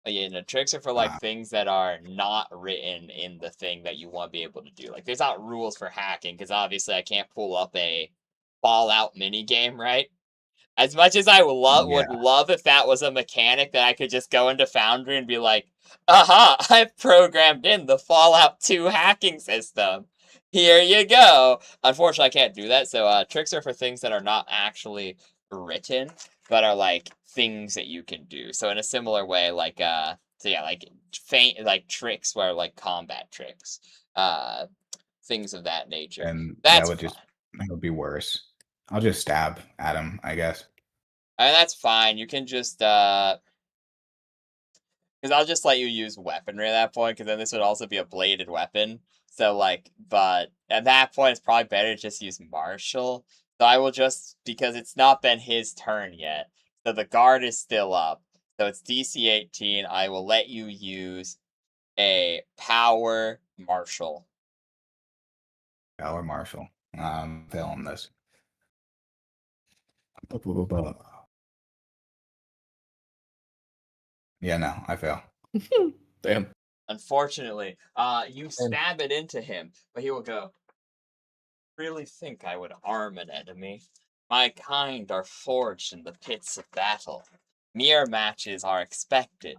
S1: Yeah, no, tricks are for like
S2: Ah.
S1: things that are not written in the thing that you want to be able to do. Like, there's not rules for hacking because obviously I can't pull up a Fallout mini game, right? As much as I would
S2: Yeah.
S1: love if that was a mechanic that I could just go into Foundry and be like, aha, I've programmed in the Fallout 2 hacking system. Here you go. Unfortunately, I can't do that. So tricks are for things that are not actually written, but are like things that you can do. So in a similar way, like so yeah, like feint, like tricks where like combat tricks, things of that nature.
S2: And
S1: That's fine.
S2: that would be worse. I'll just stab at him, I guess.
S1: That's fine. You can just because I'll just let you use weaponry at that point, because then this would also be a bladed weapon. So, like, but at that point, it's probably better to just use Marshall. So I will just, because it's not been his turn yet. So the guard is still up. So it's DC 18. I will let you use a power Marshall.
S2: Or Marshall. I'm failing this. Yeah, no, I fail.
S3: Damn.
S1: Unfortunately, you stab it into him, but he will go, really think I would arm an enemy? My kind are forged in the pits of battle. Mere matches are expected.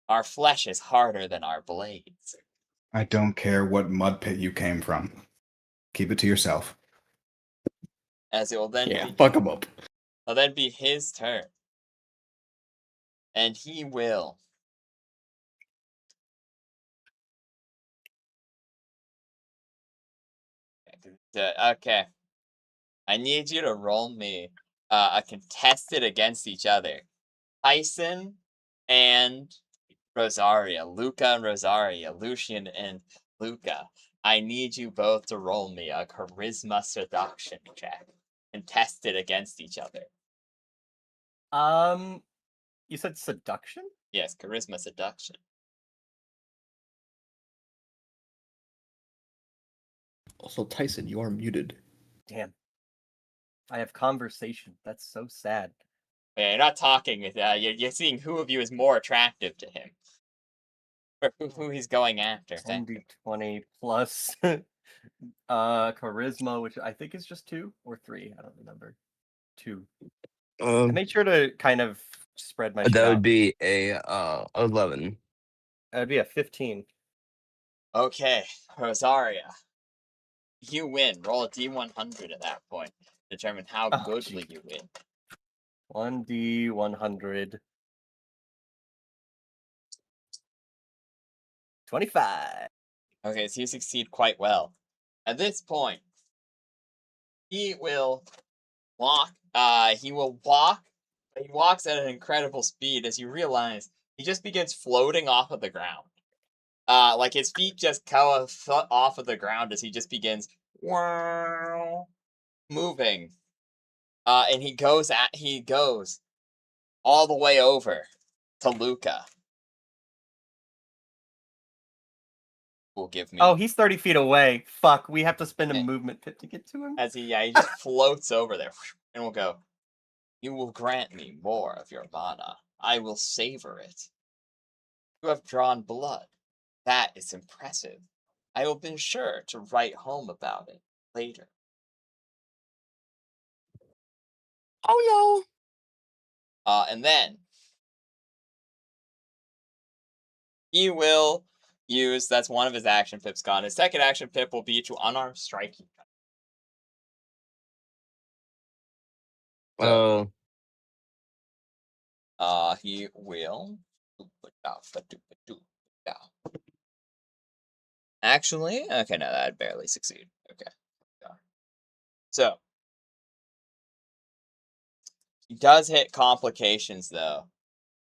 S1: Our flesh is harder than our blades.
S2: I don't care what mud pit you came from. Keep it to yourself.
S1: As it will then
S3: Yeah,
S1: be,
S3: fuck him up.
S1: will then be his turn. And he will. Okay. I need you to roll me a contested against each other. Tyson and Rosaria, Luca and Rosaria, Lucian and Luca. I need you both to roll me a charisma seduction check and test it against each other.
S6: You said seduction?
S1: Yes, charisma seduction.
S3: Also, Tyson, you are muted.
S6: Damn. I have conversation. That's so sad.
S1: Yeah, you're not talking. You're seeing who of you is more attractive to him, or who he's going after.
S6: 10d20 plus charisma, which I think is just 2 or 3. I don't remember. 2. I made sure to kind of spread my shit
S5: That
S6: out.
S5: would be a 11.
S6: That'd be a 15.
S1: Okay, Rosaria, you win. Roll a d100 at that point. Determine how
S6: Oh,
S1: goodly
S6: gee.
S1: you win.
S6: 1d100. 25.
S1: Okay, so you succeed quite well. At this point, he will walk. He will walk. He walks at an incredible speed as you realize he just begins floating off of the ground. Like his feet just go off of the ground as he just begins moving. And he goes all the way over to Luca. Will give me.
S6: Oh, he's 30 feet away. Fuck, we have to spend a
S1: Eh.
S6: movement pit to get to him.
S1: As he just floats over there and will go. You will grant me more of your mana. I will savor it. You have drawn blood. That is impressive. I will be sure to write home about it later.
S5: Oh
S1: And then he will use, that's one of his action pips gone. His second action pip will be to unarmed strike you.
S5: no.
S1: He will. Actually, okay, no, that'd barely succeed. Okay. So, he does hit complications, though.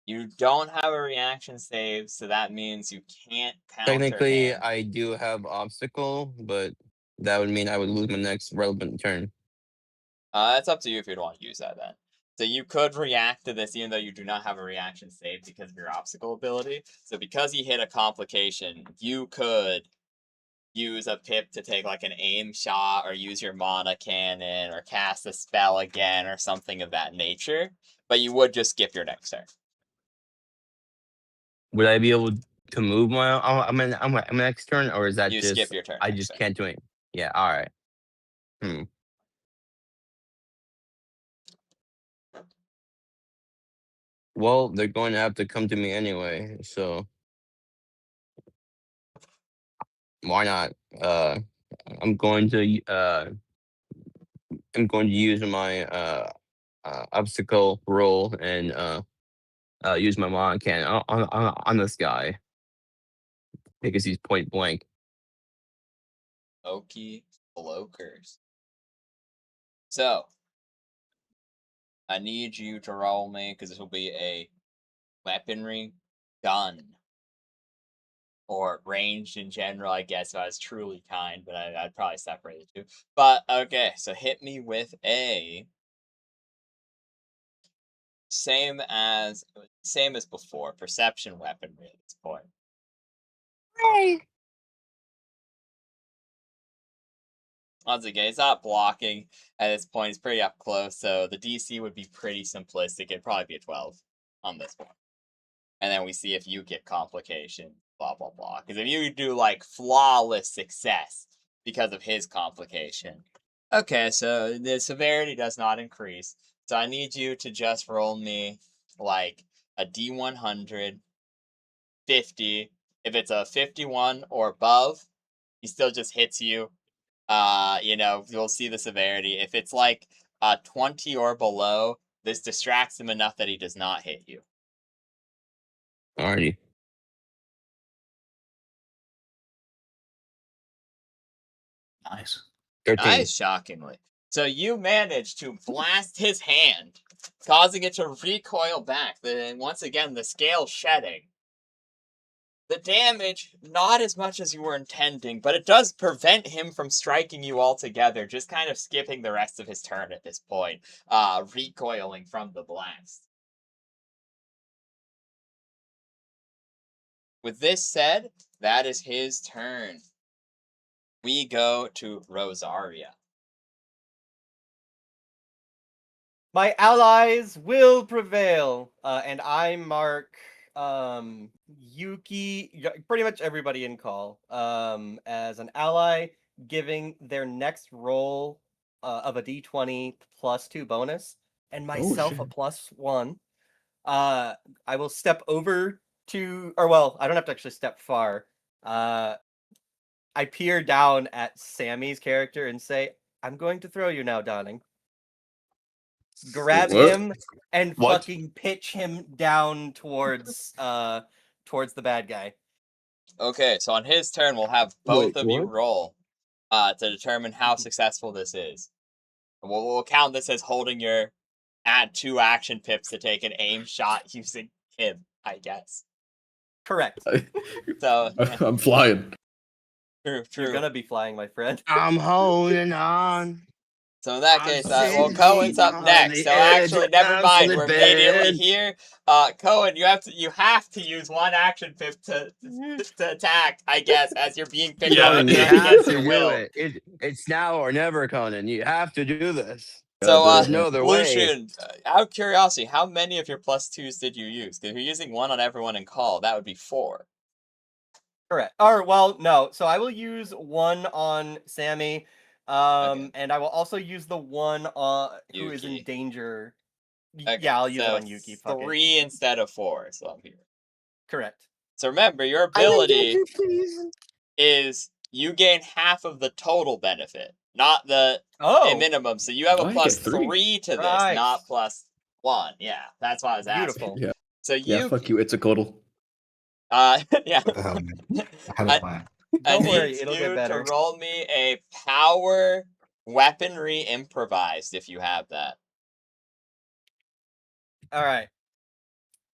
S1: You don't have a reaction save, so that means you can't counter
S5: Technically,
S1: him.
S5: I do have obstacle, but that would mean I would lose my next relevant turn.
S1: It's up to you if you'd want to use that then. So you could react to this even though you do not have a reaction save because of your obstacle ability. So because he hit a complication, you could use a pip to take like an aim shot or use your mana cannon or cast a spell again or something of that nature. But you would just skip your next turn.
S7: would I be able to move my next turn, or is that
S1: You
S7: just
S1: skip your turn.
S7: I
S1: next
S7: just
S1: turn.
S7: can't do it? Yeah. All right. Well, they're going to have to come to me anyway, so why not? I'm going to use my obstacle roll and use my mod cannon on this guy because he's point blank.
S1: Okie blokers. So, I need you to roll me, because this will be a weaponry gun. Or ranged in general, I guess, if I was truly kind, but I'd probably separate the two. But, okay, so hit me with a... Same as before, perception weaponry at this point.
S7: Hey.
S1: Once again, it's not blocking at this point. It's pretty up close, so the DC would be pretty simplistic. It'd probably be a 12 on this one. And then we see if you get complications, blah, blah, blah. Because if you do, like, flawless success because of his complication. Okay, so the severity does not increase. So I need you to just roll me, like, a D100, 50. If it's a 51 or above, he still just hits you. You'll see the severity. If it's like 20 or below, this distracts him enough that he does not hit you.
S7: Alrighty.
S2: Nice.
S7: 13.
S1: Nice, shockingly. So you manage to blast his hand, causing it to recoil back. Once again, the scale shedding. The damage, not as much as you were intending, but it does prevent him from striking you altogether, just kind of skipping the rest of his turn at this point, recoiling from the blast. With this said, that is his turn. We go to Rosaria.
S6: My allies will prevail, and I mark Yuki, pretty much everybody in call, as an ally, giving their next roll of a d20 +2 bonus, and myself a
S3: shit.
S6: +1. I will step over to, or well, I don't have to actually step far. I peer down at Sammy's character and say, "I'm going to throw you now, darling." Grab
S3: What?
S6: him and
S7: What?
S6: fucking pitch him down towards the bad guy.
S1: Okay, so on his turn, we'll have both
S7: Wait,
S1: of you
S7: what?
S1: roll to determine how successful this is. We'll count this as holding your add 2 action pips to take an aim shot using him, I guess.
S6: Correct.
S1: So, yeah,
S3: I'm flying.
S6: You're
S1: true.
S6: gonna be flying, my friend.
S7: I'm holding on.
S1: So in that
S7: I'm
S1: case,
S7: sitting
S1: Cohen's up
S7: on
S1: next.
S7: the
S1: So
S7: edge
S1: actually, never
S7: of
S1: mind.
S7: the
S1: We're immediately
S7: bed.
S1: here. Cohen, you have to use 1 action pip to attack, I guess, as you're being picked
S3: Yeah,
S1: up
S7: Conan, you
S3: yeah.
S7: have
S1: against
S7: to
S1: your
S7: do
S1: will.
S7: it. It's now or never, Conan. You have to do this.
S1: So,
S7: There's no other way.
S1: Lucian, out of curiosity, how many of your +2s did you use? Because if you're using 1 on everyone in call, that would be 4.
S6: Correct. Or well, no. So I will use 1 on Sammy,
S1: Okay.
S6: and I will also use the 1 on who is in
S1: Yuki.
S6: danger.
S1: Okay,
S6: Yeah, I'll use it
S1: so
S6: on Yuki. Fuck it.
S1: 3 instead of 4, so I'm here.
S6: Correct.
S1: So remember, your
S7: I can
S1: ability
S7: get you, please.
S1: is you gain half of the total benefit, not the
S6: Oh,
S1: minimum. So you have a
S3: Oh, you get
S1: +3
S3: 3.
S1: to this,
S6: Right.
S1: not +1. Yeah, that's why I was asking.
S6: beautiful.
S3: Yeah.
S1: So
S3: Yeah,
S1: you,
S3: fuck you. It's a cuddle.
S1: yeah.
S2: What the hell, man? I had a plan.
S1: I
S6: Don't worry,
S1: need
S6: it'll
S1: you
S6: get
S1: to
S6: better.
S1: roll me a power weaponry improvised if you have that.
S6: All right.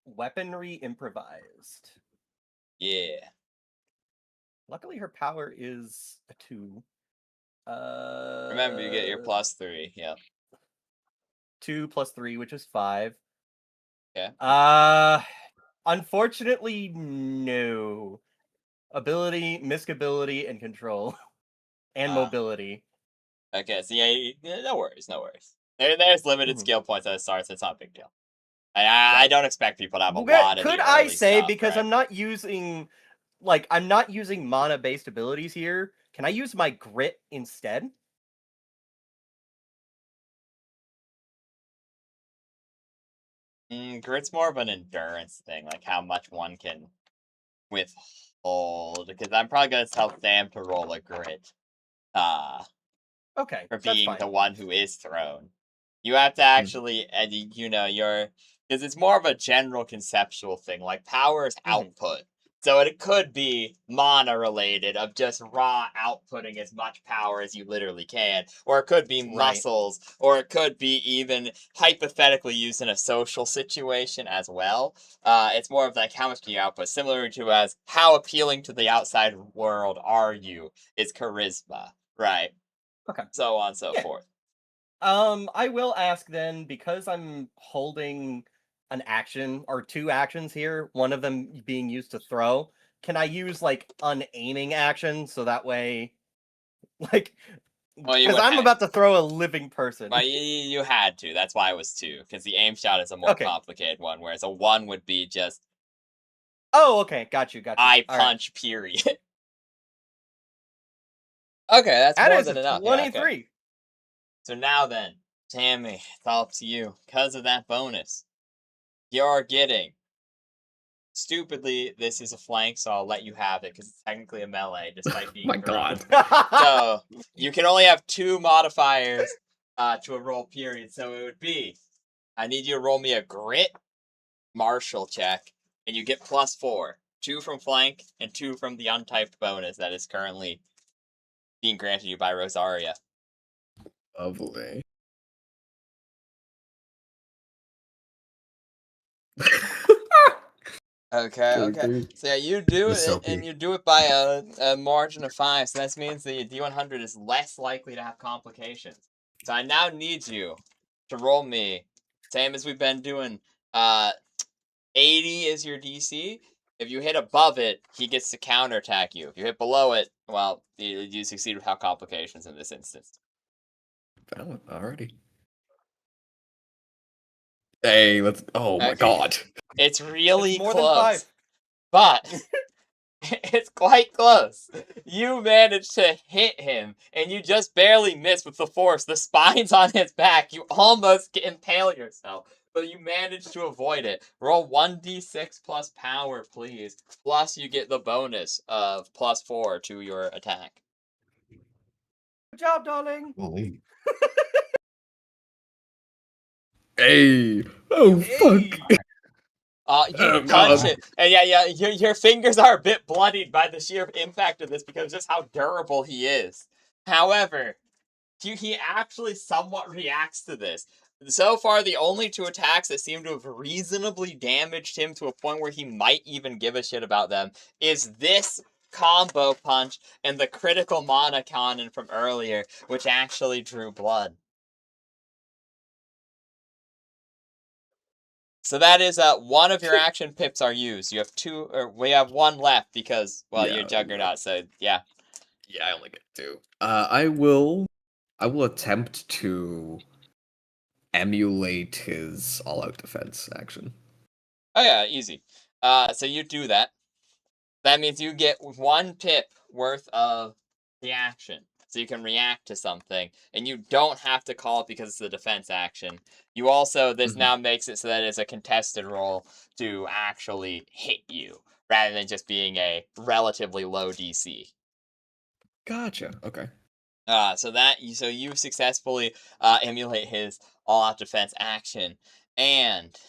S6: Weaponry improvised.
S1: Yeah.
S6: Luckily, her power is a 2.
S1: Remember, you get your +3. Yep.
S6: 2 + 3, which is 5.
S1: Okay.
S6: Unfortunately, no. Ability, miscability, and control, and mobility.
S1: Okay, so yeah, no worries, no worries. There's limited
S6: Mhm.
S1: skill points at the start, so it's not a big deal. I
S6: Right.
S1: don't expect people to have a
S6: Okay,
S1: lot of
S6: could
S1: the
S6: I
S1: early
S6: say,
S1: stuff,
S6: because
S1: right?
S6: I'm not using mana based abilities here, can I use my grit instead?
S1: Grit's more of an endurance thing, like how much one can withhold. Because I'm probably gonna tell Sam to roll a grit.
S6: Okay,
S1: For
S6: that's
S1: being
S6: fine.
S1: the one who is thrown. You have to actually, and because it's more of a general conceptual thing. Like power is output, so it could be mana related of just raw outputting as much power as you literally can, or it could be
S6: Right.
S1: muscles, or it could be even hypothetically used in a social situation as well. It's more of like how much can you output, similar to as how appealing to the outside world are you is charisma, right?
S6: Okay.
S1: So on and so
S6: Yeah.
S1: forth.
S6: I will ask then, because I'm holding an action or two actions here, one of them being used to throw. Can I use like an aiming action so that way, like,
S1: Well, you
S6: because
S1: would
S6: I'm
S1: have,
S6: about to throw a living person.
S1: well, you had to. That's why it was 2, because the aim shot is a more
S6: Okay.
S1: complicated one, whereas a 1 would be just
S6: Oh, okay, got you.
S1: eye
S6: All right.
S1: punch, period. Okay, that's
S6: That
S1: more
S6: is
S1: than
S6: a
S1: enough. Yeah, okay.
S6: 23.
S1: So now then, Tammy, it's all up to you. Because of that bonus, you're getting. Stupidly, this is a flank, so I'll let you have it because it's technically a melee, despite being
S3: My
S1: thrown.
S3: God.
S1: So you can only have 2 modifiers to a roll period. So it would be, I need you to roll me a grit martial check, and you get +4. 2 from flank and 2 from the untyped bonus that is currently being granted you by Rosaria.
S3: Lovely.
S1: Okay. So yeah, you do
S2: He's
S1: it,
S2: so
S1: and
S2: big.
S1: you do it by a margin of 5. So that means the D100 is less likely to have complications. So I now need you to roll me, same as we've been doing. 80 is your DC. If you hit above it, he gets to counterattack you. If you hit below it, well, you succeed without complications in this instance.
S3: Valid. Alrighty. Hey, let's. Oh my
S1: Okay.
S3: God.
S1: It's really
S6: It's more
S1: close,
S6: than 5.
S1: but it's quite close. You managed to hit him, and you just barely miss with the force. The spine's on his back. You almost impale yourself, but you managed to avoid it. Roll 1d6 plus power, please. Plus, you get the bonus of +4 to your attack.
S6: Good job, darling.
S2: Holy.
S3: Hey. Oh fuck.
S6: Hey.
S1: You
S3: Oh,
S1: punch
S3: God.
S1: it, and yeah, your fingers are a bit bloodied by the sheer impact of this because just how durable he is. However, he actually somewhat reacts to this. So far, the only 2 attacks that seem to have reasonably damaged him to a point where he might even give a shit about them is this combo punch and the critical mana cannon from earlier, which actually drew blood. So that is one of your action pips are used. You have 2, or we have 1 left because, well,
S3: Yeah,
S1: you're Juggernaut, so yeah.
S3: Yeah, I only get 2. I will attempt to emulate his all-out defense action.
S1: Oh yeah, easy. So you do that. That means you get 1 pip worth of reaction. So you can react to something, and you don't have to call it because it's a defense action. You also, this now makes it so that it's a contested roll to actually hit you, rather than just being a relatively low DC.
S3: Gotcha. Okay.
S1: So you successfully emulate his all-out defense action, and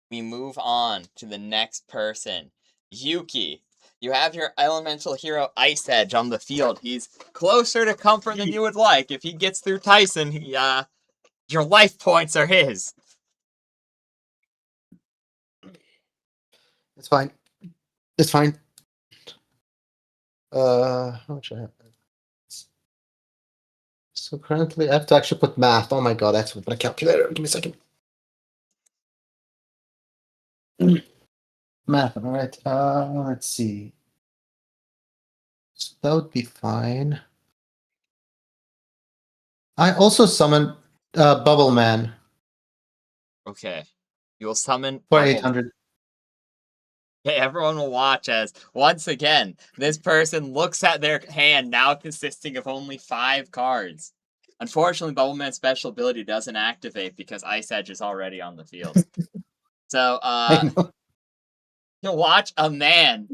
S1: we move on to the next person. Yuki, you have your elemental hero Ice Edge on the field. He's closer to comfort than you would like. If he gets through Tyson, your life points are his.
S4: It's fine. It's fine. How much I have? So currently, I have to actually put math. Oh my god, that's with my calculator. Give me a second. Math. All right. Let's see. So that would be fine. I also summoned Bubble Man.
S1: Okay. You will summon
S4: For
S1: Bubble.
S4: 800.
S1: Okay, everyone will watch as, once again, this person looks at their hand now consisting of only 5 cards. Unfortunately, Bubbleman's special ability doesn't activate because Ice Edge is already on the field. So,
S4: I know.
S1: you'll watch a man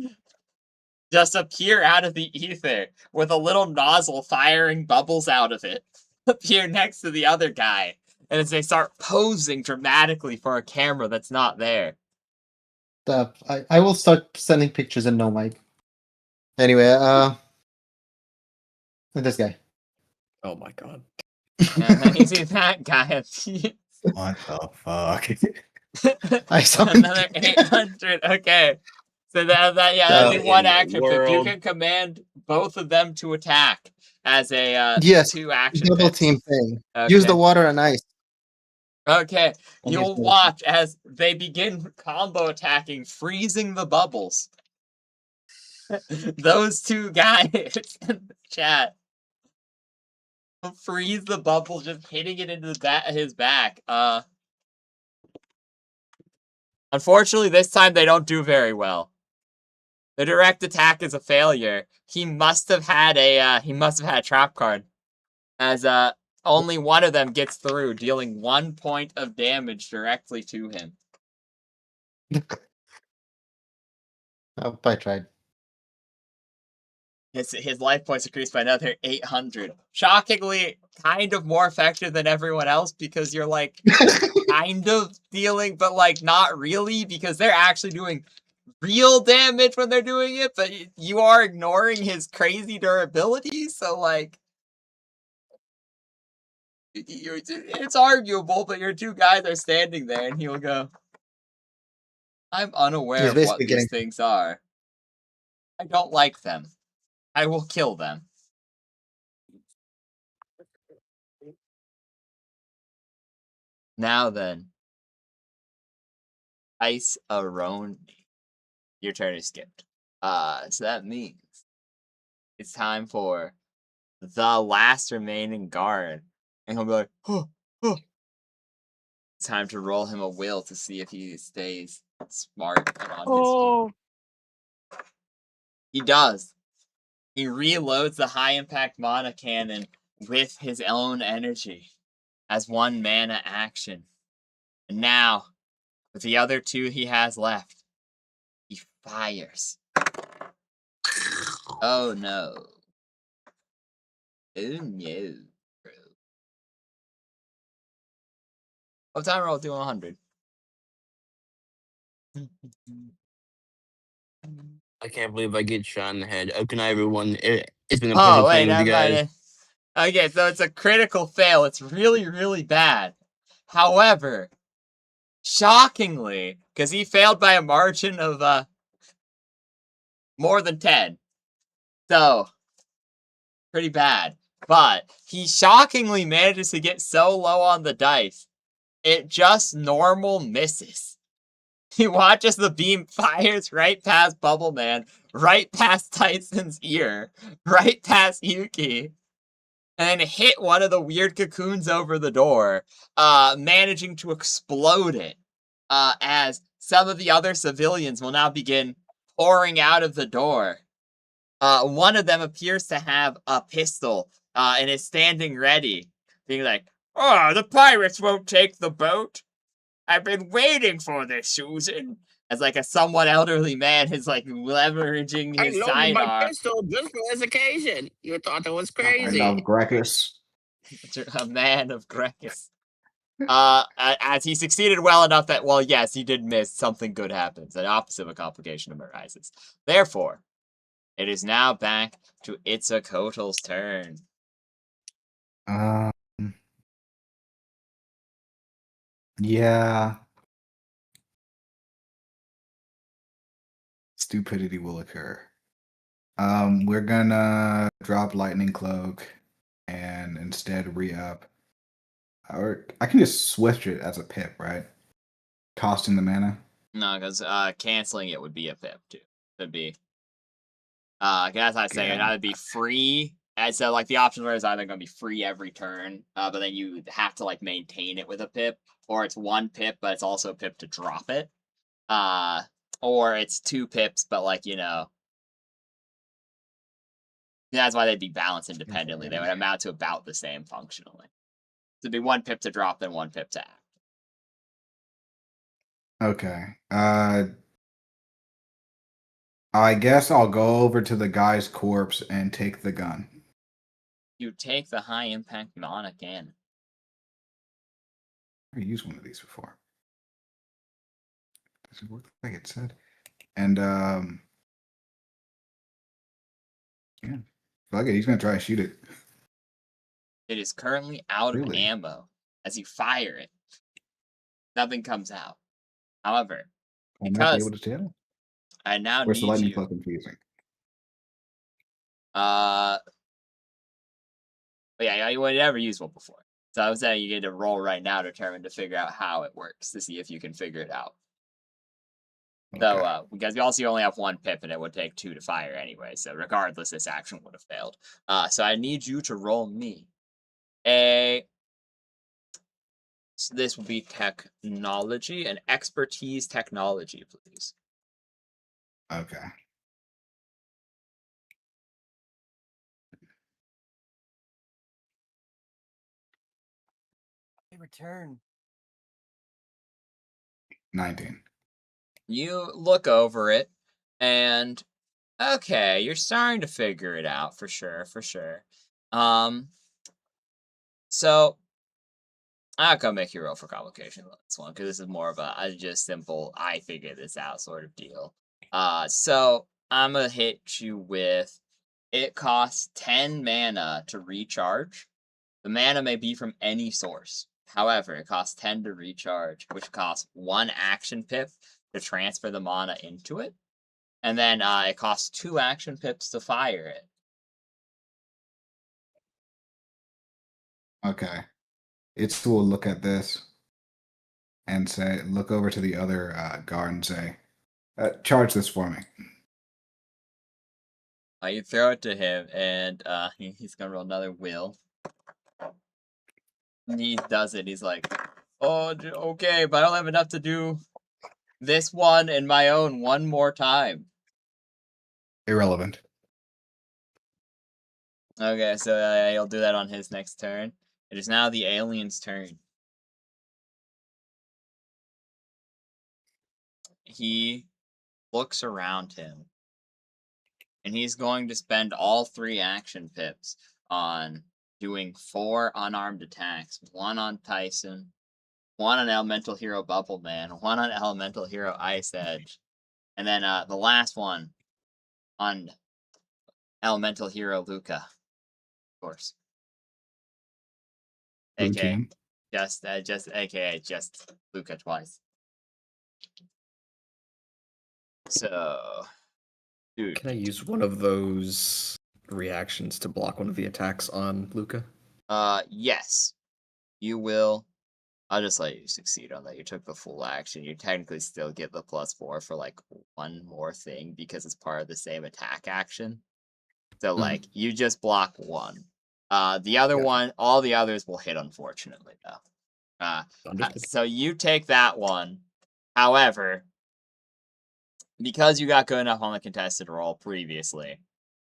S1: just appear out of the ether with a little nozzle firing bubbles out of it, appear next to the other guy, and as they start posing dramatically for a camera that's not there.
S4: I will start sending pictures and no mic. Anyway, this guy.
S3: Oh my god.
S1: And then you see that guy appear.
S2: What the fuck?
S4: I summoned
S1: Another 800. Okay. So that'd be
S7: What
S1: one
S7: in the
S1: action pip. You
S7: world?
S1: can command both of them to attack as a
S4: Yes,
S1: 2 action
S4: double
S1: pips.
S4: team thing. Use the
S1: Okay.
S4: water and ice.
S1: Okay.
S4: And
S1: You'll
S4: here's the-
S1: watch as they begin combo attacking, freezing the bubbles. Those 2 guys in the chat will freeze the bubble, just hitting it into his back. Unfortunately, this time they don't do very well. The direct attack is a failure. He must have had a trap card, as only one of them gets through, dealing 1 point of damage directly to him.
S4: Oh, I tried.
S1: His life points increased by another 800. Shockingly, kind of more effective than everyone else because you're like kind of dealing, but like not really because they're actually doing real damage when they're doing it, but you are ignoring his crazy durability, so like it's arguable, but your 2 guys are standing there and he'll go, I'm unaware
S4: He's
S1: of what
S4: basically
S1: these
S4: getting-
S1: things are. I don't like them. I will kill them. Now then, Ice Aroni. Your turn is skipped. So that means it's time for the last remaining guard. And he'll be like, oh. It's time to roll him a will to see if he stays smart and on his feet. He does. He reloads the high impact mana cannon with his own energy as 1 mana action. And now, with the other 2 he has left, he fires. Oh no. Oh no. What time roll do 100?
S7: I can't believe I get shot in the head. Oh, good night, everyone. It's been a pleasure
S1: Oh, wait,
S7: playing with you
S1: never
S7: guys.
S1: mind. Okay, so it's a critical fail. It's really, really bad. However, shockingly, because he failed by a margin of more than 10. So, pretty bad. But he shockingly manages to get so low on the dice, it just normal misses. He watches the beam fires right past Bubble Man, right past Tyson's ear, right past Yuki, and then hit one of the weird cocoons over the door, managing to explode it, as some of the other civilians will now begin pouring out of the door. One of them appears to have a pistol, and is standing ready, being like, "Oh, the pirates won't take the boat. I've been waiting for this, Susan." As like a somewhat elderly man is like leveraging
S7: I
S1: his
S7: loaded my
S1: sidearm.
S7: pistol just for this occasion. You thought that was
S2: I
S7: crazy.
S2: love Gracchus.
S1: A man of Gracchus. As he succeeded well enough that, well, yes, he did miss, something good happens. The opposite of a complication arises. Therefore, it is now back to Itzcoatl's turn.
S2: Um, yeah. Stupidity will occur. We're gonna drop Lightning Cloak and instead re-up. Or I can just switch it as a pip, right? Costing the mana.
S1: No, because canceling it would be a pip too. It'd be, as I was saying, it'd
S2: Yeah.
S1: either be free And so like the option where it's either going to be free every turn, but then you have to like maintain it with a pip, or it's 1 pip, but it's also a pip to drop it. Or it's 2 pips, but like, that's why they'd be balanced independently. They would amount to about the same functionally. So it'd be 1 pip to drop, then 1 pip to act.
S2: Okay. I guess I'll go over to the guy's corpse and take the gun.
S1: You take the high impact mana cannon.
S2: I've used one of these before. Does it work like it said? And yeah. Fuck it, he's gonna try to shoot it.
S1: It is currently out of
S2: Really?
S1: ammo. As you fire it, nothing comes out. However,
S2: I'm not
S1: because
S2: able to tell.
S1: I now
S2: Where's the
S1: need
S2: lightning
S1: you.
S2: so confusing?
S1: But yeah, you would never use one before. So I was saying you get to roll right now to determine to figure out how it works to see if you can figure it out. So
S2: Okay.
S1: because you also only have 1 pip and it would take 2 to fire anyway. So regardless, this action would have failed. So I need you to roll me a. So this will be technology and expertise technology, please.
S2: Okay.
S6: Return.
S2: 19.
S1: You look over it, and okay, you're starting to figure it out for sure, for sure. So I'm not gonna make you roll for complication on this one because this is more of a just simple I figured this out sort of deal. So I'm gonna hit you with it costs 10 mana to recharge. The mana may be from any source. However, it costs 10 to recharge, which costs 1 action pip to transfer the mana into it. And then it costs 2 action pips to fire it.
S2: Okay. It's will look at this and say, look over to the other guard and say, charge this for me.
S1: You throw it to him, and he's gonna roll another will. And he does it. He's like, "Oh, okay, but I don't have enough to do this one and my own one more time."
S2: Irrelevant.
S1: Okay, so he'll do that on his next turn. It is now the alien's turn. He looks around him, and he's going to spend all 3 action pips on doing 4 unarmed attacks. 1 on Tyson, 1 on Elemental Hero Bubble Man, 1 on Elemental Hero Ice Edge, and then the last one on Elemental Hero Luca, of course. AKA
S2: Routine.
S1: just AKA just Luca twice. So, dude,
S3: Can I use one of those reactions to block one of the attacks on Luca?
S1: yes, you will. I'll just let you succeed on that. You took the full action. You technically still get the +4 for like 1 more thing because it's part of the same attack action. So like you just block 1. The other
S3: Gotcha.
S1: one, all the others will hit, unfortunately, though.
S3: Understood.
S1: So you take that one. However, because you got good enough on the contested roll previously,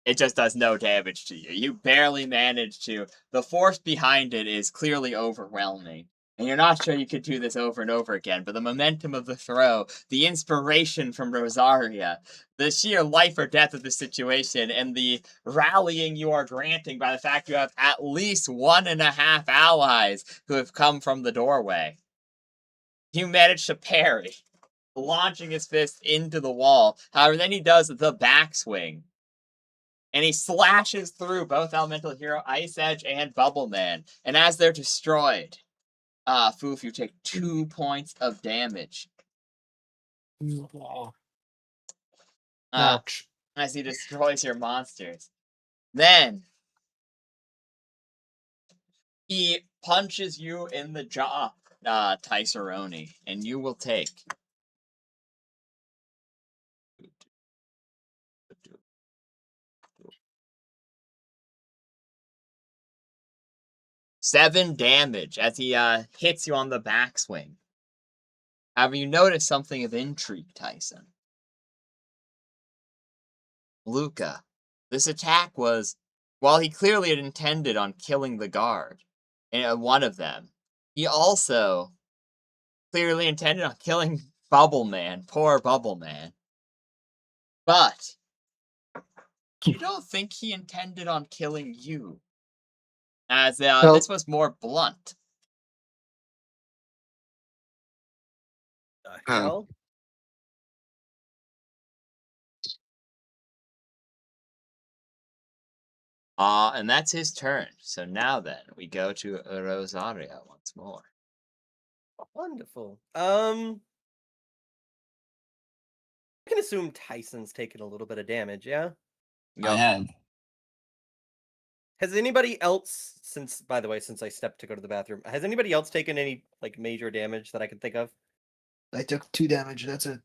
S1: it just does no damage to you. You barely managed to. The force behind it is clearly overwhelming. And you're not sure you could do this over and over again, but the momentum of the throw, the inspiration from Rosaria, the sheer life or death of the situation, and the rallying you are granting by the fact you have at least 1.5 allies who have come from the doorway. You manage to parry, launching his fist into the wall. However, then he does the backswing. And he slashes through both Elemental Hero Ice Edge and Bubble Man. And as they're destroyed, Foof, you take 2 points of damage.
S4: Ouch.
S1: As he destroys your monsters. Then he punches you in the jaw, Tyceroni, and you will take 7 damage as he hits you on the backswing. Have you noticed something of intrigue, Tyson? Luca, this attack was, while he clearly had intended on killing the guard, one of them, he also clearly intended on killing Bubble Man, poor Bubble Man. But you don't think he intended on killing you, as
S4: Well-
S1: this was more blunt.
S6: The
S7: Huh.
S6: hell?
S1: And that's his turn. So now then, we go to Rosaria once more.
S6: Wonderful. I can assume Tyson's taken a little bit of damage, yeah?
S1: Go.
S7: I have.
S6: Has anybody else, by the way, since I stepped to go to the bathroom, has anybody else taken any like major damage that I can think of?
S4: I took 2 damage. That's it.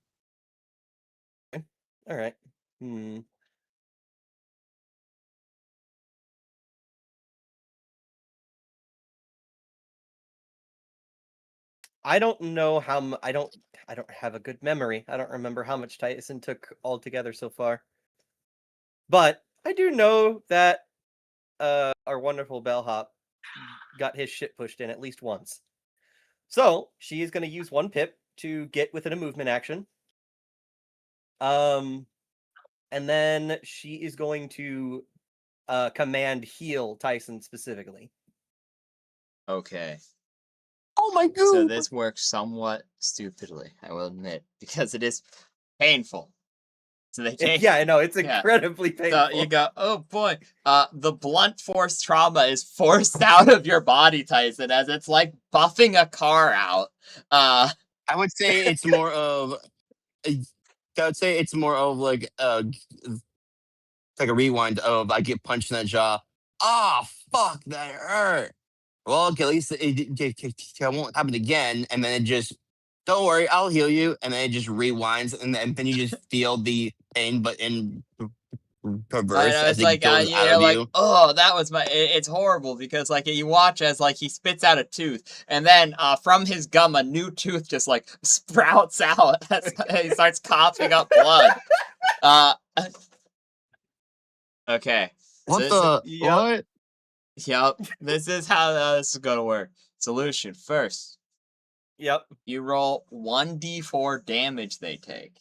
S6: All right. Hmm. I don't know how I don't have a good memory. I don't remember how much Tyson took altogether so far. But I do know that our wonderful bellhop got his shit pushed in at least once. So she is going to use 1 pip to get within a movement action. And then she is going to command heal Tyson specifically.
S1: Okay.
S7: Oh my god!
S1: So this works somewhat stupidly, I will admit, because it is painful. So they take.
S6: Yeah, I know it's
S1: Yeah.
S6: incredibly painful.
S1: So you go, oh boy, the blunt force trauma is forced out of your body, Tyson, as it's like buffing a car out.
S7: I would say it's more of. I would say it's more of like a rewind of I get punched in the jaw. Ah, fuck, that hurt. Well, okay, at least it won't happen again, and then it just. Don't worry, I'll heal you, and then it just rewinds, and then you just feel the pain, but in reverse
S1: know,
S7: as
S1: it's
S7: it
S1: like
S7: goes out
S1: you're
S7: of
S1: like,
S7: you.
S1: oh, that was my. It's horrible because like you watch as like he spits out a tooth, and then from his gum a new tooth just like sprouts out. He starts coughing up blood. Okay.
S7: What
S1: So
S7: the?
S6: Yep.
S7: What?
S1: Yep. This is how this is gonna work. Solution first.
S6: Yep.
S1: You roll 1d4 damage they take.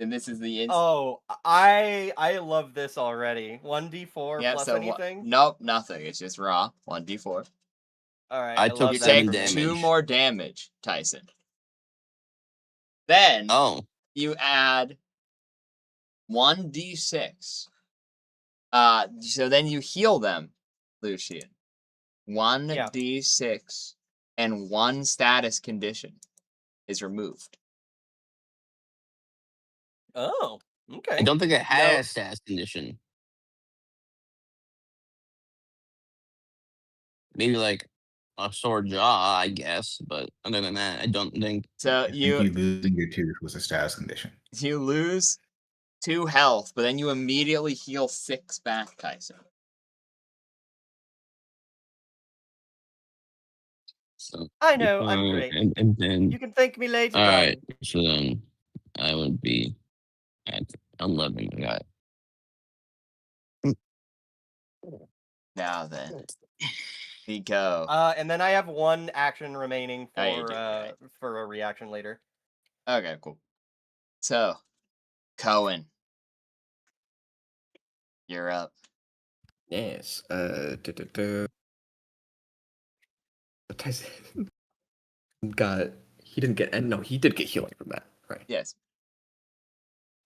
S1: And this is the
S6: Oh, I love this already. 1d4
S1: Yep,
S6: plus
S1: so
S6: anything.
S1: nope, nothing. It's just raw. 1d4.
S6: All right,
S7: I
S6: I
S7: took
S6: love
S1: You
S6: that
S1: take
S7: 7
S6: for me.
S7: damage.
S1: 2 more damage, Tyson. Then
S7: Oh,
S1: you add 1d6. So then you heal them, Lucian. 1d6 and 1 status condition is removed.
S6: Oh, okay.
S7: I don't think it
S6: No.
S7: had a status condition. Maybe like a sore jaw, I guess, but other than that, I don't think.
S1: So
S2: I think
S1: you
S2: losing your tooth was a status condition.
S1: lose 2 health, but then you immediately heal 6 back, Tyson.
S7: So,
S6: I know, I'm great.
S7: and then
S6: You can thank me later,
S7: all
S6: darling.
S7: right. So then I would be at 11. I got
S1: Now then, we go.
S6: And then I have 1 action remaining
S1: Oh, you
S6: for
S1: do, right.
S6: for a reaction later.
S1: Okay, cool. So, Cohen, you're up.
S3: Yes. Tyson got. He didn't get. And no, he did get healing from that. Right.
S1: Yes.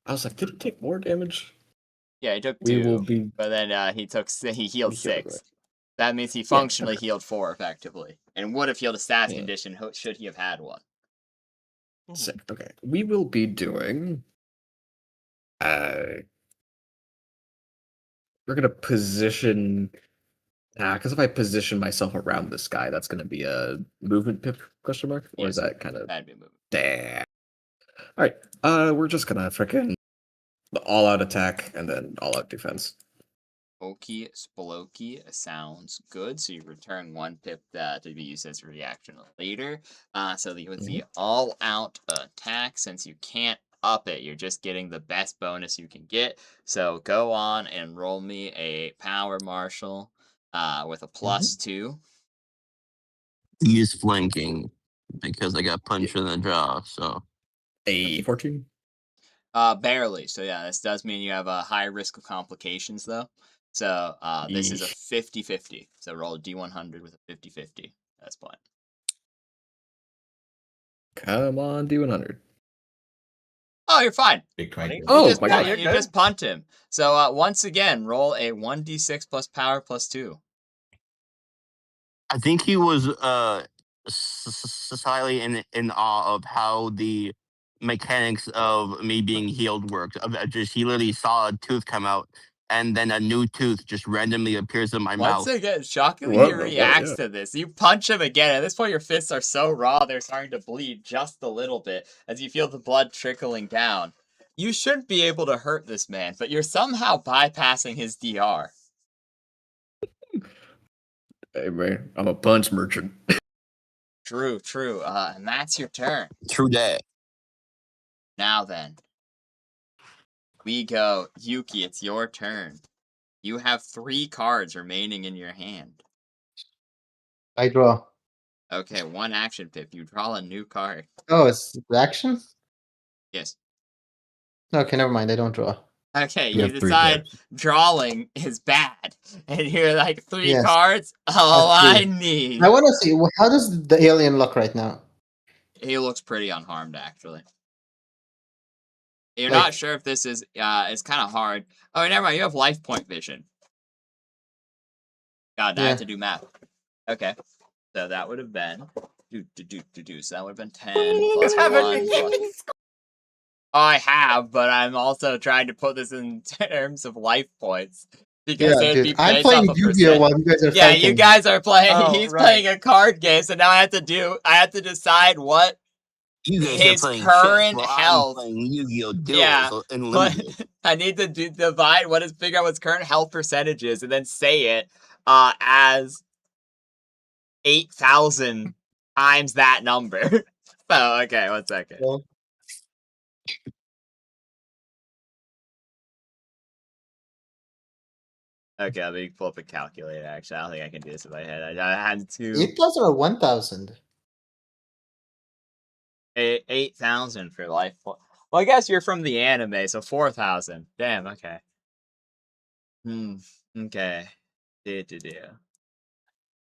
S3: I was like, did he take more damage?
S1: Yeah, he took 2,
S3: We will be.
S1: but then he healed
S3: He healed,
S1: 6.
S3: right.
S1: That means he functionally
S3: okay.
S1: healed 4 effectively, and would have healed a status
S3: Yeah.
S1: condition should he have had one.
S3: Sick. Okay. We will be doing. We're gonna position. Because if I position myself around this guy, that's gonna be a movement pip question mark, or is
S1: Yes,
S3: that kind of
S1: that'd be a move.
S3: damn? All right. We're just gonna frickin' all out attack and then all out defense.
S1: Okie Spolokey sounds good. So you return 1 pip to be used as a reaction later. So with the all-out attack, since you can't up it, you're just getting the best bonus you can get. So go on and roll me a power marshal with a +2.
S7: He is flanking because I got punched in the jaw. So
S3: A 14.
S1: Barely. So yeah, this does mean you have a high risk of complications though. So this is a
S3: Yeesh.
S1: 50-50. So roll a D100 with a 50-50. That's fine.
S3: Come on, D100.
S1: Oh, you're fine.
S2: Big 20.
S3: Oh,
S1: just
S3: my
S6: God.
S1: you
S6: You're
S1: just punt him. So once again, roll a 1d6 plus power +2.
S7: I think he was slightly in awe of how the mechanics of me being healed worked. Just he literally saw a tooth come out, and then a new tooth just randomly appears in my
S1: Once
S7: mouth.
S1: again, shockingly,
S3: What
S1: he
S3: the fuck?
S1: reacts
S3: Yeah.
S1: to this. You punch him again. At this point, your fists are so raw, they're starting to bleed just a little bit as you feel the blood trickling down. You should be able to hurt this man, but you're somehow bypassing his DR.
S3: Hey, man, I'm a punch merchant.
S1: True. And that's your turn.
S7: True that.
S1: Now then, we go. Yuki, it's your turn. You have 3 cards remaining in your hand.
S4: I draw.
S1: Okay, 1 action pip. You draw a new card.
S4: Oh, it's the action?
S1: Yes.
S4: Okay, never mind. I don't draw.
S1: Okay,
S2: You
S1: you
S2: have 3
S1: decide
S2: pips.
S1: drawing is bad. And you're like, 3
S4: Yes.
S1: cards? All
S4: That's
S1: I
S4: true.
S1: need.
S4: I want to see how does the alien look right now?
S1: He looks pretty unharmed, actually. You're
S4: Like-
S1: not sure if this is, it's kind of hard. Oh, never mind, you have life point vision. God, I
S4: Yeah.
S1: have to do math. Okay, so that would have been, so that would have been 10 plus
S6: haven't
S1: 1
S6: been
S1: plus...
S6: keeping
S1: Oh, I have, but I'm also trying to put this in terms of life points. Because
S4: Yeah,
S1: it'd be
S4: dude. I'm
S1: based
S4: playing
S1: off a
S4: Yu-Gi-Oh
S1: percent.
S4: while you guys are
S1: Yeah,
S4: fighting.
S1: you guys are playing.
S6: Oh,
S1: He's
S6: right.
S1: playing a card game, so now I have to decide what
S7: You guys
S1: his
S7: are playing
S1: current
S7: chess while
S1: health.
S7: I'm playing Yu-Gi-Oh! Duels
S1: Yeah,
S7: and
S1: but
S7: limited.
S1: I need to divide figure out what his current health percentage is, and then say it as 8,000 times that number. So okay, 1 second.
S4: Well,
S1: Okay, let me pull up a calculator. Actually, I don't think I can do this in my head. I had to
S4: 8,000 or 1,000?
S1: 8,000 for life. Well, I guess you're from the anime, so 4,000. Damn. Okay. Okay. Do.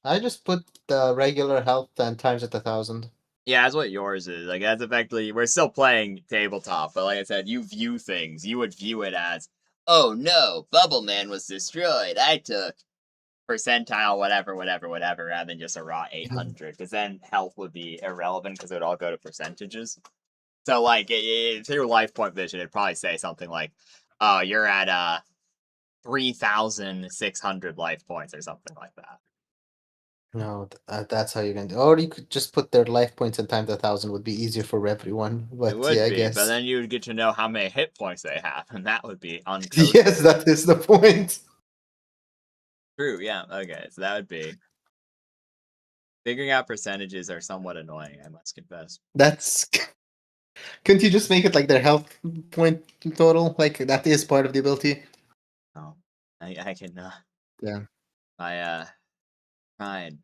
S4: I just put the regular health and times it 1,000.
S1: Yeah, that's what yours is. Like, that's effectively, we're still playing tabletop, but like I said, you view things. You would view it as, oh no, Bubble Man was destroyed. I took percentile, whatever, rather than just a raw 800, because then health would be irrelevant because it would all go to percentages. So, like, through life point vision, it'd probably say something like, oh, you're at 3,600 life points or something like that.
S4: No, that's how you're gonna do. Or you could just put their life points and times 1,000 would be easier for everyone. But
S1: It would
S4: yeah, I
S1: be,
S4: guess.
S1: but then you would get to know how many hit points they have, and that would be uncoded.
S4: Yes, that is the point.
S1: True, yeah, okay, so that would be... Figuring out percentages are somewhat annoying, I must confess.
S4: That's. Couldn't you just make it like their health point total? Like that is part of the ability.
S1: No, I can,
S4: Yeah.
S1: I, tried.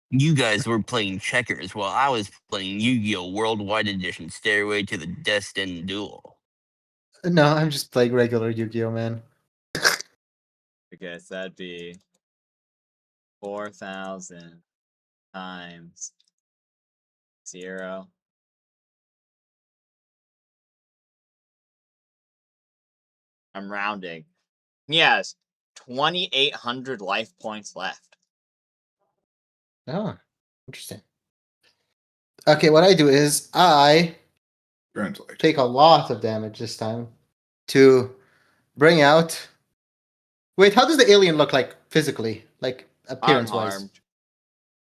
S7: You guys were playing checkers while I was playing Yu-Gi-Oh! Worldwide Edition Stairway to the Destined Duel.
S4: No, I'm just playing regular Yu-Gi-Oh, man.
S1: Okay, so that'd be 4,000 times 0. I'm rounding. Yes, 2,800 life points left.
S4: Oh, interesting. Okay, what I do is I
S2: Translate.
S4: take a lot of damage this time to bring out. Wait, how does the alien look like physically, like appearance-wise?
S1: Unharmed.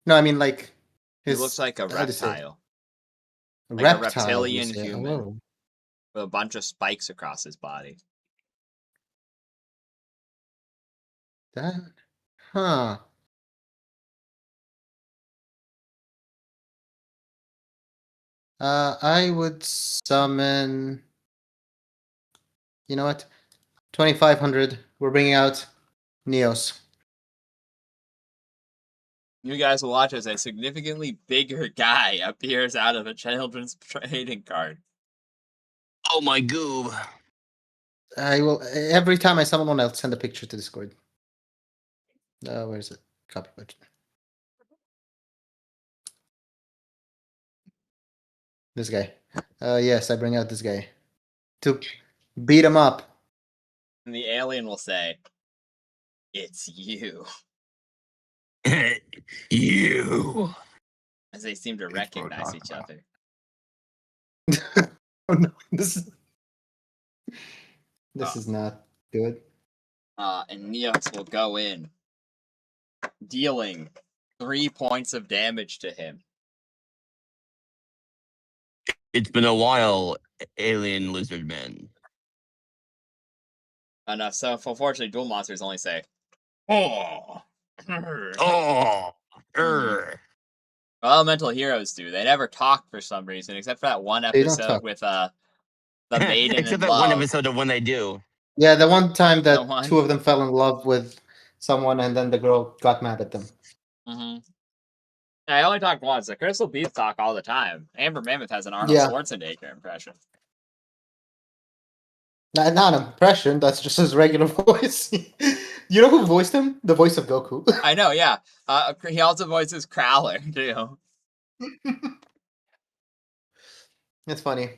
S4: No, I mean like.
S1: He looks like a
S4: how to say it?
S1: reptile.
S4: A
S1: Like a
S4: reptile, you
S1: reptilian
S4: say.
S1: human.
S4: Oh.
S1: With a bunch of spikes across his body.
S4: That, huh. I would summon. You know what? 2500. We're bringing out Neos.
S1: You guys will watch as a significantly bigger guy appears out of a children's trading card.
S7: Oh my goob.
S4: I will every time I summon one, I'll send a picture to Discord. Where is it? Copy button. This guy. Yes, I bring out this guy to beat him up.
S1: And the alien will say, "It's you,"
S7: You.
S1: as they seem to
S2: It's
S1: recognize each
S2: Botaku.
S1: other.
S4: Oh no, this is not good.
S1: And Neos will go in, dealing 3 points of damage to him.
S7: It's been a while, alien lizard man.
S1: Enough. So, unfortunately, dual monsters only say, "Oh."
S7: Oh.
S1: Well, elemental heroes do. They never talk for some reason, except for that one
S4: They don't
S1: episode
S4: talk.
S1: with the maiden
S7: Except
S1: in
S7: that one
S1: love.
S7: episode of when they do.
S4: Yeah, the one time
S1: The
S4: that
S1: one.
S4: two of them fell in love with someone and then the girl got mad at them.
S1: Mm-hmm. I only talked once. The Crystal Beasts talk all the time. Amber Mammoth has an Arnold
S4: Yeah.
S1: Schwarzenegger impression.
S4: Not an impression, that's just his regular voice. You know who voiced him? The voice of Goku.
S1: I know, yeah. He also voices Crowler, too.
S4: It's funny.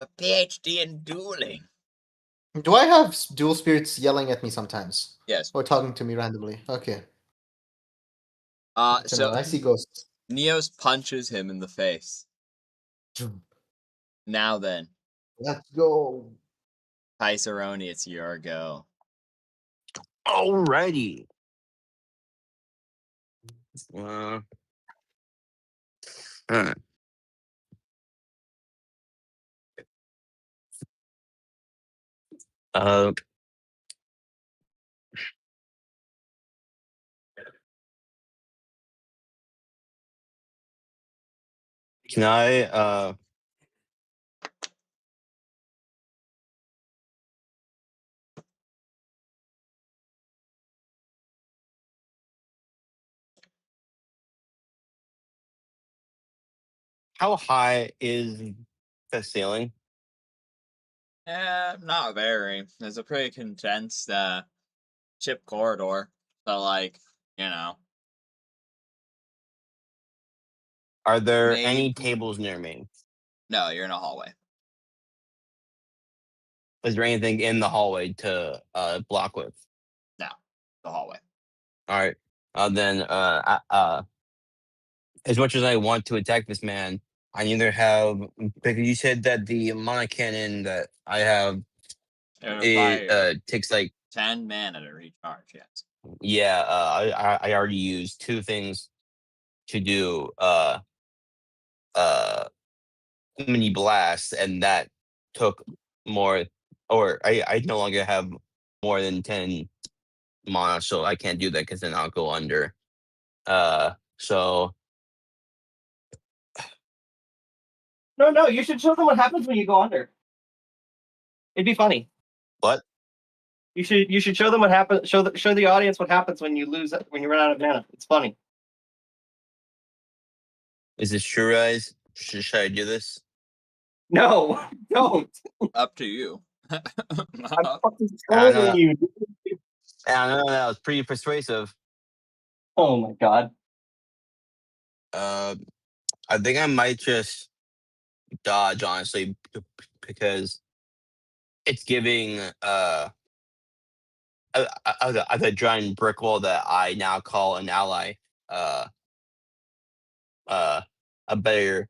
S1: A PhD in dueling.
S4: Do I have dual spirits yelling at me sometimes?
S1: Yes.
S4: Or talking to me randomly? Okay.
S1: So
S4: I see ghosts.
S1: Neos punches him in the face. Now then,
S4: Let's go.
S1: Paiseroni, it's your go.
S7: Alrighty. Huh. Uh, can I how high is the ceiling?
S1: Not very. It's a pretty condensed chip corridor. So, like, you know.
S7: Are there any
S1: Maybe-
S7: tables near me?
S1: No, you're in a hallway.
S7: Is there anything in the hallway to block with?
S1: No, the hallway.
S7: All right. Then as much as I want to attack this man, I neither have because you said that the mana cannon that I have it takes like
S1: 10 mana to recharge, yes.
S7: yeah, I already used two things to do mini blast, and that took more, or I no longer have more than 10 mana, so I can't do that because then I'll go under. So
S6: No, you should show them what happens when you go under. It'd be funny.
S7: what?
S6: You should show them what happens. Show the audience what happens when you run out of mana. It's funny.
S7: Is this true, guys? Should I do this?
S6: No, don't.
S1: Up to you.
S6: I'm fucking
S7: I know.
S6: trolling you.
S7: I don't know, that was pretty persuasive.
S6: Oh my god.
S7: I think I might just dodge, honestly, because it's giving the giant brick wall that I now call an ally a better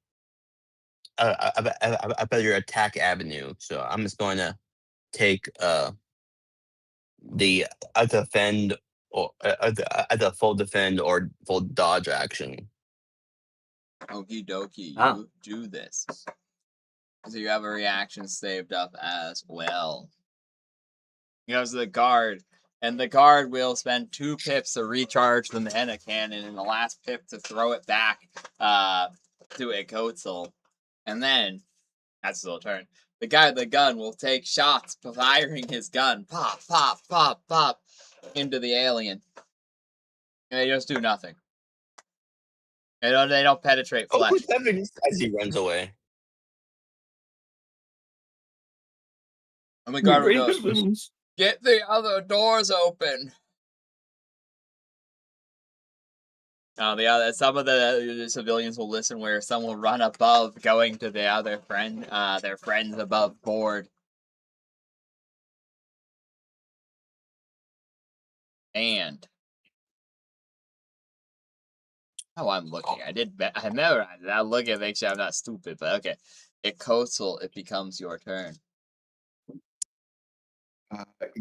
S7: a better attack avenue. So I'm just going to take the defend or the full defend or full dodge action.
S1: Okie dokie, you
S6: Ah.
S1: do this. So you have a reaction saved up as well. He goes to the guard, and the guard will spend 2 pips to recharge the mana cannon, and the last pip to throw it back to a Kotzel. And then, that's his little turn. The guy with the gun will take shots, firing his gun, pop, pop, pop, pop, into the alien. And they just do nothing. They don't penetrate
S7: Oh,
S1: flesh.
S7: heavens, as he runs away.
S1: And the guard goes, "Get the other doors open." Some of the civilians will listen, where some will run above, going to the other their friends above board. And I'm looking. I memorized it. I'm looking to make sure I'm not stupid, but okay. At Coastal, it becomes your turn.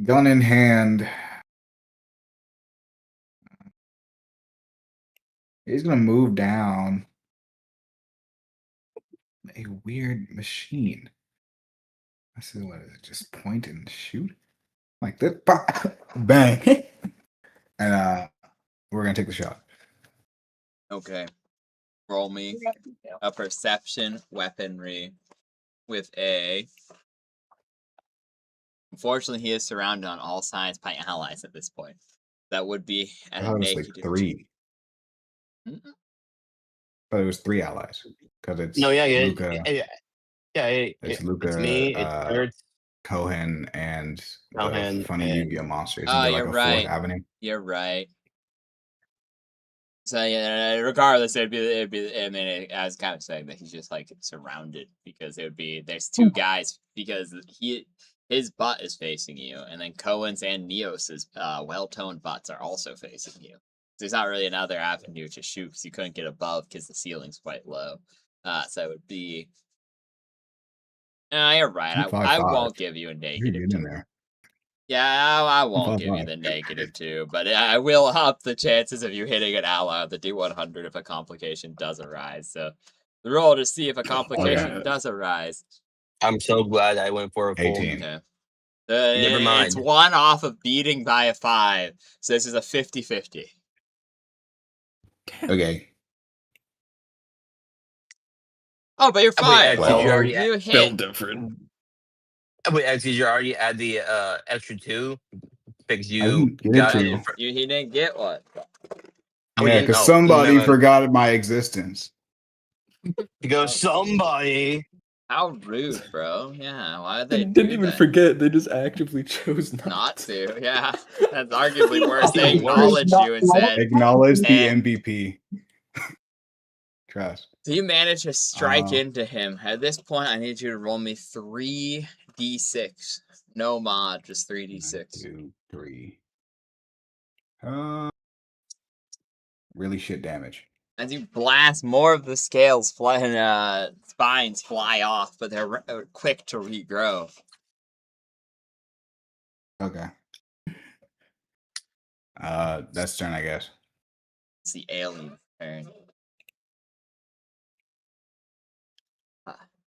S2: Gun in hand. He's gonna move down a weird machine. I said, what is it? Just point and shoot? Like this. Bang. And we're gonna take the shot.
S1: Okay. Roll me a perception weaponry with a. Unfortunately, he is surrounded on all sides by allies at this point. That would be at a
S2: It's like
S1: negative
S2: 3.
S1: Mm-mm.
S2: But it was 3 allies because it's
S7: No, yeah,
S2: Luca.
S7: It's
S2: Luca.
S7: it's me, it's Kurtz,
S2: Cohen and the
S7: Cohen,
S2: funny
S7: and
S2: Yu-Gi-Oh monster. Isn't
S1: Oh,
S2: there like
S1: you're
S2: a
S1: right.
S2: 4th avenue?
S1: You're right. So yeah, regardless, it'd be. I mean, I was kind of saying that he's just like surrounded, because there's 2 guys, because his butt is facing you, and then Cohen's and Neos's well-toned butts are also facing you. There's not really another avenue to shoot, because you couldn't get above because the ceiling's quite low. So it would be. You're right.
S2: I'm
S1: I
S2: 5'5".
S1: won't give you a
S2: You
S1: negative
S2: get in
S1: 2.
S2: there.
S1: Yeah, I won't
S2: I'm
S1: give you
S2: 5'5".
S1: the negative 2, but I will up the chances of you hitting an ally on the D100 if a complication does arise. So the roll to see if a complication does arise.
S7: I'm so glad I went for a full.
S2: 18.
S1: Okay.
S7: Never mind.
S1: It's 1 off of beating by a 5, so this is a 50-50.
S2: Okay.
S1: Oh, but you're
S7: Oh, wait,
S1: fine.
S7: did you already
S1: You
S3: Built
S1: hit.
S3: different.
S7: Oh, wait, did you already add the extra 2? Because
S2: I
S7: you
S2: didn't get
S7: got
S2: it
S7: it.
S2: to.
S1: He didn't get one.
S7: Oh,
S2: Yeah,
S7: didn't?
S2: because
S7: Oh,
S2: somebody
S7: never mind.
S2: forgot my existence.
S7: Because somebody.
S1: How rude, bro. Yeah, why did
S3: They
S1: they
S3: didn't
S1: do
S3: even
S1: that?
S3: forget. They just actively chose
S1: Not
S3: not
S1: to. Yeah, that's arguably worse.
S7: That's
S1: They
S7: even worse.
S1: acknowledged you and said,
S2: Acknowledge the
S1: and
S2: MVP. Trust.
S1: so you managed to strike
S2: Uh,
S1: into him. At this point, I need you to roll me 3d6. No mod, just
S2: 1,
S1: 3d6.
S2: 2, 3. Really shit damage.
S1: As you blast, more of the scales and spines fly off, but they're quick to regrow.
S2: Okay. That's turn, I guess.
S1: It's the alien turn.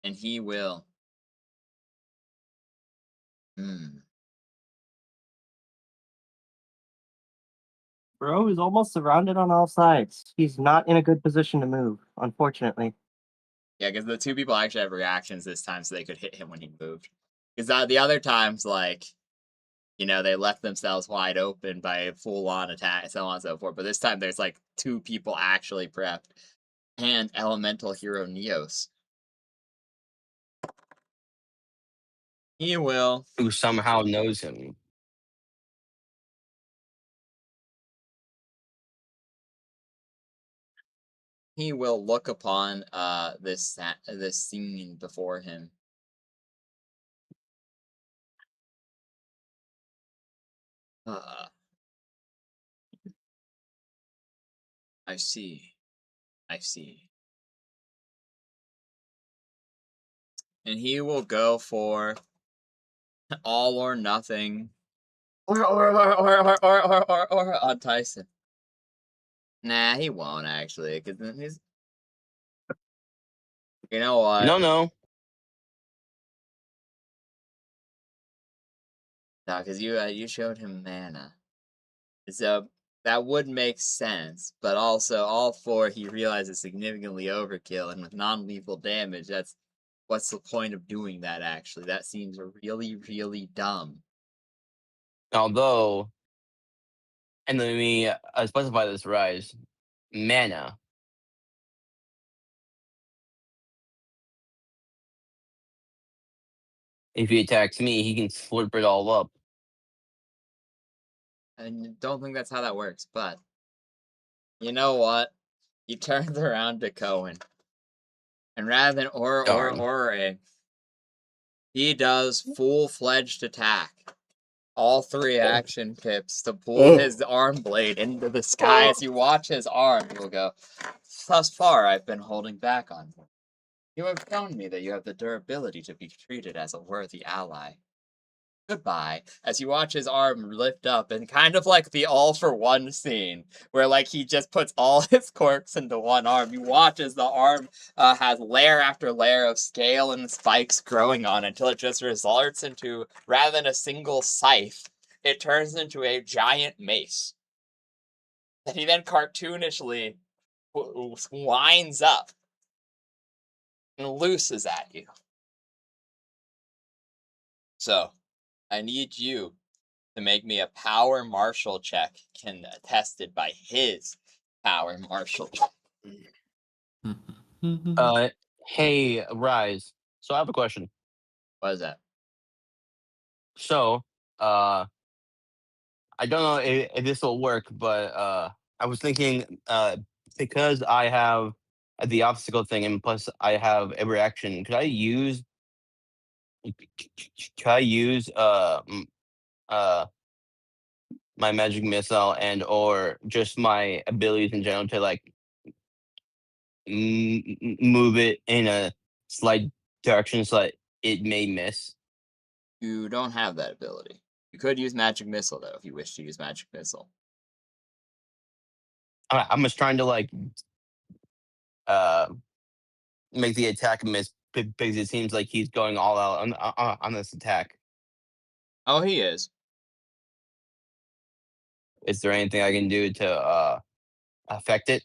S1: And he will.
S6: Bro is almost surrounded on all sides. He's not in a good position to move, unfortunately.
S1: Yeah, because the 2 people actually have reactions this time, so they could hit him when he moved. Because the other times, like, they left themselves wide open by a full-on attack, so on and so forth. But this time, there's like 2 people actually prepped, and elemental hero Neos. He will.
S7: Who somehow knows him.
S1: He will look upon this scene before him. I see. I see. And he will go for all or nothing. Or on Tyson. Nah, he won't actually, because then he's. You know what?
S7: No.
S1: No, because you showed him mana. So that would make sense, but also all 4 he realizes significantly overkill, and with non-lethal damage, what's the point of doing that? Actually, that seems really, really dumb.
S7: Although, and let me specify this, Rise. Mana. If he attacks me, he can slurp it all up.
S1: And don't think that's how that works, but you know what? He turns around to Cohen, and rather than or, he does full-fledged attack. All 3 action pips to pull his arm blade into the sky as you watch his arm. He will go, thus far I've been holding back on you. You have shown me that you have the durability to be treated as a worthy ally. Goodbye, as you watch his arm lift up and kind of like the All for One scene, where like he just puts all his quirks into one arm. You watch as the arm has layer after layer of scale and spikes growing on it until it just results into, rather than a single scythe, it turns into a giant mace that he then cartoonishly winds up and looses at you. So, I need you to make me a power martial check attested by his power martial check.
S7: Hey, Rise. So I have a question.
S1: What is that?
S7: So, I don't know if this will work, but I was thinking because I have the obstacle thing and plus I have a reaction, could I use my magic missile and or just my abilities in general to like move it in a slight direction so that it may miss?
S1: You don't have that ability. You could use magic missile though if you wish to use magic missile.
S7: I'm just trying to like uh make the attack miss because it seems like he's going all out on this attack.
S1: Oh, he is.
S7: Is there anything I can do to affect it?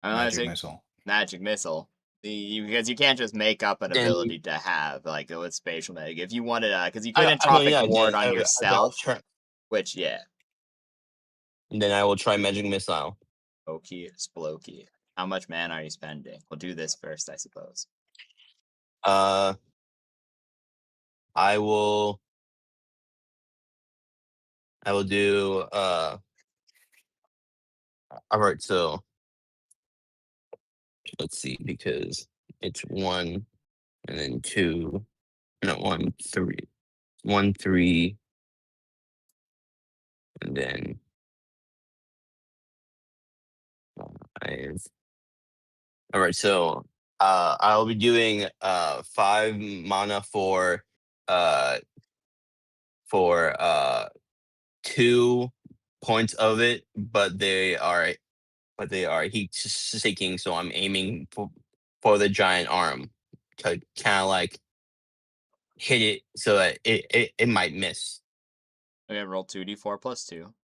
S2: Magic missile.
S1: Magic missile. Because you can't just make up an
S7: Then-
S1: ability to have like with spatial magic. If you wanted, because you
S7: I-
S1: couldn't
S7: I mean,
S1: tropic
S7: yeah,
S1: ward
S7: then
S1: on
S7: I'll
S1: yourself,
S7: try-
S1: which yeah.
S7: Then I will try magic missile.
S1: Okie Splokey. How much mana are you spending? We'll do this first, I suppose.
S7: I will do all right, so let's see, because it's 1 and then 2, no, 1 3 1 3 and then 5. All right, so I'll be doing 5 mana for uh 2 points of it, but they are heat seeking, so I'm aiming for the giant arm to kind of like hit it so that it might miss.
S1: Okay, roll 2d4 plus 2.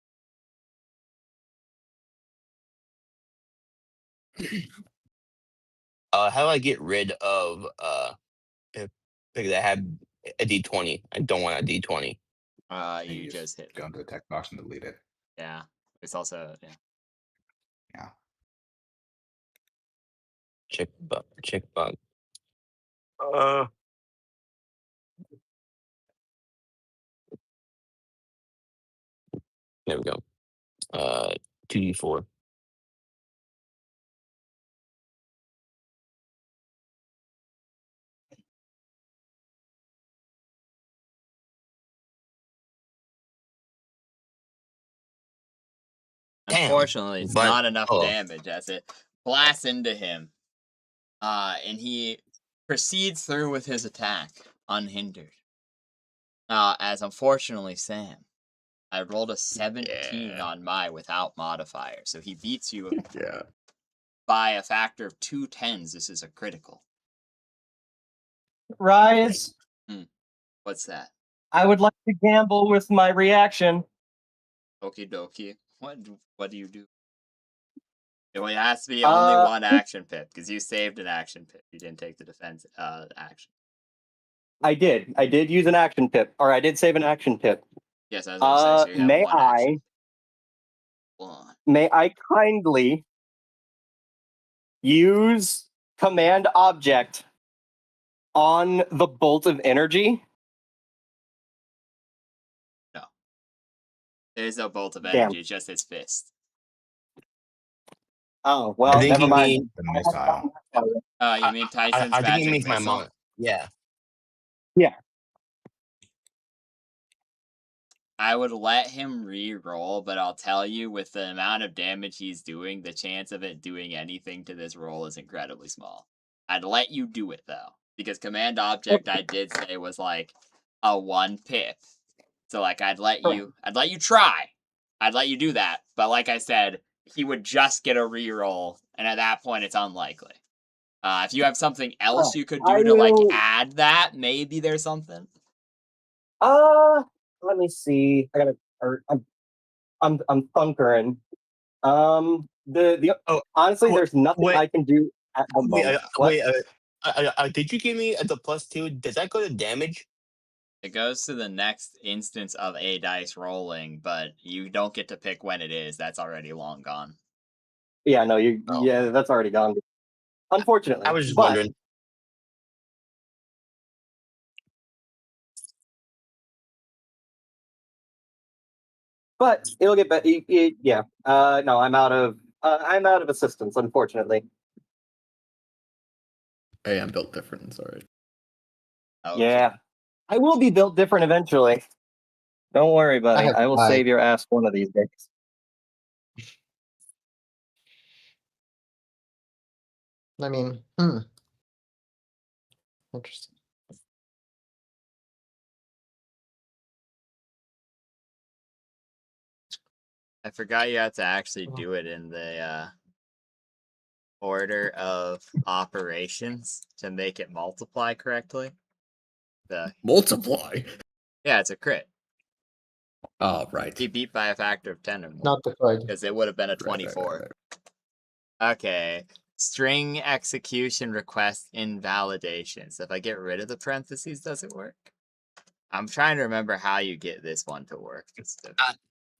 S7: How do I get rid of because I had a D20? I don't want a D20.
S1: You just hit.
S2: Go into the text box and delete it.
S1: Yeah. It's also yeah.
S2: Yeah.
S7: Check bug. There we go. 2d4. Damn,
S1: Unfortunately, it's
S7: but-
S1: not enough
S7: oh.
S1: damage as it blasts into him. And he proceeds through with his attack unhindered. As unfortunately, Sam, I rolled a 17 on my without modifier, so he beats you
S3: Yeah.
S1: by a factor of 2 10s. This is a critical.
S6: Rise.
S1: What's that?
S6: I would like to gamble with my reaction.
S1: Okie dokie. What do you do? It only has to be only one action pip because you saved an action pip. You didn't take the defense action.
S6: I did use an action pip, or I did save an action pip.
S1: Yes, I was gonna say. So you have
S6: May
S1: one action. One.
S6: May I kindly use command object on the bolt of energy?
S1: No. There's no bolt of
S6: Damn.
S1: energy. It's just his fist.
S6: Oh well,
S7: think
S6: never
S7: you
S6: mind.
S7: mean-
S2: The missile.
S1: You mean Tyson's
S7: I think
S1: magic
S7: he means my
S1: missile?
S7: mom. Yeah.
S1: I would let him re-roll, but I'll tell you, with the amount of damage he's doing, the chance of it doing anything to this roll is incredibly small. I'd let you do it though, because command object I did say was like a 1 pip. So like I'd let you try. I'd let you do that, but like I said, he would just get a re-roll, and at that point it's unlikely. If you have something else you could do
S6: I
S1: to like
S6: will-
S1: add that, maybe there's something.
S6: Let me see. I'm thunkering. Honestly,
S7: wait,
S6: there's nothing
S7: wait.
S6: I can do at the moment. What?
S7: Did you give me the +2? Does that go to damage?
S1: It goes to the next instance of a dice rolling, but you don't get to pick when it is. That's already long gone.
S6: Yeah, no,
S7: Oh.
S6: yeah, that's already gone. Unfortunately,
S7: I was just
S6: but,
S7: wondering.
S6: But it'll get better. Yeah. No, I'm out of assistance. Unfortunately.
S3: Hey, I'm built different. It's alright.
S1: Okay.
S6: Yeah, I will be built different eventually. Don't worry, buddy.
S4: have
S6: I will
S4: five.
S6: save your ass one of these days.
S4: I mean, interesting.
S1: I forgot you had to actually do it in the order of operations to make it multiply correctly.
S3: Multiply.
S1: Yeah, it's a crit.
S3: Oh, right.
S1: He beat by a factor of 10 or more.
S4: Not the card.
S1: Because it would have been a
S3: Right, right,
S1: 24.
S3: right.
S1: Okay. String execution request invalidation. So if I get rid of the parentheses, does it work? I'm trying to remember how you get this one to work.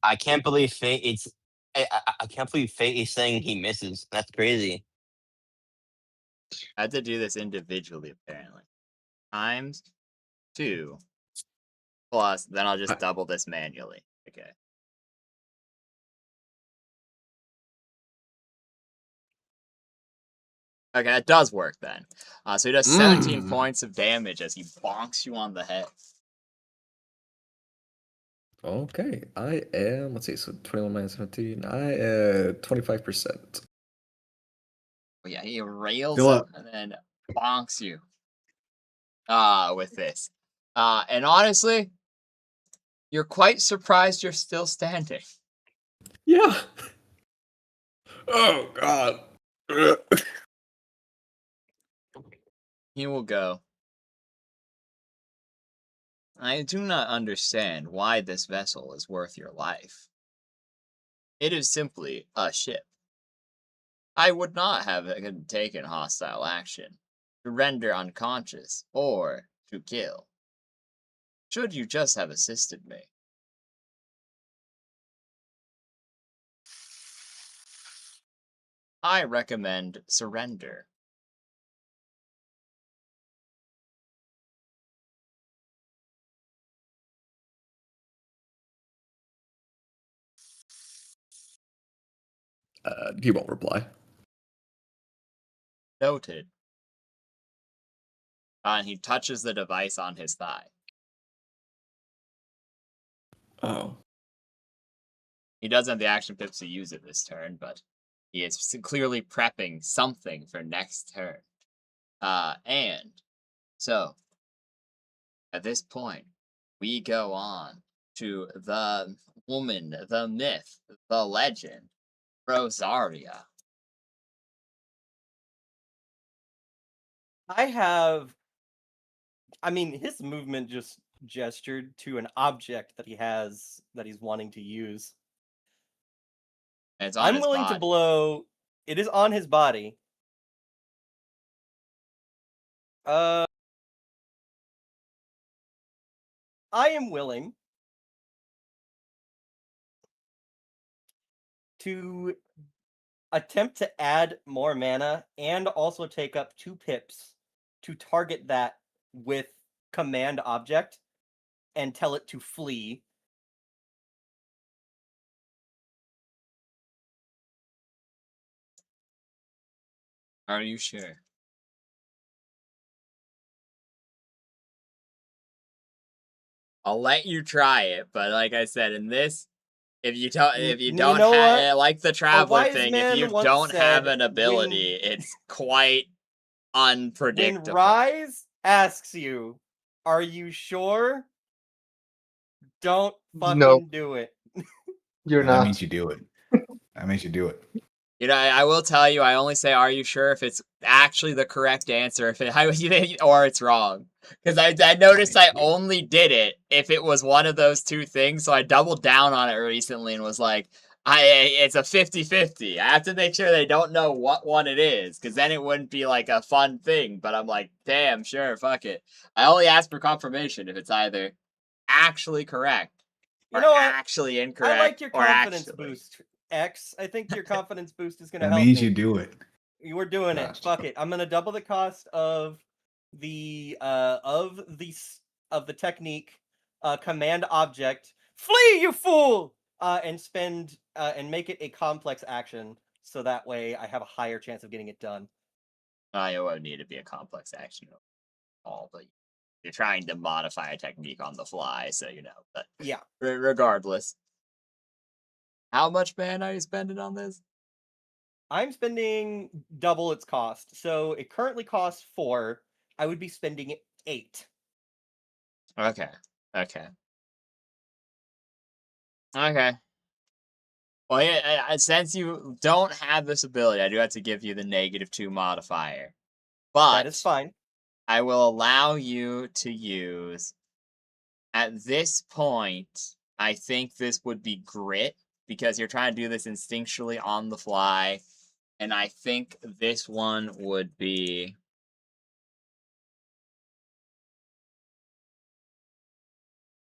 S7: I can't believe Fate. I can't believe Fate is saying he misses. That's crazy.
S1: I had to do this individually, apparently. Times 2 plus, then I'll just double this manually. Okay. Okay, it does work then. So he does 17 points of damage as he bonks you on the head.
S3: Okay, I am. Let's see. So 21 minus 17. I 25%.
S1: Oh, yeah, he rails
S2: Fill
S1: him
S2: up.
S1: and then bonks you. With this. And honestly, you're quite surprised you're still standing.
S3: Yeah. Oh God.
S1: He will go. I do not understand why this vessel is worth your life. It is simply a ship. I would not have taken hostile action, to render unconscious, or to kill. Should you just have assisted me? I recommend surrender.
S3: He won't reply.
S1: Noted. And he touches the device on his thigh.
S3: Oh.
S1: He doesn't have the action pips to use it this turn, but he is clearly prepping something for next turn. And so, at this point, we go on to the woman, the myth, the legend, Rosaria.
S6: I mean, his movement just gestured to an object that he has that he's wanting to use.
S1: And it's on
S6: I'm
S1: his
S6: willing to
S1: body.
S6: blow. It is on his body. I am willing to attempt to add more mana and also take up 2 pips to target that with command object and tell it to flee.
S1: Are you sure? I'll let you try it, but like I said, in this, if you don't,
S6: You know
S1: have
S6: what?
S1: like the
S6: A
S1: traveler
S6: wise
S1: thing, if
S6: man
S1: you
S6: once
S1: don't have
S6: said,
S1: an ability, it's quite
S6: when
S1: unpredictable.
S6: Rise asks you, "Are you sure?" Don't fucking
S4: No.
S6: do it.
S4: You're
S2: And that
S4: not.
S2: means you do it. That means you do it.
S1: You know, I will tell you, I only say, "Are you sure?" if it's actually the correct answer, if it or it's wrong. Because I noticed I only did it if it was one of those two things, so I doubled down on it recently and was like, it's a 50-50. I have to make sure they don't know what one it is, because then it wouldn't be like a fun thing. But I'm like, damn, sure, fuck it. I only ask for confirmation if it's either actually correct
S6: You
S1: or
S6: know what?
S1: actually
S6: I
S1: incorrect
S6: like your
S1: or
S6: confidence
S1: actually.
S6: boost, X. I think your confidence boost is gonna
S2: That
S6: help
S2: means
S6: me.
S2: you do it.
S6: You were doing it.
S2: Trust.
S6: Fuck it. I'm gonna double the cost of the technique, command object. Flee, you fool! And spend and make it a complex action, so that way I have a higher chance of getting it done.
S1: It won't need to be a complex action at all, but you're trying to modify a technique on the fly, so you know. But
S6: Yeah.
S1: regardless, how much mana are you spending on this?
S6: I'm spending double its cost. So it currently costs 4. I would be spending 8.
S1: Okay. Okay. Okay. Well, yeah, since you don't have this ability, I do have to give you the -2 modifier.
S6: That is
S1: But
S6: fine.
S1: I will allow you to use. At this point, I think this would be grit because you're trying to do this instinctually on the fly. And I think this one would be.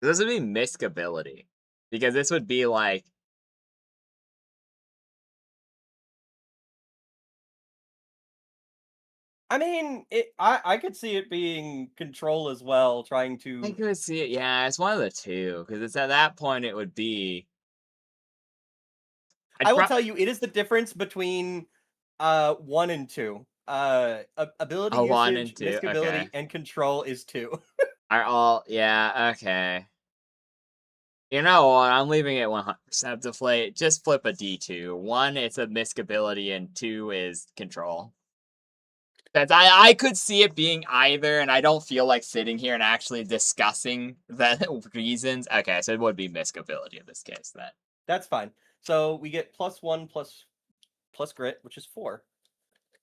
S1: This would be misc ability. Because this would be like.
S6: I mean, I could see it being control as well, trying
S1: I
S6: to.
S1: could see it. Yeah, it's one of the two. Because it's at that point it would be.
S6: I will tell you, it is the difference between 1 and 2. Ability
S1: A 1 and
S6: usage,
S1: 2.
S6: misc
S1: Okay.
S6: ability, and control is 2.
S1: Are all. Yeah, okay. You know what? I'm leaving it 100% deflate. Just flip a D2. 1, it's a misc ability, and 2 is control. That's, I could see it being either, and I don't feel like sitting here and actually discussing the reasons. Okay, so it would be misc ability in this case then.
S6: That's fine. So we get +1 plus grit, which is 4.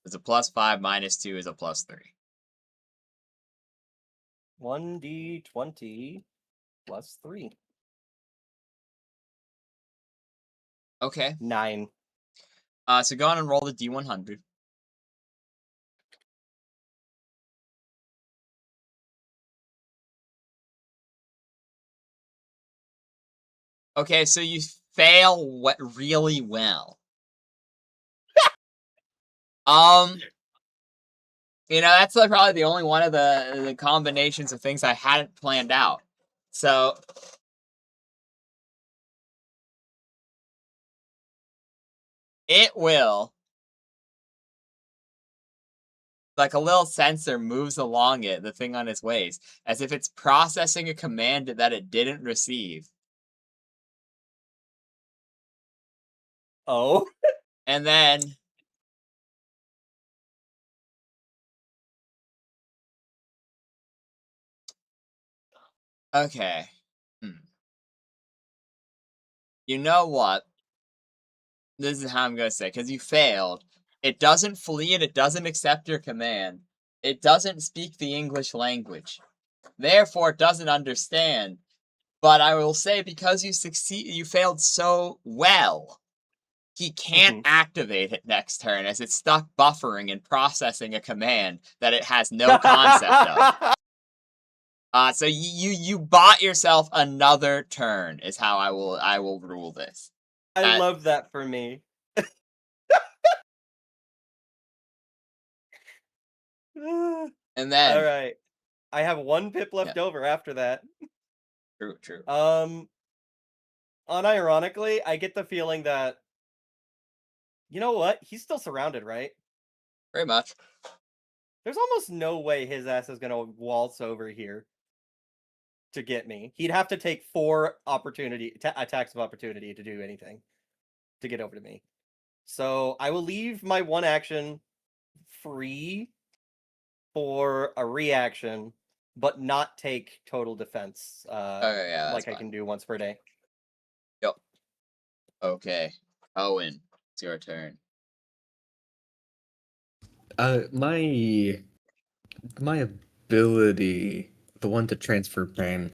S1: It's a +5 minus 2 is a +3.
S6: 1d20 plus 3.
S1: Okay.
S6: 9.
S1: So go on and roll the D100. Okay, so you fail really well. You know, that's probably the only one of the combinations of things I hadn't planned out. So it will, like a little sensor moves along it, the thing on its waist, as if it's processing a command that it didn't receive.
S6: Oh.
S1: And then okay. You know what? This is how I'm gonna say, because you failed. It doesn't flee and it doesn't accept your command. It doesn't speak the English language. therefore doesn't understand. But I will say, because you failed so well, he can't activate it next turn, as it's stuck buffering and processing a command that it has no concept of. So you bought yourself another turn, is how I will rule this.
S6: I love that for me.
S1: And then
S6: All right, I have 1 pip left over after that.
S1: True.
S6: Unironically, I get the feeling that, you know what? He's still surrounded, right?
S1: Very much.
S6: There's almost no way his ass is gonna waltz over here to get me. He'd have to take 4 attacks of opportunity to do anything to get over to me. So I will leave my 1 action free for a reaction, but not take total defense.
S1: Okay, yeah, that's
S6: like I
S1: fine.
S6: can do once per day.
S1: Yep. Okay, Owen, it's your turn.
S3: My ability, the one to transfer pain,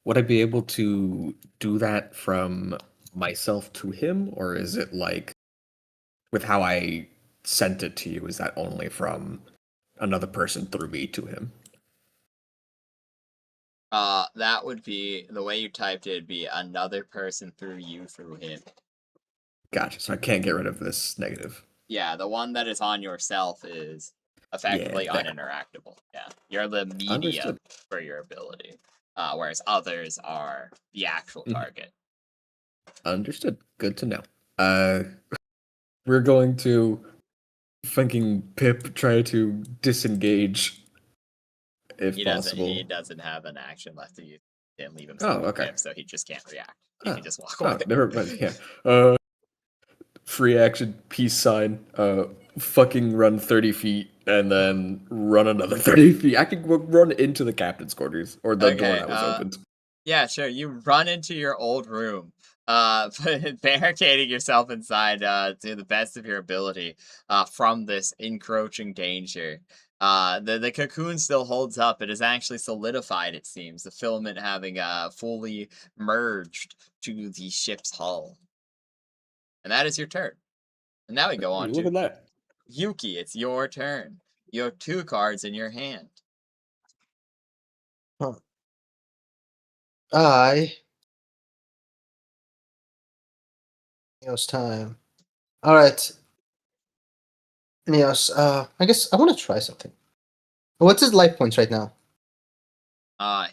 S3: would I be able to do that from myself to him, or is it like with how I sent it to you? Is that only from another person through me to him?
S1: That would be the way you typed it. Would be another person through you through him.
S3: Gotcha. So I can't get rid of this negative.
S1: Yeah, the one that is on yourself is effectively
S3: Yeah, there.
S1: uninteractable. Yeah, you're the medium
S3: Understood.
S1: for your ability, whereas others are the actual target.
S3: Understood. Good to know. We're going to thinking Pip try to disengage if
S1: He
S3: possible.
S1: doesn't have an action left to use. Didn't leave himself
S3: Oh, okay.
S1: so he just can't react. He can just walk away.
S3: Never mind. Yeah. Free action, peace sign. Fucking run 30 feet and then run another 30 feet. I can run into the captain's quarters or the door that was opened.
S1: Yeah, sure. You run into your old room, barricading yourself inside to the best of your ability from this encroaching danger. The cocoon still holds up. It is actually solidified, it seems, the filament having fully merged to the ship's hull. And that is your turn. And now we go on
S3: Look
S1: to
S3: at that.
S1: Yuki. It's your turn. You have 2 cards in your hand.
S4: Huh. Neos time. All right. Neos, I guess I want to try something. What's his life points right now?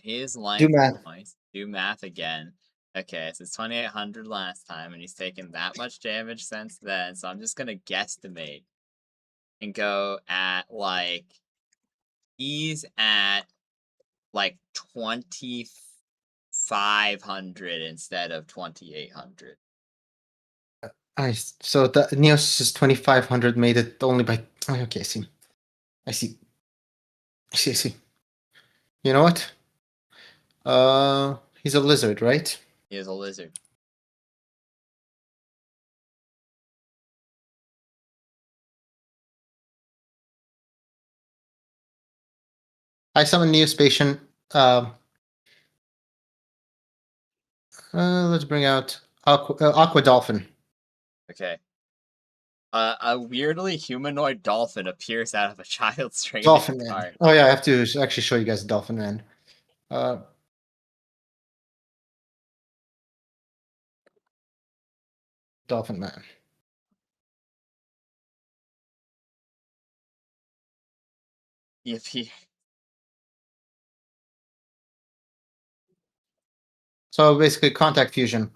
S1: His life
S4: Do math.
S1: points. Do math again. Okay, so it's 2,800 last time, and he's taken that much damage since then. So I'm just gonna guesstimate and go at like he's at like 2,500 instead of 2,800.
S4: So the Neos is 2,500 made it only by. Okay, I see. You know what? He's a lizard, right?
S1: He is a lizard.
S4: I summon Neospatian. Let's bring out Aqua Dolphin.
S1: Okay. A weirdly humanoid dolphin appears out of a child's training
S4: Dolphin Man.
S1: card.
S4: Oh yeah, I have to actually show you guys Dolphin Man. Dolphin Man.
S1: If he
S4: So basically, contact fusion.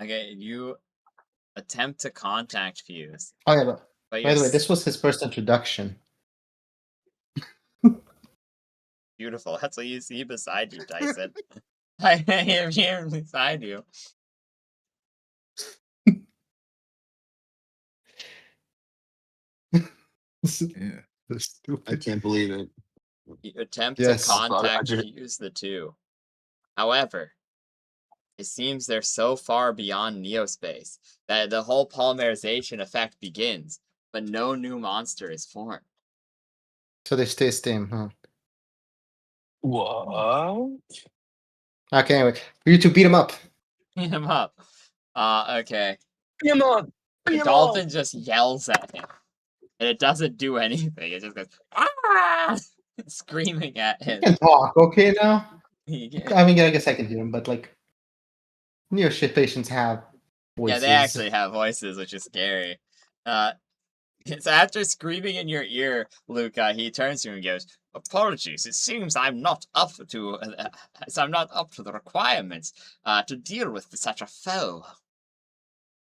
S1: Okay, you attempt to contact fuse.
S4: Oh yeah, but
S1: But
S4: by the way, this was his first introduction.
S1: Beautiful. That's what you see beside you, Dyson. I am here beside you.
S2: Yeah.
S5: I can't believe it.
S1: You attempt
S4: Yes.
S1: to contact fuse the 2. However, it seems they're so far beyond Neospace that the whole polymerization effect begins, but no new monster is formed.
S4: So they stay same, huh?
S7: What?
S4: Okay, anyway, you two beat him up.
S1: Beat him up. Okay.
S7: Bring him up!
S1: The
S7: Bring him up!
S1: dolphin just yells at him, and it doesn't do anything. It just goes ah, screaming at
S4: You
S1: him.
S4: can talk, okay now?
S1: Yeah,
S4: I mean, I guess I can hear him, but like, Neoship patients have voices.
S1: they actually have voices, which is scary. Uh, so after screaming in your ear, Luca, he turns to you and goes, "Apologies. It seems I'm not up to, I'm not up to the requirements to deal with such a foe."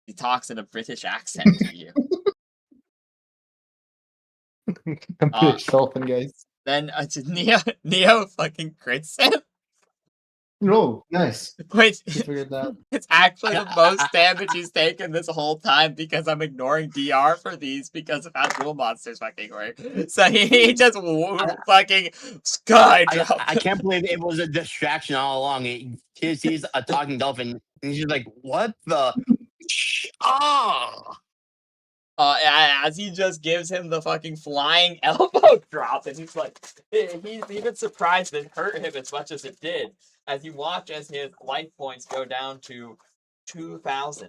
S1: He talks in a British accent to you.
S4: I'm British dolphin, guys.
S1: Then Neo fucking crits him.
S4: No, nice.
S1: Wait,
S4: We figured that.
S1: it's actually the most damage he's taken this whole time because I'm ignoring DR for these because of how dual monsters fucking work. So he just fucking sky drop.
S7: I can't believe it was a distraction all along. He sees a talking dolphin, and he's just like, "What the? Ah!"
S1: As he just gives him the fucking flying elbow drop, and he's like, he's even surprised it hurt him as much as it did. As you watch as his life points go down to 2,000.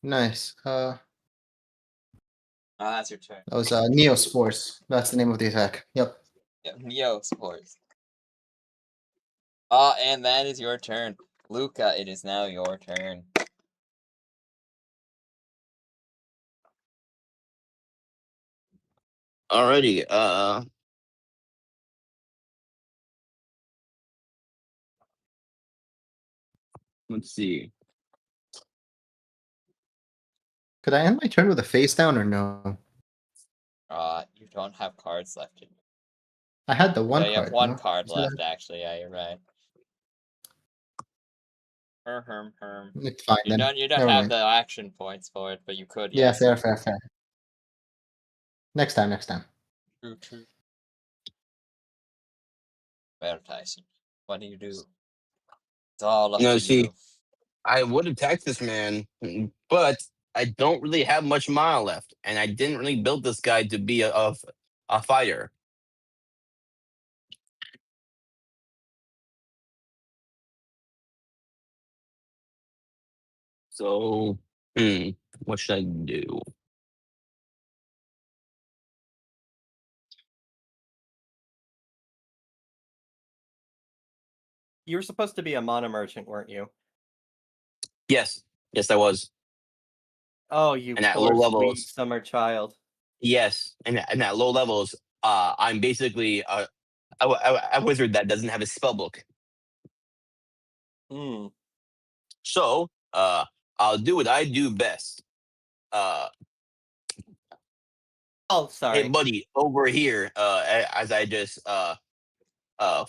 S4: Nice.
S1: That's your turn.
S4: That was Neospores. That's the name of the attack. Yep.
S1: Yeah, Neo Sports. And that is your turn. Luca, it is now your turn.
S7: Alrighty. Let's see.
S4: Could I end my turn with a face down or no?
S1: You don't have cards left.
S4: I had the one
S1: Yeah, you
S4: card.
S1: have one
S4: no?
S1: card
S4: So that-
S1: left, actually. Yeah, you're right. Herm.
S4: It's fine
S1: You
S4: then.
S1: don't
S4: Never
S1: have
S4: mind.
S1: the action points for it, but you could.
S4: Yeah,
S1: Yes.
S4: fair. Next time.
S1: True. Well, Tyson, what do you do? It's all up
S7: No,
S1: to
S7: see,
S1: you.
S7: I would attack this man, but I don't really have much mana left, and I didn't really build this guy to be a fighter. So, what should I do?
S6: You were supposed to be a mana merchant, weren't you?
S7: Yes, I was.
S6: Oh, you
S7: And at
S6: poor
S7: low
S6: sweet
S7: levels,
S6: summer child.
S7: yes, and at low levels, I'm basically a wizard that doesn't have a spell book.
S6: Hmm.
S7: So, I'll do what I do best.
S6: Oh,
S7: Hey,
S6: sorry.
S7: buddy, over here. As I just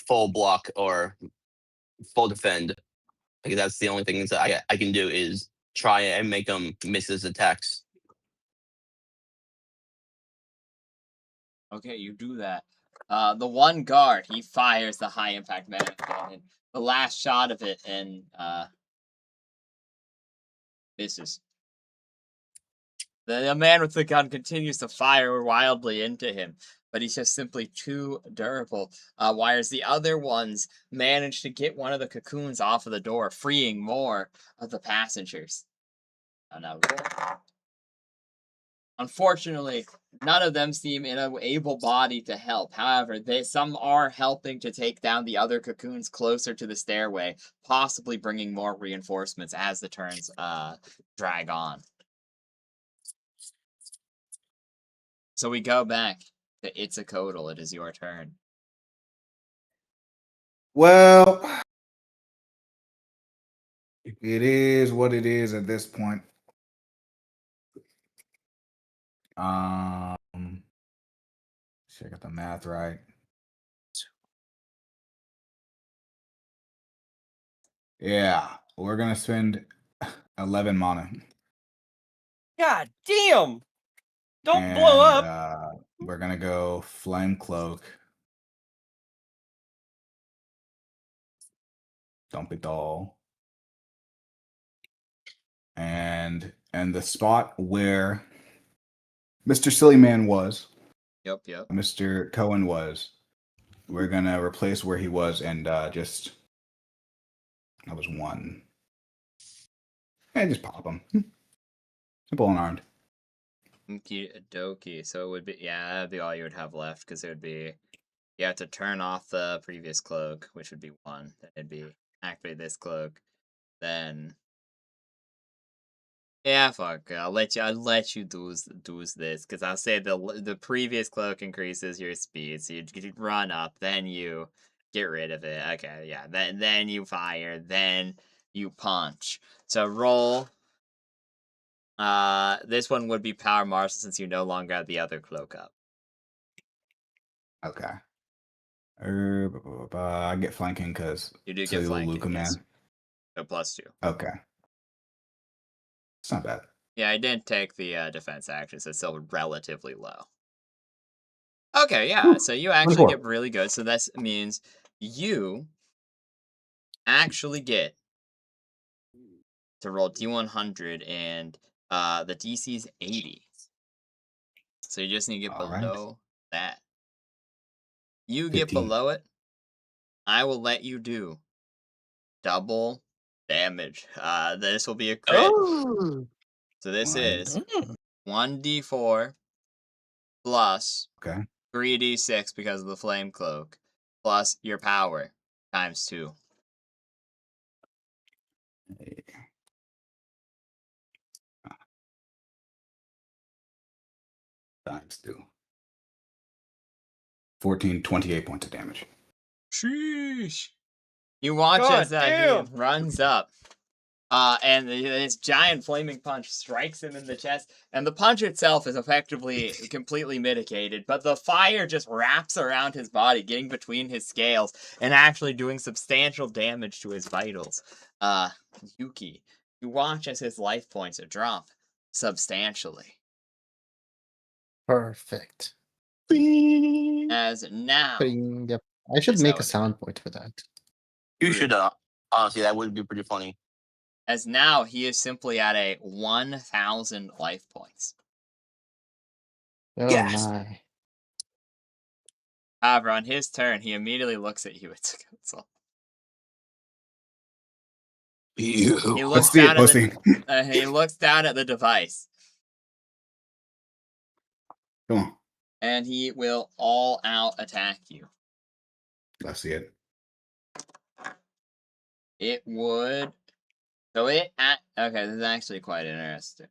S7: full block or full defend, because that's the only thing that I can do is try and make him miss his attacks.
S1: Okay, you do that. The one guard, he fires the high impact mana cannon. The last shot of it and misses. The man with the gun continues to fire wildly into him, but he's just simply too durable. Whereas the other ones manage to get one of the cocoons off of the door, freeing more of the passengers. Now, unfortunately, none of them seem in an able body to help. However, some are helping to take down the other cocoons closer to the stairway, possibly bringing more reinforcements as the turns drag on. So we go back to Itzcoatl. It is your turn.
S2: Well, it is what it is at this point. See, I got the math right. Yeah, we're gonna spend 11 mana.
S6: God damn! Don't blow up!
S2: We're gonna go Flame Cloak. Dump it all. And the spot where Mr. Sillyman was.
S1: Yep.
S2: Mr. Cohen was. We're gonna replace where he was and just. That was one. Just pop him. Simple and armed.
S1: Okie dokie. So it would be, yeah, that'd be all you would have left, because it would be, you have to turn off the previous cloak, which would be one. Then it'd be activate this cloak. Then, yeah, fuck. I'll let you do this, because I'll say the previous cloak increases your speed, so you run up, then you get rid of it. Okay, yeah. Then you fire, then you punch. So roll. This one would be power martial since you no longer have the other cloak up.
S2: Okay. I get flanking because
S1: You do get flanking,
S2: Luca
S1: yes.
S2: man.
S1: So +2.
S2: Okay. It's not bad.
S1: Yeah, I didn't take the defense action, so it's still relatively low. Okay, yeah, so you actually get really good. So that means you actually get to roll D100, and the DC is 80. So you just need to get below that. You get
S2: 15.
S1: below it, I will let you do double damage. This will be a crit.
S5: Oh.
S1: So this is
S3: Mm.
S1: 1d4 plus
S2: Okay.
S1: 3d6 because of the flame cloak, plus your power times 2.
S2: Times 2. 14, 28 points of damage.
S1: Sheesh. You watch
S6: God
S1: as he
S6: damn.
S1: runs up, and this giant flaming punch strikes him in the chest, and the punch itself is effectively completely mitigated, but the fire just wraps around his body, getting between his scales, and actually doing substantial damage to his vitals. Yuki, you watch as his life points drop substantially.
S4: Perfect.
S1: As now,
S4: Yep. I should
S1: Yes,
S4: make
S1: I
S4: a
S1: would.
S4: sound point for that.
S5: You should honestly, that would be pretty funny.
S1: as now he is simply at a 1,000 life points.
S4: Oh
S5: Yes.
S4: my.
S1: However, on his turn, he immediately looks at you. It's
S5: You.
S1: He
S2: Let's
S1: looks
S2: see it,
S1: down
S2: pussy.
S1: at he looks down at the device,
S2: Come on.
S1: and he will all out attack you.
S2: Let's see it.
S1: It would. So it okay. This is actually quite interesting.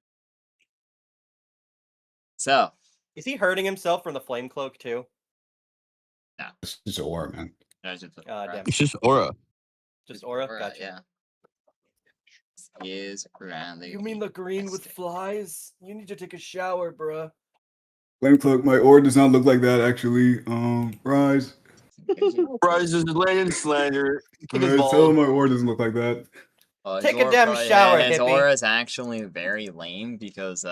S1: So
S6: Is he hurting himself from the flame cloak too?
S2: It's just aura, man.
S1: no, it's just
S6: Damn.
S3: It's just aura.
S6: Just aura? Gotcha.
S1: Yeah. Is around
S6: You mean the green with flies? You need to take a shower, bruh.
S2: Flame cloak, my aura does not look like that actually. Rise.
S5: Rises land slander. Kick his
S2: Tell
S5: balls.
S2: him my aura doesn't look like that.
S6: Take a damn shower,
S1: His
S6: hippie.
S1: aura is actually very lame because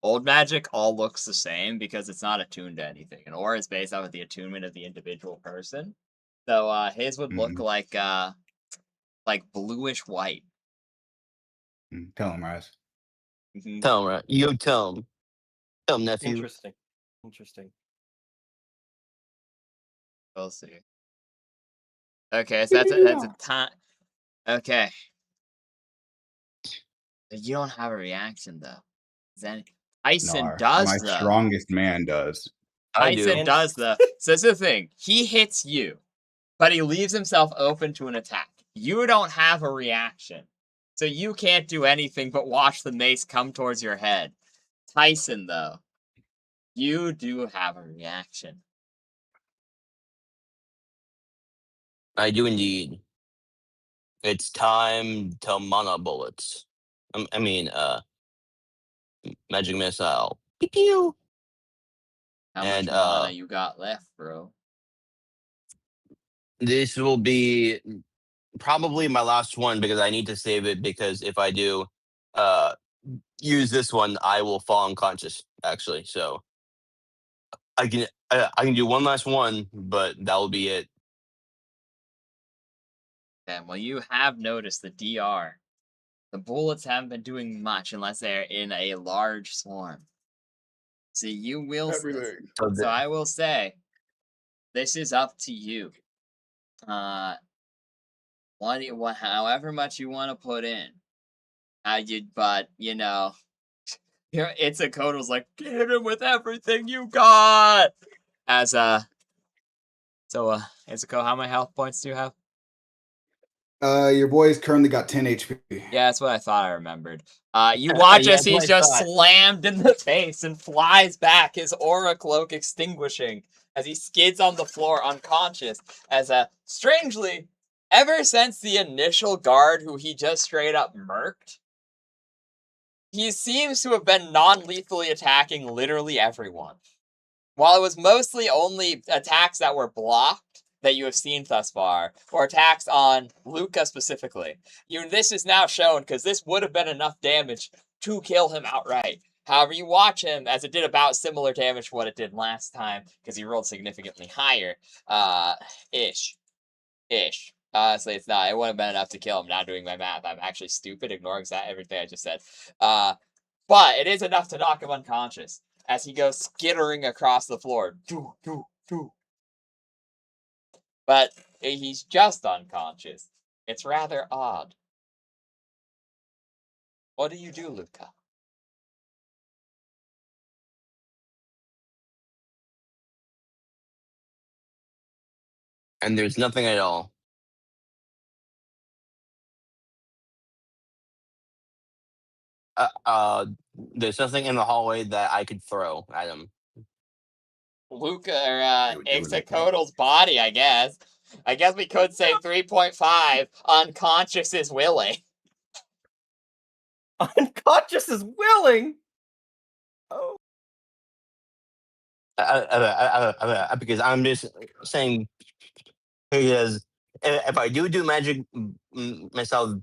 S1: old magic all looks the same because it's not attuned to anything. An aura is based off of the attunement of the individual person. So his would look like bluish white.
S2: Tell him, Rise.
S5: Tell him, right? You tell him. Tell him, nephew.
S6: Interesting.
S1: We'll see. Okay, so that's a time. Okay. You don't have a reaction though. Tyson
S2: Nar.
S1: does
S2: My
S1: though.
S2: strongest man does.
S5: I do.
S1: Tyson does though. So that's the thing. He hits you, but he leaves himself open to an attack. You don't have a reaction. So you can't do anything but watch the mace come towards your head. Tyson, though, you do have a reaction.
S5: I do indeed. It's time to mana bullets. Magic missile. Pew pew.
S1: How
S5: And,
S1: much mana you got left, bro?
S5: This will be probably my last one because I need to save it because if I do use this one, I will fall unconscious, actually. So I can do one last one, but that will be it.
S1: And well, you have noticed the DR. The bullets haven't been doing much unless they're in a large swarm. See, you will.
S3: Everything.
S1: So I will say, this is up to you. However much you want to put in. But it's a code was like, get him with everything you got. Itsuko, how many health points do you have?
S2: Your boy's currently got 10 HP.
S1: Yeah, that's what I thought I remembered. You watch
S7: Yeah,
S1: as
S7: that's what
S1: he's
S7: I
S1: just
S7: thought.
S1: slammed in the face and flies back, his aura cloak extinguishing as he skids on the floor unconscious. Strangely, ever since the initial guard who he just straight up murked, he seems to have been non-lethally attacking literally everyone. While it was mostly only attacks that were blocked that you have seen thus far, or attacks on Luca specifically. This is now shown because this would have been enough damage to kill him outright. However, you watch him as it did about similar damage to what it did last time because he rolled significantly higher. Ish. Honestly, it's not. It wouldn't have been enough to kill him. Not doing my math. I'm actually stupid. Ignoring everything I just said. But it is enough to knock him unconscious as he goes skittering across the floor. But he's just unconscious. It's rather odd. What do you do, Luca?
S7: And there's nothing at all. There's nothing in the hallway that I could throw at him.
S1: Luca,
S2: They would do it like that.
S1: Ixacoatl's body, I guess. I guess we could say 3.5. Unconscious is willing.
S6: Unconscious is willing. Oh.
S7: Because I'm just saying, because if I do magic myself,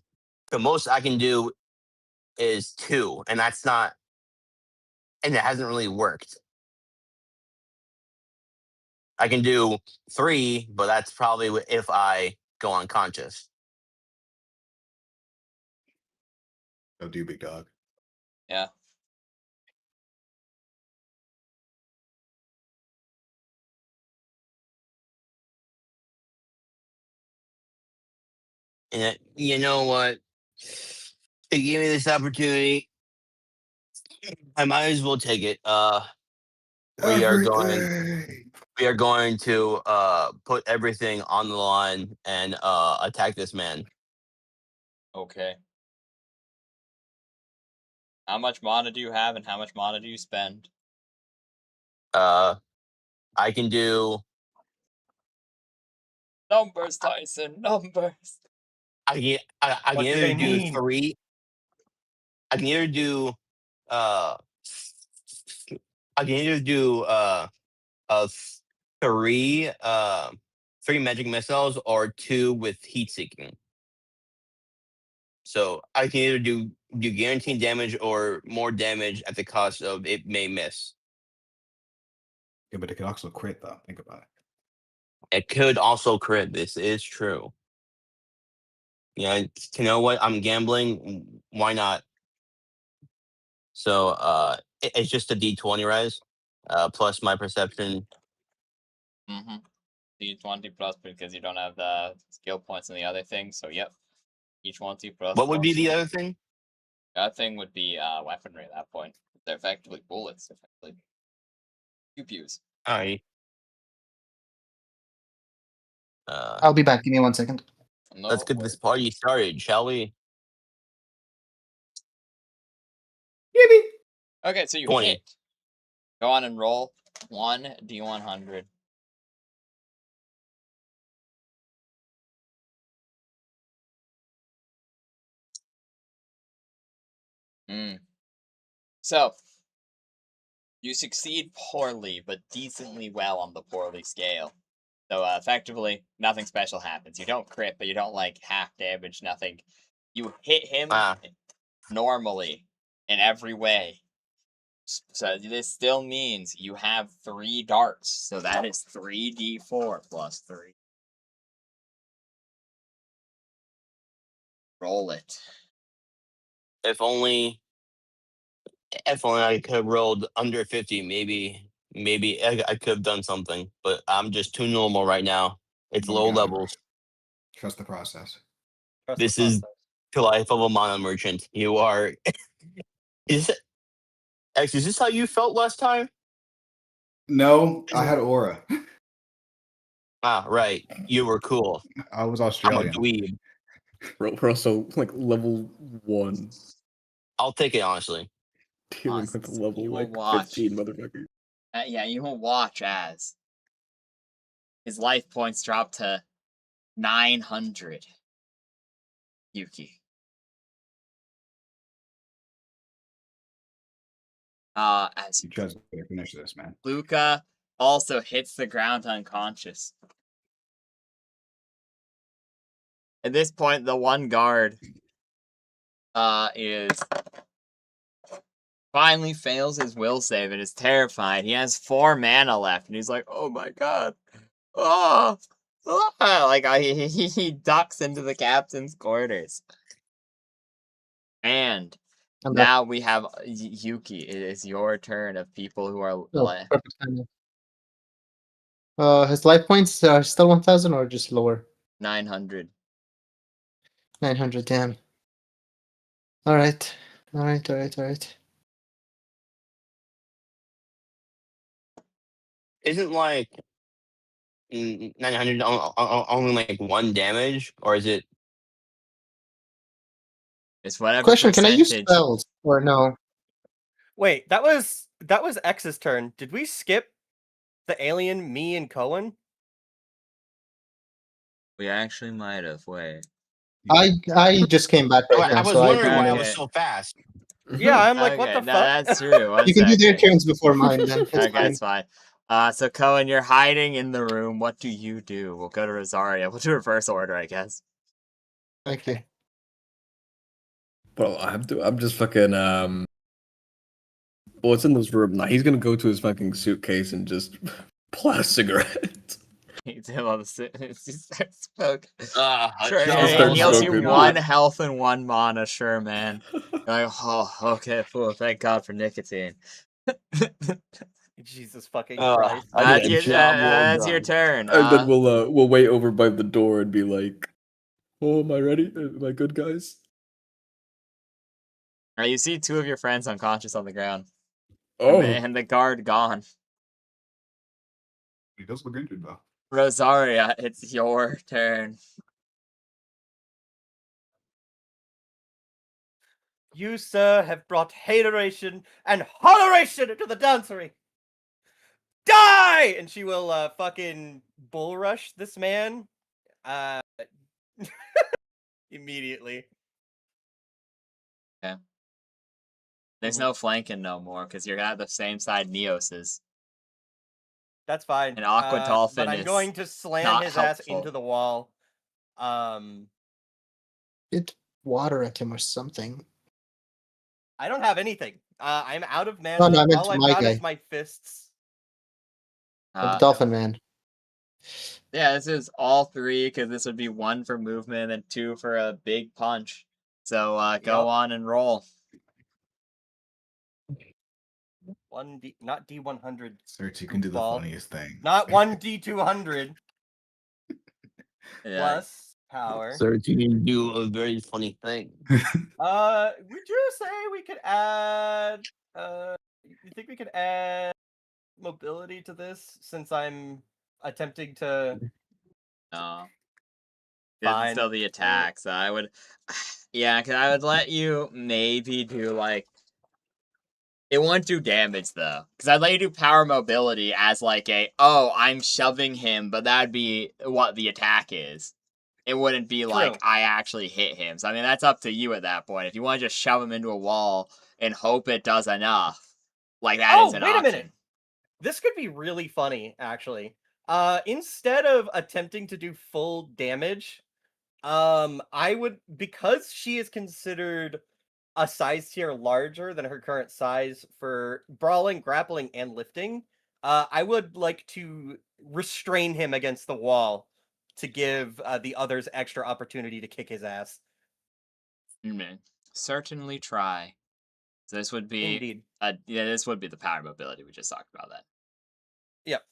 S7: the most I can do is 2, and that's not, and it hasn't really worked. I can do 3, but that's probably if I go unconscious.
S2: Go do, big dog.
S1: Yeah.
S7: And you know what? They gave me this opportunity. I might as well take it. We are going to put everything on the line and attack this man.
S1: Okay. How much mana do you have and how much mana do you spend?
S7: I can do
S1: Numbers, Tyson, numbers.
S7: I can
S6: What do
S7: either
S6: they
S7: do
S6: mean?
S7: 3. I can either do uh 3 3 magic missiles or 2 with heat seeking. So I can either do guaranteed damage or more damage at the cost of it may miss.
S2: Yeah, but it could also crit, though. Think about it.
S7: It could also crit. This is true. Yeah, you know what? I'm gambling. Why not? So it's just a D20 rise, plus my perception.
S1: Mm-hmm. D20 plus because you don't have the skill points and the other thing. So yep. Each 1 plus.
S7: What would be the other thing?
S1: That thing would be weaponry at that point. They're effectively bullets, effectively. Pew pews.
S7: Alright.
S4: I'll be back. Give me 1 second.
S1: No
S7: Let's get this
S1: worries.
S7: party started, shall we?
S4: Yippee!
S1: Okay, so you
S7: 20.
S1: hit. Go on and roll 1d100. So, you succeed poorly, but decently well on the poorly scale. So, effectively, nothing special happens. You don't crit, but you don't, half damage, nothing. You hit him
S7: Ah.
S1: normally in every way. So, this still means you have 3 darts. So, that is 3d4 plus 3. Roll it.
S7: If only If only I could have rolled under 50, maybe I could have done something. But I'm just too normal right now. It's
S2: Oh,
S7: low
S2: God.
S7: levels.
S2: Trust the process.
S6: Trust
S7: This
S6: the
S7: is
S6: process.
S7: the life of a mana merchant. You are. Is X? Is this how you felt last time?
S2: No, I had aura.
S7: Ah, right. You were cool.
S2: I was
S7: I'm a
S2: Australian.
S7: dweeb.
S3: We're also like level 1
S7: I'll take it honestly.
S3: dealing with
S1: Awesome.
S3: level
S1: You will
S3: like
S1: watch.
S3: 15 motherfucker.
S1: Yeah, you will watch as his life points drop to 900. Yuki. As
S2: You just gotta finish this, man.
S1: Luca also hits the ground unconscious. At this point, the one guard is finally fails his will save and is terrified. He has 4 mana left, and he's like, "Oh my god, oh, like he ducks into the captain's quarters." And
S4: And that,
S1: now we have Yuki. It is your turn of people who are
S4: perfect timing. His life points are still 1,000 or just lower?
S1: 900.
S4: 900. Damn. All right. All right. All right. All right.
S7: Isn't like 900 only like 1 damage, or is it?
S1: It's whatever
S4: Question: can I use
S1: percentage.
S4: spells or no?
S6: Wait, that was X's turn. Did we skip the alien, me, and Cohen?
S1: We actually might have. Wait.
S4: I just came back right
S7: I
S4: now,
S7: was
S4: so I
S7: wondering why
S4: do
S7: it
S4: not.
S7: was
S1: Okay.
S7: so fast.
S6: Yeah, I'm like,
S1: Okay,
S6: what the
S1: no,
S6: fuck?
S1: that's true. One
S4: You can do their
S1: second.
S4: turns before mine, then. It's
S1: Okay,
S4: fine.
S1: it's fine. So Cohen, you're hiding in the room. What do you do? We'll go to Rosaria. We'll do reverse order, I guess.
S4: Thank you.
S3: Well, I'm just fucking well, it's in this room now. He's gonna go to his fucking suitcase and just pull out a cigarette.
S1: He's him on the he starts smoking.
S7: Ah,
S1: Sure,
S7: no,
S1: and
S3: start
S1: it heals you
S3: smoking,
S1: 1
S3: dude.
S1: health and 1 mana. Sure, man. You're like, oh, okay, cool. Thank God for nicotine.
S6: Jesus fucking
S7: I
S6: Christ.
S7: did a job well
S1: That's your
S7: done.
S1: turn.
S3: And then we'll wait over by the door and be like, "Oh, am I ready? Am I good, guys?"
S1: You see 2 of your friends unconscious on the ground.
S3: Oh,
S1: And the guard gone.
S2: He does look injured though.
S1: Rosaria, it's your turn.
S6: You, sir, have brought hateration and holleration into the dancery. Die! And she will fucking bull rush this man immediately.
S1: Okay. There's
S6: Mhm.
S1: no flanking no more because you're at the same side Neos is.
S6: That's fine.
S1: And Aqua Dolphin
S6: but I'm
S1: is
S6: going to slam
S1: not
S6: his ass
S1: helpful.
S6: into the wall.
S4: Get water at him or something.
S6: I don't have anything. I'm out of mana.
S4: No, I meant
S6: All I've
S4: my
S6: got
S4: guy.
S6: is my fists.
S4: The Dolphin Man.
S1: Yeah, this is all 3 because this would be 1 for movement and 2 for a big punch. So go
S6: Yep.
S1: on and roll.
S6: 1D, not D100.
S2: Search, you can do the
S6: Goofball.
S2: funniest thing.
S6: Not 1D200
S1: Yeah.
S6: plus power.
S7: Sir, you can do a very funny thing.
S6: Would you say we could add? You think we could add mobility to this since I'm attempting to?
S1: No. This is
S6: Fine.
S1: still the attack, so I would. Yeah, because I would let you maybe do like. It won't do damage though, because I'd let you do power mobility as like I'm shoving him, but that'd be what the attack is. It wouldn't be like
S6: True.
S1: I actually hit him. So I mean that's up to you at that point. If you want to just shove him into a wall and hope it does enough, like that is an
S6: wait a
S1: option.
S6: minute. This could be really funny, actually. Instead of attempting to do full damage, I would, because she is considered a size tier larger than her current size for brawling, grappling, and lifting, I would like to restrain him against the wall to give the others extra opportunity to kick his ass.
S1: Certainly try. So this would be
S6: Indeed.
S1: yeah, this would be the power mobility we just talked about. Then
S6: Yep.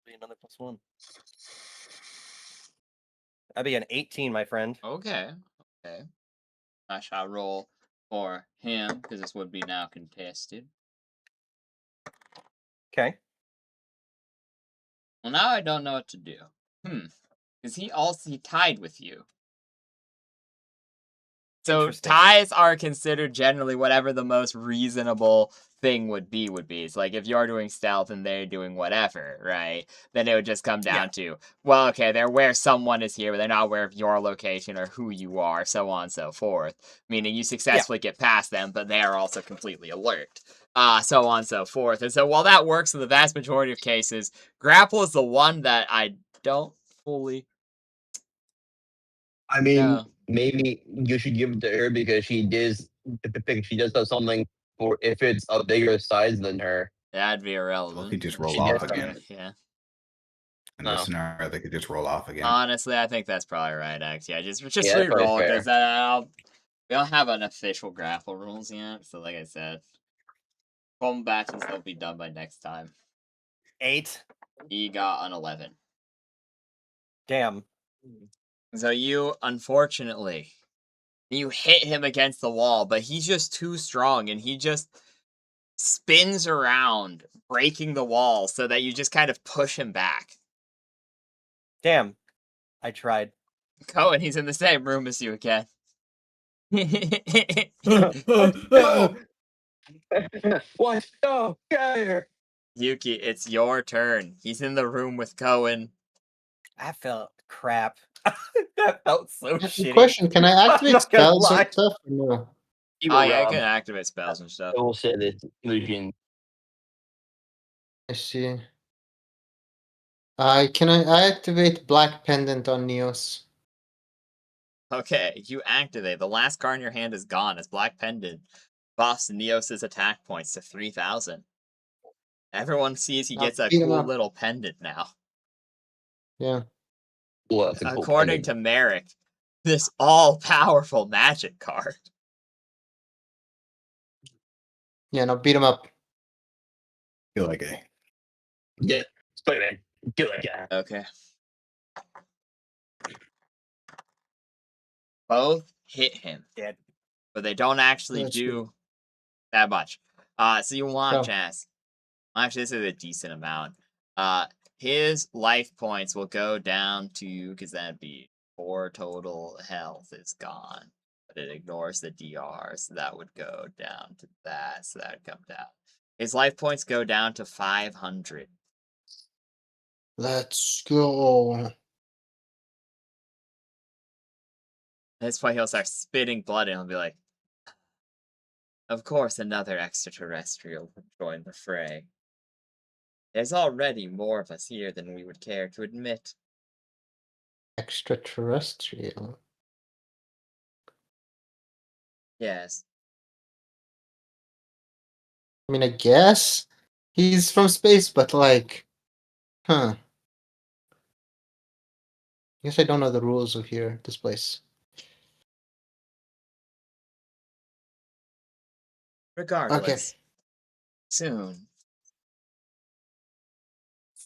S6: Be another +1. That'd be an 18, my friend.
S1: okay. I shall roll for him because this would be now contested.
S6: Okay.
S1: Well, now I don't know what to do. Because he tied with you. So
S6: Interesting.
S1: ties are considered generally whatever the most reasonable thing would be. It's like if you're doing stealth and they're doing whatever, right? Then it would just come down to, well, okay, they're aware someone is here, but they're not aware of your location or who you are, so on and so forth. Meaning you successfully get past them, but they are also completely alert. So on and so forth. And so while that works in the vast majority of cases, grapple is the one that I don't fully
S7: I mean,
S1: know.
S7: maybe you should give it to her because she does have something for if it's a bigger size than her.
S1: That'd be
S2: Well,
S1: irrelevant.
S2: he just roll
S7: She
S2: off
S7: does
S2: again.
S1: Yeah.
S2: In this
S7: Oh.
S2: scenario, they could just roll off again.
S1: Honestly, I think that's probably right. Actually, just
S7: Yeah, that's probably
S1: re-roll
S7: fair.
S1: because we don't have an official grapple rules yet. So, like I said, combat can still be done by next time.
S6: 8.
S1: He got an 11.
S6: Damn.
S1: So you, unfortunately, you hit him against the wall, but he's just too strong, and he just spins around, breaking the wall, so that you just kind of push him back.
S6: Damn. I tried.
S1: Cohen, he's in the same room as you again.
S7: What? No, get out of here.
S1: Yuki, it's your turn. He's in the room with Cohen.
S6: That felt crap. That felt so shitty.
S4: Question: can I
S6: I'm
S4: activate
S6: not gonna
S4: spells
S6: lie.
S4: and stuff? Or no.
S1: Oh yeah, I can activate spells and stuff.
S7: I will say this illusion.
S4: I see. I activate Black Pendant on Neos?
S1: Okay, you activate. The last card in your hand is gone as Black Pendant buffs Neos' attack points to 3,000. Everyone sees he
S4: I'll
S1: gets a
S4: beat him
S1: cool
S4: up.
S1: little pendant now.
S4: Yeah.
S7: Well, that's a cool
S1: According
S7: pendant.
S1: to Merrick, this all-powerful magic card.
S4: Yeah, no, beat him up.
S2: Feel like a
S7: Yeah, Spider-Man, do it, yeah.
S1: Okay. Both hit him,
S6: Dead.
S1: but they don't actually
S4: That's
S1: do that much. So you watch
S4: So-
S1: as actually this is a decent amount. His life points will go down to because that'd be 4 total health is gone, but it ignores the DR, so that would go down to that. So that would come down. His life points go down to 500.
S4: Let's go.
S1: That's why he'll start spitting blood and he'll be like, of course, another extraterrestrial would join the fray. There's already more of us here than we would care to admit.
S4: Extraterrestrial.
S1: Yes.
S4: I mean, I guess he's from space, but like, huh? I guess I don't know the rules of here, this place.
S1: Regardless, soon,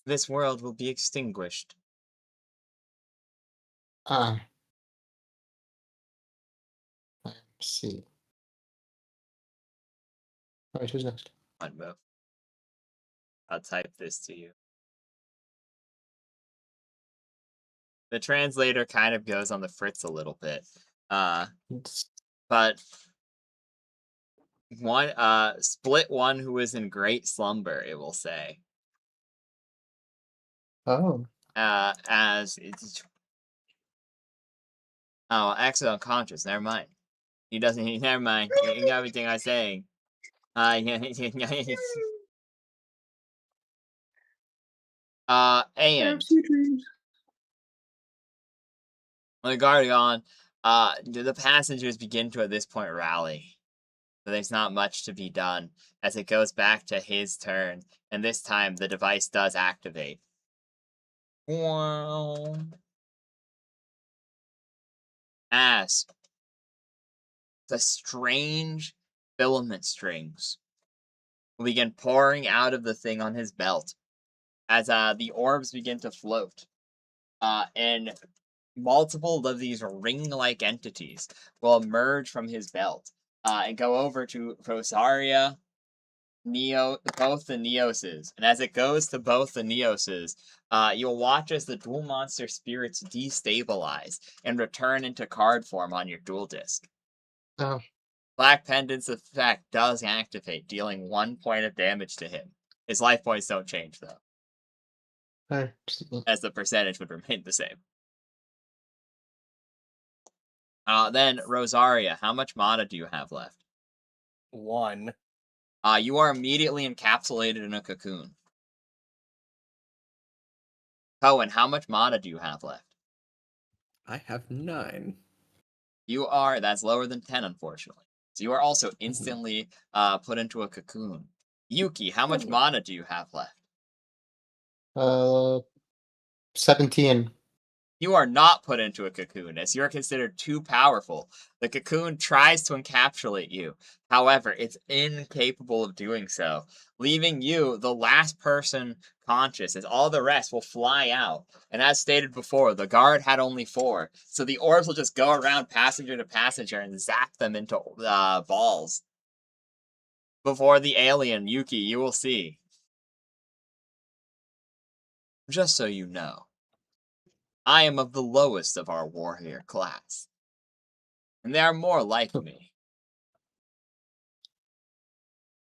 S1: this world will be extinguished.
S4: Let's see. All right, who's next?
S1: One move. I'll type this to you. The translator kind of goes on the fritz a little bit. But split one who is in great slumber, it will say.
S4: Oh,
S1: As it's actually unconscious, never mind. He doesn't never mind. You got everything I'm saying. And the Guardian, the passengers begin to at this point rally. So there's not much to be done as it goes back to his turn, and this time the device does activate. As the strange filament strings will begin pouring out of the thing on his belt as the orbs begin to float. And multiple of these ring-like entities will emerge from his belt and go over to Rosaria, both the Neoses. And as it goes to both the Neoses, you'll watch as the dual monster spirits destabilize and return into card form on your dual disc.
S4: Oh.
S1: Black Pendant's effect does activate, dealing 1 point of damage to him. His life points don't change, though,
S4: Alright.
S1: as the percentage would remain the same. Then, Rosaria, how much mana do you have left?
S6: 1.
S1: You are immediately encapsulated in a cocoon. Cohen, how much mana do you have left?
S3: I have 9.
S1: That's lower than 10, unfortunately. So you are also instantly put into a cocoon. Yuki, how much mana do you have left?
S4: 17.
S1: You are not put into a cocoon, as you are considered too powerful. The cocoon tries to encapsulate you. However, it's incapable of doing so, leaving you the last person conscious, as all the rest will fly out. And as stated before, the guard had only 4, so the orbs will just go around passenger to passenger and zap them into balls. Before the alien, Yuki, you will see. Just so you know, I am of the lowest of our warrior class, and there are more like me.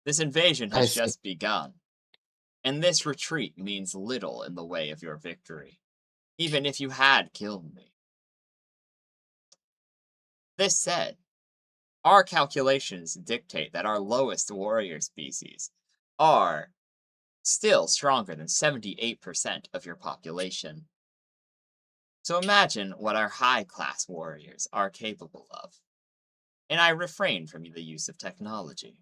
S1: This invasion
S4: I
S1: has
S4: see.
S1: just begun, and this retreat means little in the way of your victory, even if you had killed me. This said, our calculations dictate that our lowest warrior species are still stronger than 78% of your population. So imagine what our high-class warriors are capable of. And I refrain from the use of technology.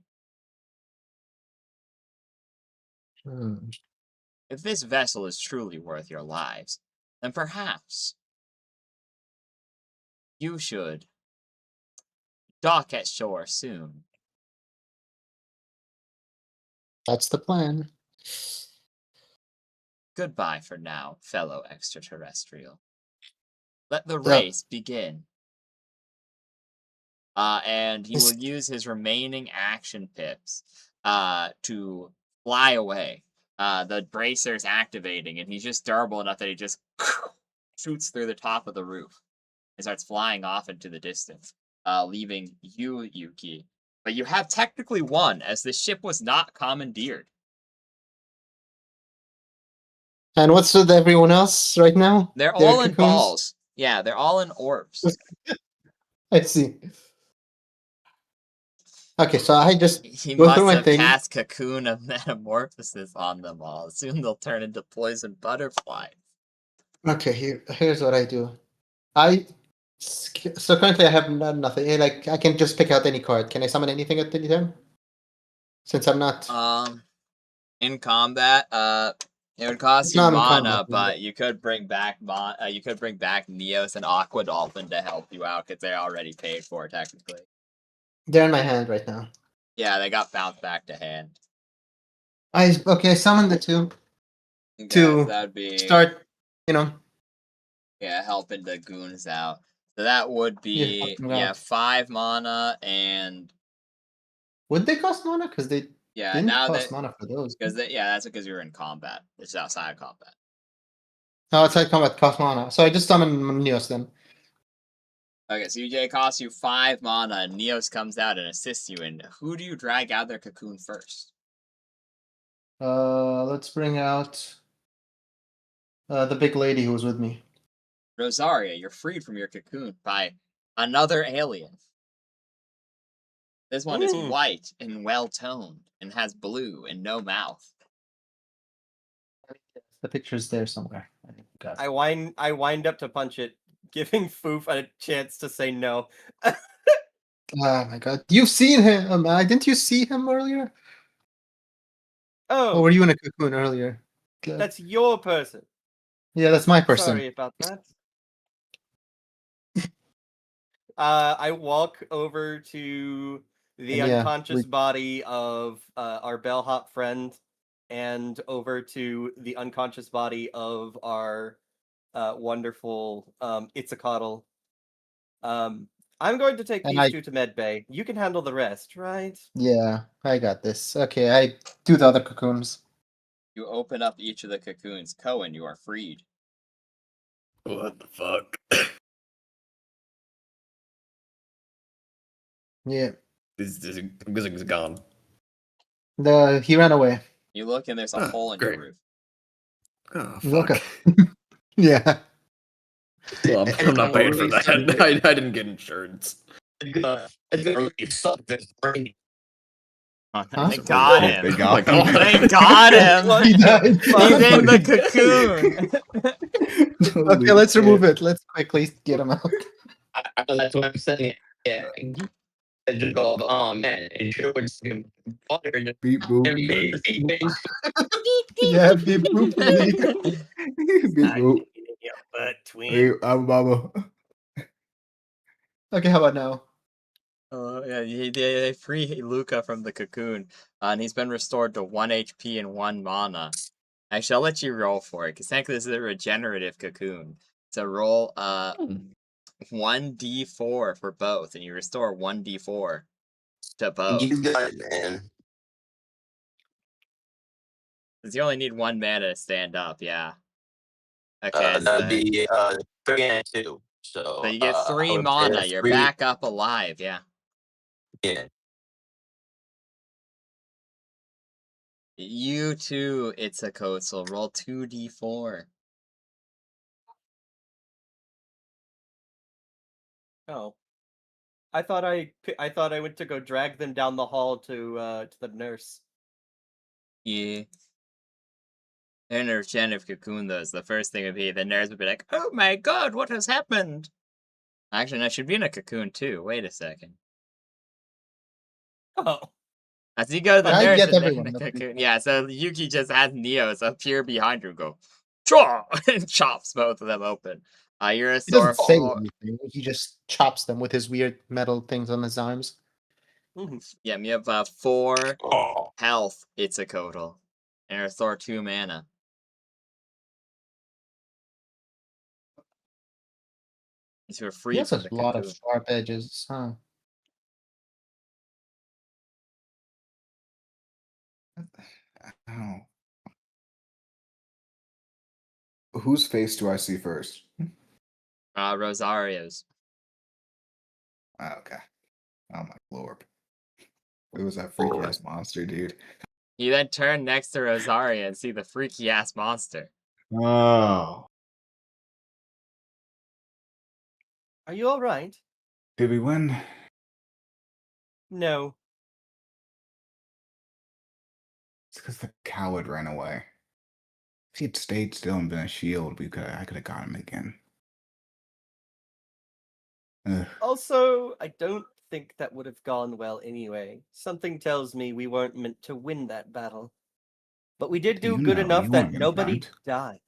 S4: Hmm.
S1: If this vessel is truly worth your lives, then perhaps you should dock at shore soon.
S4: That's the plan.
S1: Goodbye for now, fellow extraterrestrial. Let the
S4: Yeah.
S1: race begin. And he will use his remaining action pips to fly away. The bracer's activating, and he's just durable enough that he just shoots through the top of the roof and starts flying off into the distance, leaving you, Yuki. But you have technically won, as the ship was not commandeered.
S4: And what's with everyone else right now?
S1: They're
S4: Their
S1: all in
S4: cocoons?
S1: balls. Yeah, they're all in orbs.
S4: I see. Okay, so I just
S1: He
S4: go through
S1: must
S4: my
S1: have
S4: thing.
S1: cast Cocoon of Metamorphosis on them all. Soon they'll turn into poison butterflies.
S4: Okay, here's what I do. So currently I have nothing. Like I can just pick out any card. Can I summon anything at any time? Since I'm not.
S1: In combat, it would cost
S4: It's
S1: you
S4: not in
S1: mana,
S4: combat,
S1: but you could bring back you could bring back Neos and Aqua Dolphin to help you out because they're already paid for technically.
S4: They're in my hand right now.
S1: Yeah, they got bounced back to hand.
S4: I summon the 2
S1: Okay,
S4: to
S1: so that'd be
S4: start.
S1: helping the goons out. So that would be
S4: helping out.
S1: 5 mana and
S4: Would they cost mana? Because they didn't
S1: now
S4: cost
S1: that
S4: mana for those.
S1: that's because you're in combat. It's outside of combat.
S4: No, outside combat cost mana. So I just summon Neos then.
S1: Okay, so UJ costs you 5 mana, and Neos comes out and assists you. And who do you drag out of their cocoon first?
S4: Let's bring out the big lady who was with me.
S1: Rosaria, you're freed from your cocoon by another alien. This one is white and well-toned, and has blue and no mouth.
S4: The picture's there somewhere. Got it.
S6: I wind up to punch it, giving Foof a chance to say no.
S4: Oh my god. You've seen him! Didn't you see him earlier?
S6: Oh,
S4: Or were you in a cocoon earlier?
S6: that's your person.
S4: Yeah, that's my person.
S6: Sorry about that. I walk over to the
S4: And yeah,
S6: unconscious
S4: we-
S6: body of our bellhop friend, and over to the unconscious body of our wonderful Itzcoatl. I'm going to take
S4: And
S6: these
S4: I-
S6: two to medbay. You can handle the rest, right?
S4: yeah, I got this. Okay, I do the other cocoons.
S1: You open up each of the cocoons. Cohen, you are freed.
S3: What the fuck?
S4: Yeah,
S3: This Wizard is gone.
S4: he ran away.
S1: You look and there's a
S3: Ah,
S1: hole in your
S3: great.
S1: roof.
S3: Oh
S4: Look
S3: fuck.
S4: Yeah.
S3: Well, I'm not paying for that.
S5: Really
S3: I didn't get insurance.
S5: it's gonna really suck this brain.
S1: Oh,
S4: Huh?
S1: they got
S2: Shit,
S1: him.
S2: They
S3: Oh
S2: got
S3: my
S2: him.
S3: God.
S1: They got him.
S6: What
S4: He
S6: the
S4: died.
S6: fuck?
S1: He's in the cocoon.
S4: Okay, let's remove it. Let's quickly get him out.
S5: That's what I'm saying. Yeah, I just go, oh man, it sure was water.
S2: Beep boop.
S4: Yeah, beep boop. Beep,
S2: Beep boop.
S6: But
S2: Hey, I'm Baba.
S4: Okay, how about now?
S1: Oh yeah, they free Luca from the cocoon, and he's been restored to 1 HP and 1 mana. Actually, I'll let you roll for it, because technically this is a regenerative cocoon. So roll 1d4 for both, and you restore 1d4 to both.
S5: You got it, man.
S1: Because you only need 1 mana to stand up, yeah. Okay,
S5: That'd be 3 and 2.
S1: so you get
S5: I
S1: 3
S5: would say
S1: mana,
S5: that's
S1: you're
S5: 3.
S1: back up alive, yeah.
S5: Yeah.
S1: You too, it's a coastal. Roll 2d4.
S6: Oh, I thought I went to go drag them down the hall to the nurse.
S1: Yeah. In a regenerative cocoon, though, so the first thing would be the nurse would be like, "Oh my god, what has happened?" Actually, no, she'd be in a cocoon too. Wait a second.
S6: Oh,
S1: As you go to the
S4: I
S1: nurse
S4: get
S1: and then
S4: everyone,
S1: the
S4: that's pretty
S1: cocoon.
S4: cool.
S1: Yeah, so Yuki just has Neos appear behind her and go, "Chaw!" and chops both of them open. You're a
S4: He doesn't say
S1: sore.
S4: anything. He just chops them with his weird metal things on his arms.
S1: Yeah, you have 4
S5: Oh.
S1: health. It's a total, and restore 2 mana. So you're
S4: He
S1: free
S4: has
S1: from
S4: a
S1: the
S4: lot of
S1: cocoon.
S4: sharp edges, huh?
S2: Oh. Whose face do I see first?
S1: Rosario's.
S2: Okay. Oh my lord. It was that freaky ass monster, dude.
S1: You then turn next to Rosaria and see the freaky ass monster.
S2: Oh.
S6: are you all right?
S2: Did we win?
S6: No.
S2: It's because the coward ran away. If he had stayed still and been a shield, I could have got him again. Ugh.
S6: Also, I don't think that would have gone well anyway. Something tells me we weren't meant to win that battle. But we did do
S2: You
S6: good
S2: know,
S6: enough
S2: you
S6: that
S2: weren't gonna
S6: nobody
S2: meant.
S6: died.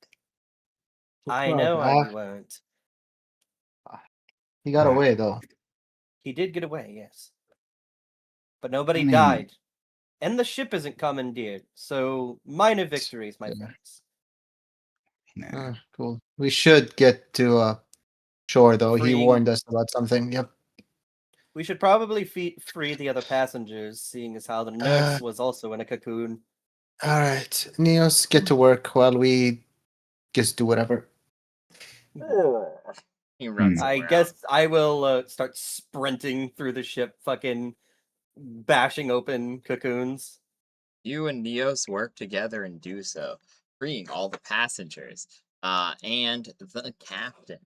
S4: Look
S6: I
S4: what
S6: know
S4: I-
S6: I weren't.
S4: He got
S2: Ah.
S4: away though.
S6: He did get away, yes. But nobody
S2: I mean-
S6: died. And the ship isn't commandeered, so minor victories, my
S4: Yeah.
S6: friends.
S2: Nah.
S4: Cool. We should get to shore though. He
S6: Freeing-
S4: warned us about something. Yep.
S6: We should probably free the other passengers, seeing as how the nurse was also in a cocoon.
S4: All right, Neos, get to work while we just do whatever.
S1: He runs
S6: I
S1: around.
S6: guess I will start sprinting through the ship, fucking bashing open cocoons.
S1: You and Neos work together and do so, freeing all the passengers, and the captain.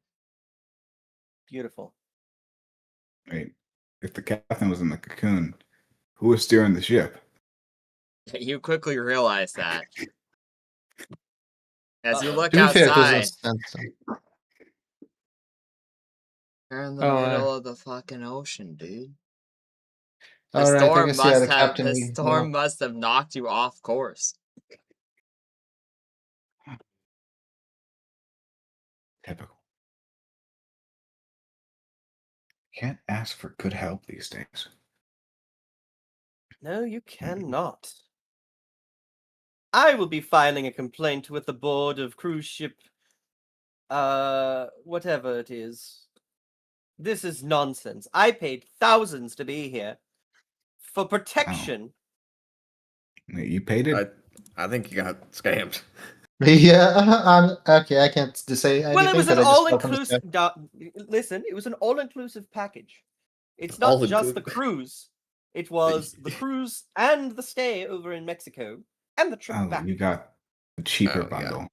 S6: Beautiful.
S2: Wait. If the captain was in the cocoon, who was steering the ship?
S1: You quickly realize that. As you look
S4: To be fair, it
S1: outside,
S4: doesn't sense.
S1: you're in the
S4: Oh,
S1: middle of the fucking ocean, dude. The
S4: All right, I
S1: storm
S4: guess
S1: must
S4: the
S1: have
S4: captain.
S1: the
S4: we-
S1: storm must have knocked you off course.
S2: Typical. Can't ask for good help these days.
S6: No, you cannot. I will be filing a complaint with the board of cruise ship. Whatever it is. This is nonsense. I paid thousands to be here for protection.
S2: You paid it?
S3: I think you got scammed.
S4: Yeah, okay. I can't say anything.
S6: Well, it was an
S4: 'cause I just fell from the sky.
S6: all-inclusive. Listen, it was an all-inclusive package. It's not just the cruise. It was the cruise and the stay over in Mexico and the trip
S2: Oh,
S6: back.
S2: you got the cheaper
S3: Oh, yeah.
S2: bundle.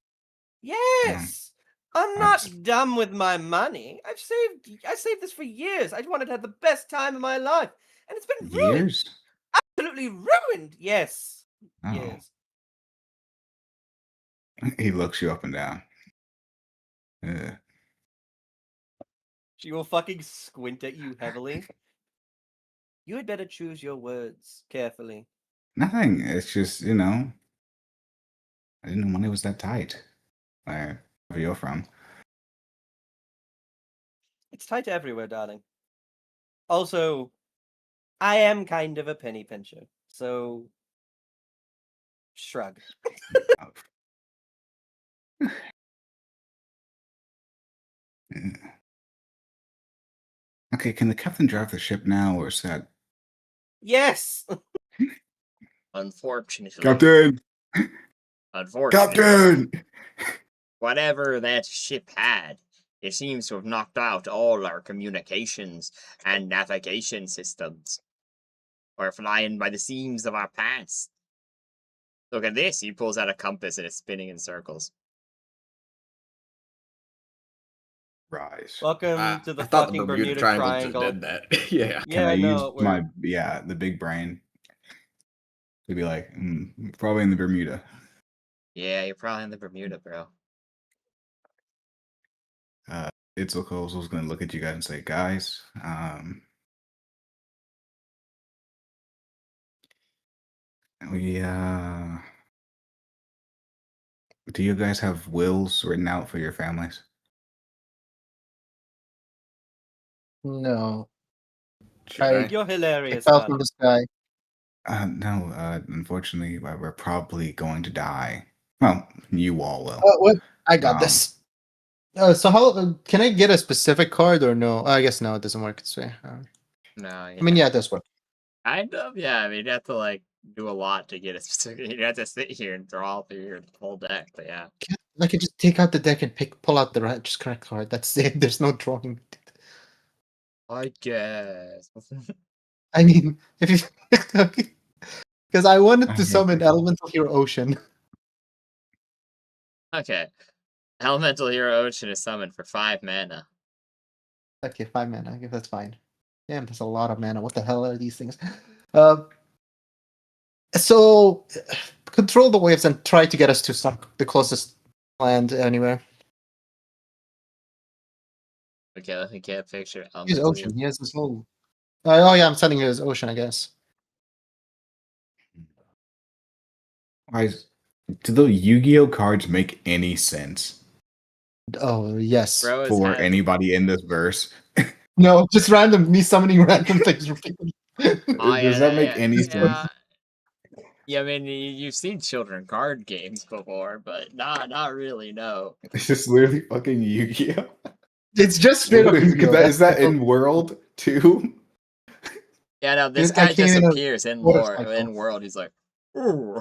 S6: Yes. I'm
S2: That's-
S6: not dumb with my money. I saved this for years. I wanted to have the best time of my life. And it's been ruined.
S2: Years?
S6: Absolutely ruined. Yes.
S2: Oh.
S6: Yes.
S2: He looks you up and down.
S6: She will fucking squint at you heavily. You had better choose your words carefully.
S2: Nothing. It's just, you know, I didn't know money was that tight. Where you're from.
S6: It's tight everywhere, darling. Also, I am kind of a penny pincher, so shrug.
S2: Okay, can the captain drive the ship now, or is that
S6: Yes.
S1: Unfortunately.
S2: Captain?
S1: Unfortunately.
S2: Captain!
S1: Whatever that ship had, it seems to have knocked out all our communications and navigation systems. We're flying by the seams of our pants. Look at this. He pulls out a compass and it's spinning in circles.
S2: Rise.
S6: Welcome to the
S3: I thought
S6: fucking
S3: the Bermuda
S6: Bermuda
S3: Triangle,
S6: Triangle.
S3: just did that. Yeah.
S2: Can I
S6: no,
S2: use
S6: it worked.
S2: the big brain to be like, probably in the Bermuda.
S1: Yeah, you're probably in the Bermuda, bro.
S2: Itzilkos was going to look at you guys and say, guys, do you guys have wills written out for your families?
S4: No,
S3: Should
S4: I-
S3: I?
S6: You're
S4: it
S6: hilarious,
S4: fell
S6: man.
S4: from the sky.
S2: No, unfortunately, we're probably going to die. Well, you all will.
S4: What? I got
S2: Um,
S4: this. So how can I get a specific card or no? I guess no, it doesn't work this way.
S1: No,
S4: I mean, yeah, it does work.
S1: Kind of, yeah. I mean, you'd have to, like, do a lot to get a specific... You'd have to sit here and draw through your whole deck, but yeah.
S4: I can just take out the deck and pull out the just correct card. That's it. There's no drawing.
S1: I guess.
S4: I mean, if you because I wanted
S2: I
S4: to
S2: hate
S4: summon
S2: this.
S4: Elemental Hero Ocean.
S1: Okay. Elemental Hero Ocean is summoned for 5 mana.
S4: Okay, 5 mana. I guess that's fine. Damn, that's a lot of mana. What the hell are these things? So control the waves and try to get us to the closest land anywhere.
S1: Okay, let me get a picture.
S4: He's
S1: Elemental
S4: Ocean. He has this whole. Oh yeah, I'm sending his Ocean, I guess.
S2: Guys, do the Yu-Gi-Oh cards make any sense
S4: Oh yes.
S1: Bro is
S2: for
S1: having-
S2: anybody in this verse?
S4: No, just random. Me summoning random things repeatedly.
S1: Oh, yeah,
S2: Does that make any
S1: yeah.
S2: sense?
S1: Yeah, I mean, you've seen children card games before, but not really, no.
S2: It's just literally fucking Yu-Gi-Oh.
S4: It's just straight up. Yu-Gi-Oh!
S2: Is that in world too?
S1: Yeah, no, this
S4: I
S1: guy
S4: can't
S1: just
S4: even-
S1: appears in
S4: motorcycle.
S1: in world. He's like, ooh.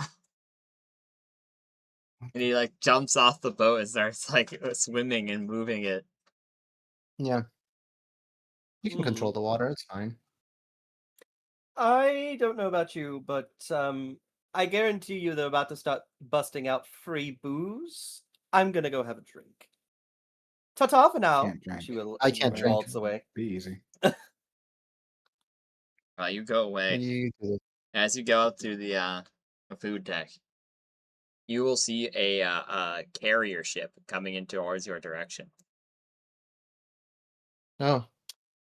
S1: And he, like, jumps off the boat and starts, like, swimming and moving it.
S4: Yeah. You can control the water. It's fine.
S6: I don't know about you, but I guarantee you they're about to start busting out free booze. I'm gonna go have a drink. Ta-ta for now.
S2: Can't drink.
S6: She will
S4: I can't drink.
S6: waltz away.
S2: Be easy.
S1: You go away.
S4: You do it.
S1: As you go out to the food deck, you will see a carrier ship coming in towards your direction.
S4: Oh,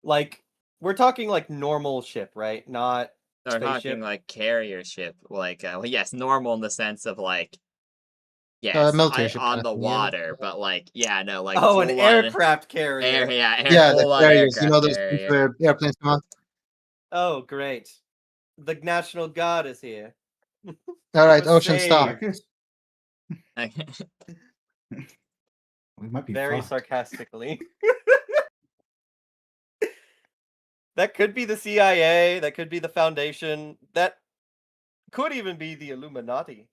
S6: Like, we're talking like normal ship, right? Not
S1: They're
S6: spaceship.
S1: talking like carrier ship, like well, yes, normal in the sense of like Yes,
S4: military ship
S1: on
S4: kind
S1: the
S4: of thing, yeah.
S1: water, but like, yeah, no, like
S6: Oh, an
S1: full on
S6: aircraft carrier.
S4: Yeah, the
S1: full on
S4: carriers. You know
S1: aircraft
S4: those things
S1: carrier.
S4: where airplanes come out.
S6: Oh, great. The national guard is here.
S4: All right,
S6: Was
S4: Ocean, stop.
S6: saved.
S2: We might be
S6: Very
S2: fucked.
S6: sarcastically. That could be the CIA. That could be the Foundation. That could even be the Illuminati.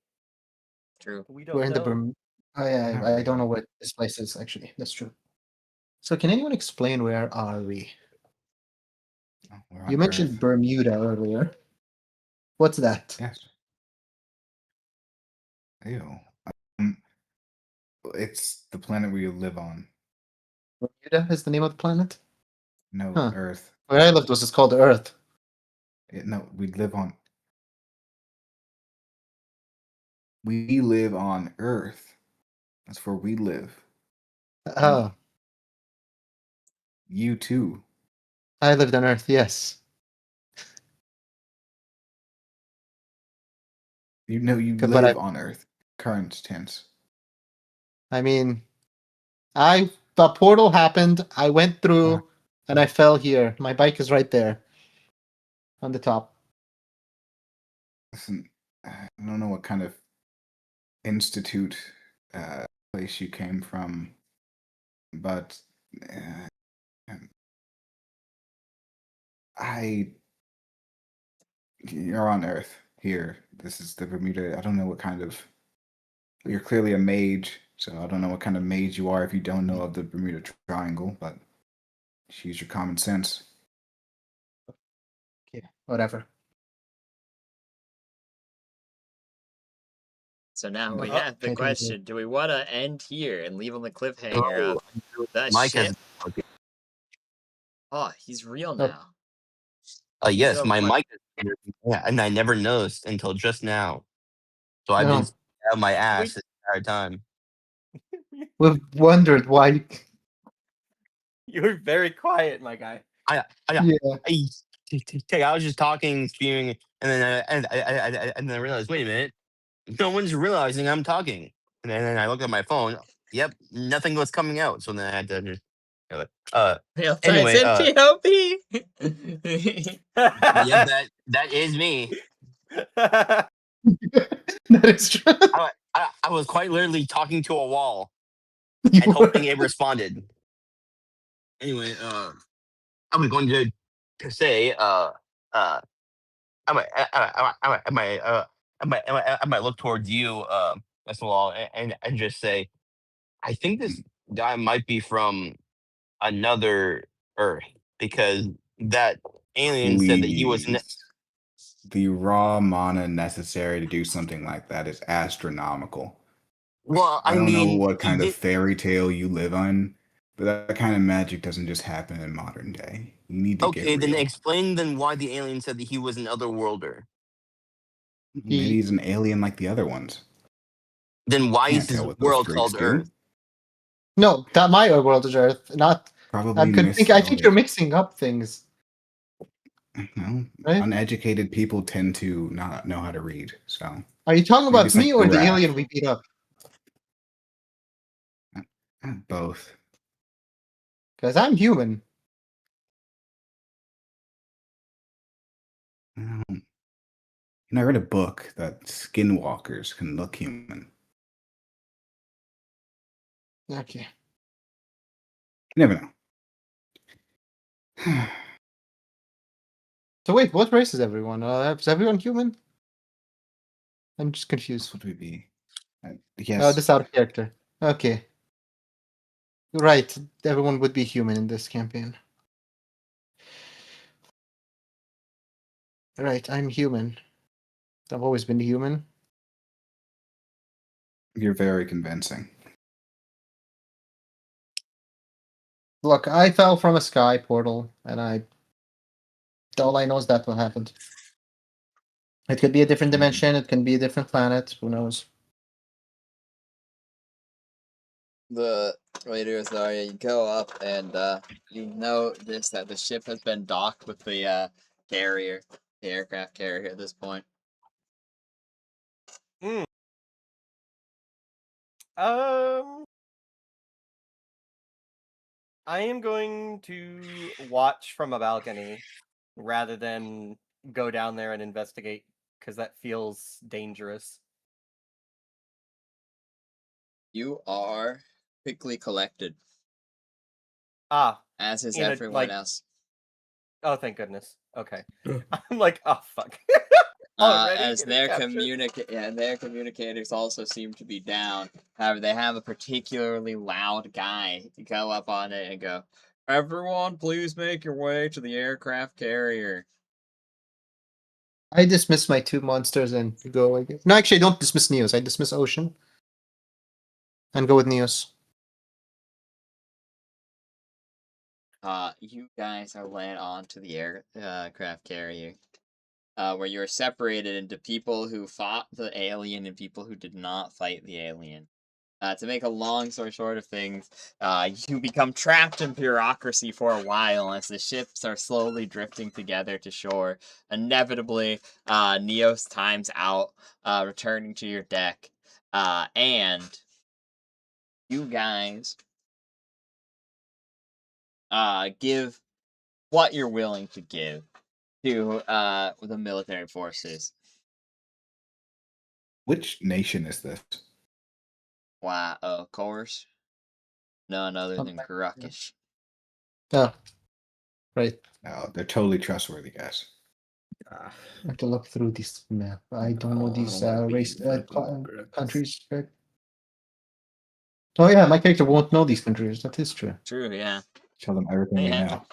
S1: True.
S6: We don't
S4: We're in the
S6: know.
S4: Bermuda. Oh, yeah,
S2: Not
S4: I don't
S2: really.
S4: know what this place is actually. That's true. So, can anyone explain where are we?
S2: Oh, we're
S4: You
S2: on
S4: mentioned
S2: Earth.
S4: Bermuda earlier. What's that?
S2: Yes. Ew. Um, it's the planet we live on.
S4: Bermuda is the name of the planet?
S2: No,
S4: Huh.
S2: Earth.
S4: Where I lived was just called Earth.
S2: No, we live on. We live on Earth. That's where we live.
S4: Oh,
S2: You too.
S4: I lived on Earth, yes.
S2: You know you
S4: But
S2: live on Earth. Current tense.
S4: I mean, the portal happened, I went through, and I fell here. My bike is right there on the top.
S2: Listen, I don't know what kind of institute place you came from, but you're on Earth here. This is the Bermuda. I don't know what kind of. You're clearly a mage, so I don't know what kind of mage you are if you don't know of the Bermuda Triangle, but just use your common sense.
S4: Okay, whatever.
S1: So now we
S4: Oh,
S1: have the
S4: okay,
S1: question: do we want to end here and leave on the cliffhanger of the
S7: Mike
S1: ship?
S7: has.
S1: Oh, he's real
S4: Oh.
S1: now.
S7: Yes,
S1: So
S7: my
S1: funny.
S7: mic. Yeah, and I never noticed until just now. So I've been
S4: No.
S7: out my ass the entire time.
S4: We've wondered why.
S6: You were very quiet, my guy.
S7: I
S4: Yeah.
S7: I was just talking, spewing, and then and then I realized, wait a minute, no one's realizing I'm talking. And then I looked at my phone. Yep, nothing was coming out. So then I had to just.
S1: Real time
S7: Anyway,
S1: said POP.
S7: yep, that is me.
S4: That is true.
S7: I was quite literally talking to a wall
S4: You
S7: and hoping
S4: were.
S7: it responded. Anyway, I was going to say, I might look towards you, as well, and just say, I think this guy might be from another Earth because that alien said that he was.
S2: Please. The raw mana necessary to do something like that is astronomical.
S7: Well,
S2: I
S7: I
S2: don't know
S7: mean,
S2: what
S7: he
S2: kind of
S7: did.
S2: fairy tale you live on, but that kind of magic doesn't just happen in modern day. You need to get
S7: Okay, then
S2: real.
S7: explain then why the alien said that he was an otherworlder.
S2: Maybe he's an alien like the other ones.
S7: Then why is
S2: Can't
S7: his
S2: tell what those
S7: world
S2: freaks
S7: called
S2: do.
S7: Earth?
S4: No, that my world is Earth, not.
S2: Probably
S4: I think you're mixing up things,
S2: No,
S4: right?
S2: uneducated people tend to not know how to read. So
S4: Are you talking
S2: maybe
S4: about
S2: it's like
S4: me or the
S2: giraffe.
S4: alien we beat up?
S2: Both.
S4: Because I'm human.
S2: I read a book that skinwalkers can look human.
S4: Okay.
S2: You never know.
S4: So wait, what race is everyone? Is everyone human? I'm just confused.
S2: This would we be?
S4: Oh,
S2: Yes.
S4: this out of character. Okay. You're right. Everyone would be human in this campaign. Right, I'm human. I've always been human.
S2: You're very convincing.
S4: Look, I fell from a sky portal, and all I know is that's what happened. It could be a different dimension. It can be a different planet. Who knows?
S1: The later Zarya, you go up and you notice that the ship has been docked with the carrier, the aircraft carrier at this point.
S6: I am going to watch from a balcony rather than go down there and investigate because that feels dangerous.
S1: You are quickly collected,
S6: Ah,
S1: as is
S6: in a,
S1: everyone
S6: like,
S1: else.
S6: oh, thank goodness. Okay. I'm like, oh, fuck. Already
S1: As
S6: getting
S1: their
S6: captured?
S1: their communicators also seem to be down. However, they have a particularly loud guy to go up on it and go, "Everyone, please make your way to the aircraft carrier."
S4: I dismiss my 2 monsters and go. I guess. No, actually, I don't dismiss Neos. I dismiss Ocean and go with Neos.
S1: You guys are led on to the aircraft carrier, where you're separated into people who fought the alien and people who did not fight the alien. To make a long story short of things, you become trapped in bureaucracy for a while as the ships are slowly drifting together to shore. Inevitably, Neos times out, returning to your deck. And you guys give what you're willing to give to the military forces.
S2: Which nation is this?
S1: Why, of course, none other than
S4: Something.
S1: Karakish.
S4: Oh, right.
S2: No, they're totally trustworthy, guys.
S4: I have to look through this map. I don't know
S3: No, I
S4: these
S3: don't like
S4: race
S3: being fucking Brits.
S4: countries. Right? Oh yeah, my character won't know these countries. That is true.
S1: True, yeah.
S2: Tell them everything we
S1: Yeah.
S2: know.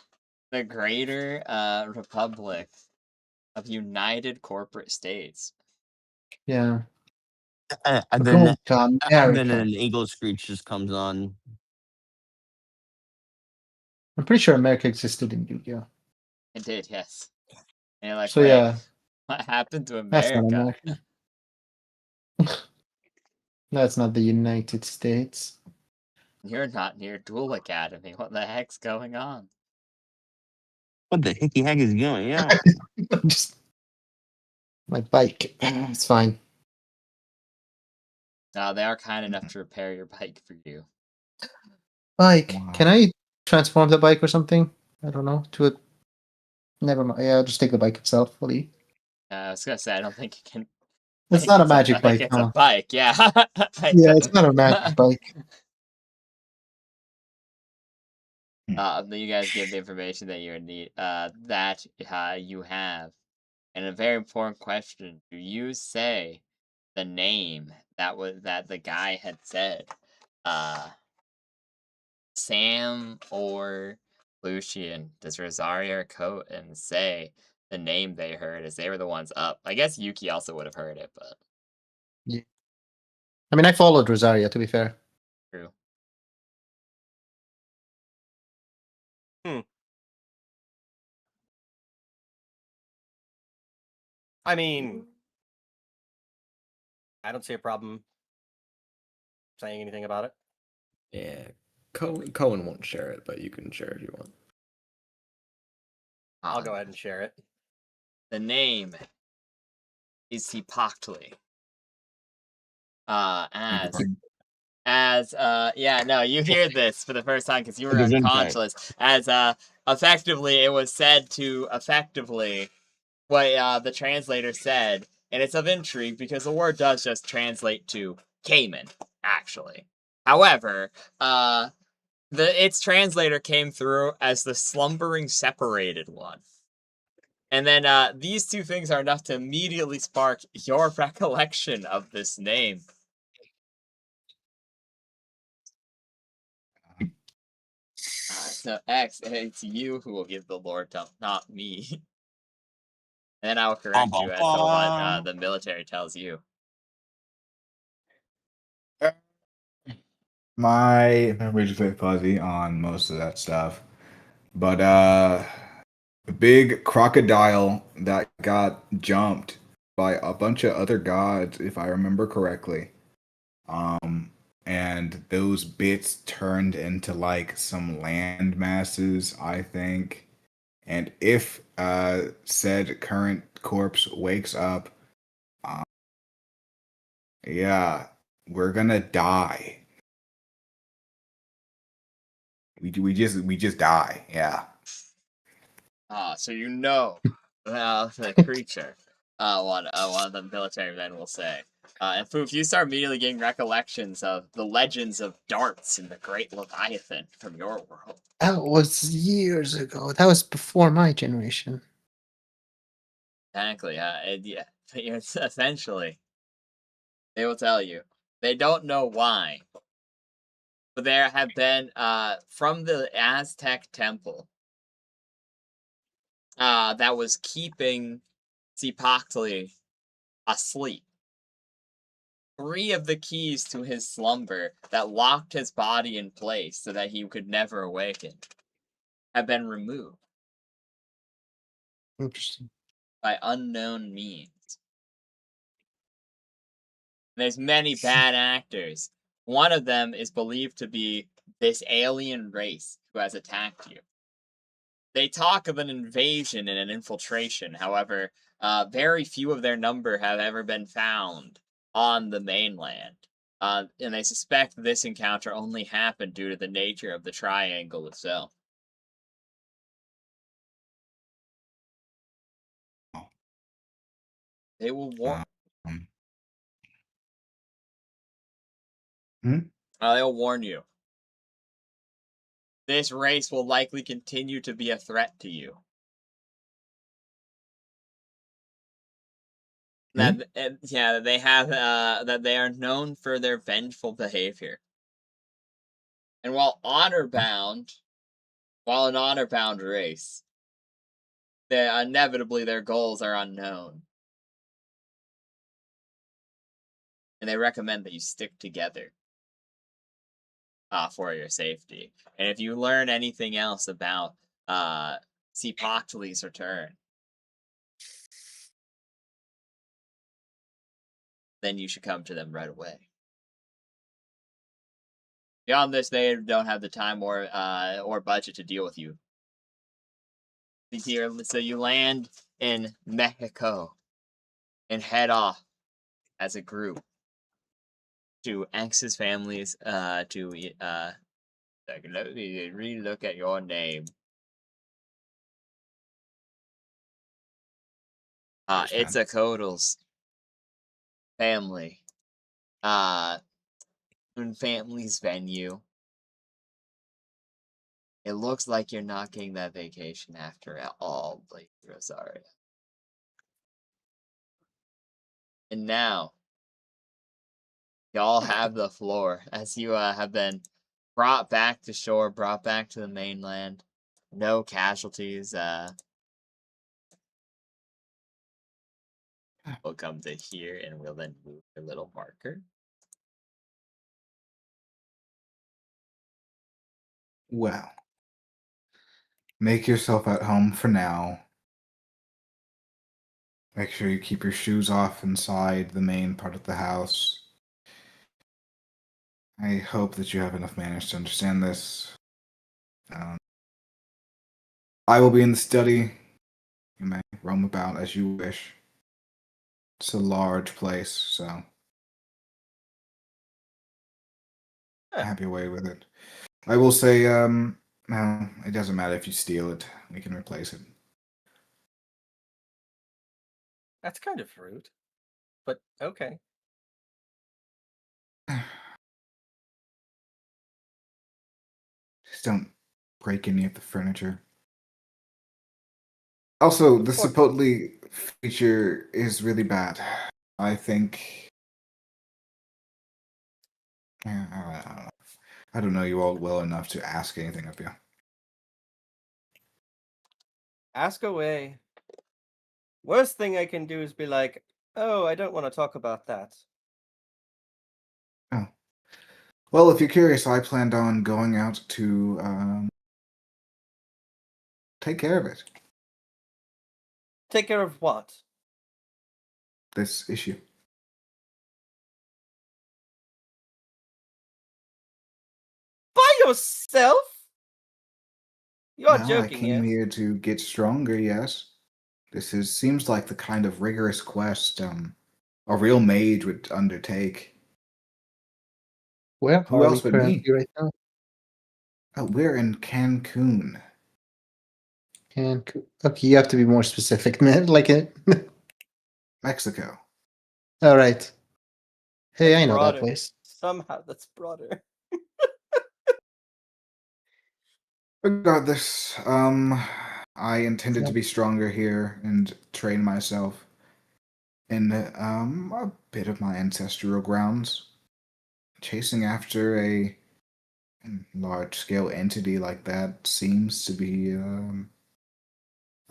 S1: The Greater Republic of United Corporate States.
S4: Yeah.
S7: And
S4: But
S7: then
S4: go to
S7: and then
S4: America.
S7: an eagle screech just comes on.
S4: I'm pretty sure America existed in Yu-Gi-Oh.
S1: It did, yes. And you're like,
S4: So
S1: wait,
S4: yeah,
S1: what happened to
S4: that's not
S1: America?
S4: America. That's not the United States.
S1: You're not near Duel Academy. What the heck's going on?
S7: What the hickey heck is going on?
S4: Just my bike. It's fine.
S1: They are kind enough to repair your bike for you.
S4: Bike.
S2: Wow.
S4: Can I transform the bike or something? I don't know. To a. Never mind. Yeah, I'll just take the bike itself fully.
S1: I was gonna say, I don't think you can.
S4: It's
S1: make
S4: not a
S1: it
S4: magic
S1: sound like
S4: bike.
S1: it's a
S4: No.
S1: bike, yeah.
S4: Yeah, it's not a magic bike.
S1: You guys give the information that you need. That you have, and a very important question: do you say the name that the guy had said? Sam or Lucian? Does Rosario coat and say the name they heard as they were the ones up? I guess Yuki also would have heard it, but
S4: Yeah. I mean, I followed Rosaria. To be fair.
S1: true.
S6: I mean, I don't see a problem saying anything about it.
S3: Yeah, Cohen won't share it, but you can share if you want.
S6: I'll go ahead and share it.
S1: The name is Hipoctly. You hear this for the first time because you were unconscious. As effectively, it was said to effectively what the translator said, and it's of intrigue because the word does just translate to Cayman, actually. However, its translator came through as the slumbering separated one. And then these two things are enough to immediately spark your recollection of this name. So X, it's you who will give the lore dump, not me. And then I will correct you as to what the military tells you.
S2: My memory's a bit fuzzy on most of that stuff. But a big crocodile that got jumped by a bunch of other gods, if I remember correctly. And those bits turned into like some land masses, I think. And if said current corpse wakes up, yeah, we're gonna die. We just die. Yeah.
S1: So you know, the creature. One of the military men will say. And Foof, you start immediately getting recollections of the legends of darts and the Great Leviathan from your world.
S4: That was years ago. That was before my generation.
S1: Exactly. Yeah. It's essentially, they will tell you they don't know why, but there have been from the Aztec temple that was keeping Zipactli asleep. 3 of the keys to his slumber that locked his body in place so that he could never awaken have been removed
S4: Interesting.
S1: by unknown means. There's many bad actors. One of them is believed to be this alien race who has attacked you. They talk of an invasion and an infiltration. However, very few of their number have ever been found on the mainland. And they suspect this encounter only happened due to the nature of the triangle itself. They will warn.
S2: Um,
S1: They'll warn you. This race will likely continue to be a threat to you. That they have that they are known for their vengeful behavior. And while an honor-bound race, inevitably their goals are unknown. And they recommend that you stick together for your safety. And if you learn anything else about Zipactli's return, then you should come to them right away. Beyond this, they don't have the time or budget to deal with you. Here, so you land in Mexico and head off as a group to X's families let me re-look at your name. It's a Kodal's family. Family's venue. It looks like you're not getting that vacation after all, Lady Rosaria. And now, y'all have the floor as you have been brought back to shore, brought back to the mainland. No casualties. We'll come to here and we'll then move a little marker.
S2: Well, make yourself at home for now. Make sure you keep your shoes off inside the main part of the house. I hope that you have enough manners to understand this. I will be in the study. You may roam about as you wish. It's a large place, so have your way with it. I will say, well, it doesn't matter if you steal it. We can replace it.
S6: That's kind of rude, but okay.
S2: Just don't break any of the furniture. Also, the supposedly feature is really bad. I think. Yeah, I don't know. I don't know you all well enough to ask anything of you.
S6: Ask away. Worst thing I can do is be like, oh, I don't want to talk about that.
S2: Oh. Well, if you're curious, I planned on going out to take care of it.
S6: Take care of what?
S2: This issue.
S6: By yourself? You are
S2: Well,
S6: joking,
S2: I came
S6: yes?
S2: here to get stronger, yes. Seems like the kind of rigorous quest a real mage would undertake.
S4: Where
S2: Who
S4: are
S2: else
S4: we
S2: but me?
S4: currently right now?
S2: Oh, we're in Cancun,
S4: Okay, you have to be more specific, man. Like it.
S2: Mexico.
S4: All right. Hey,
S6: That's
S4: I know that
S6: broader.
S4: place.
S6: Somehow that's broader.
S2: Regardless, I intended to be stronger here and train myself in a bit of my ancestral grounds. Chasing after a large-scale entity like that seems to be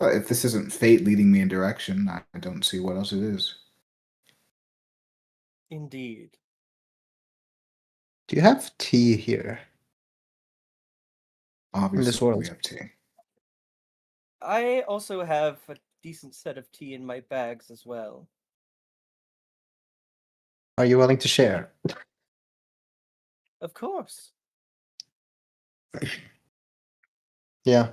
S2: if this isn't fate leading me in direction, I don't see what else it is.
S6: Indeed.
S4: Do you have tea here?
S2: Obviously,
S4: world.
S2: we have tea.
S6: I also have a decent set of tea in my bags as well.
S4: Are you willing to share?
S6: Of course.
S4: Yeah.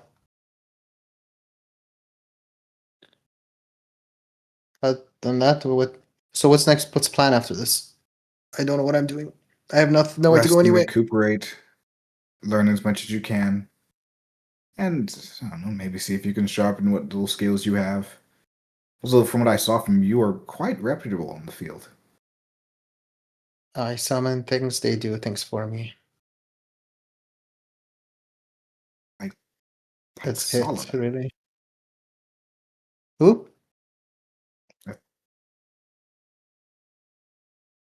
S4: Then that what? So what's next? What's the plan after this? I don't know what I'm doing. I have no way to
S2: Rest
S4: go
S2: and
S4: anywhere.
S2: recuperate. Learn as much as you can. And I don't know, maybe see if you can sharpen what little skills you have. Also, from what I saw from you, are quite reputable in the field.
S4: I summon things. They do things for me. That's
S2: solid.
S4: it, really. Who?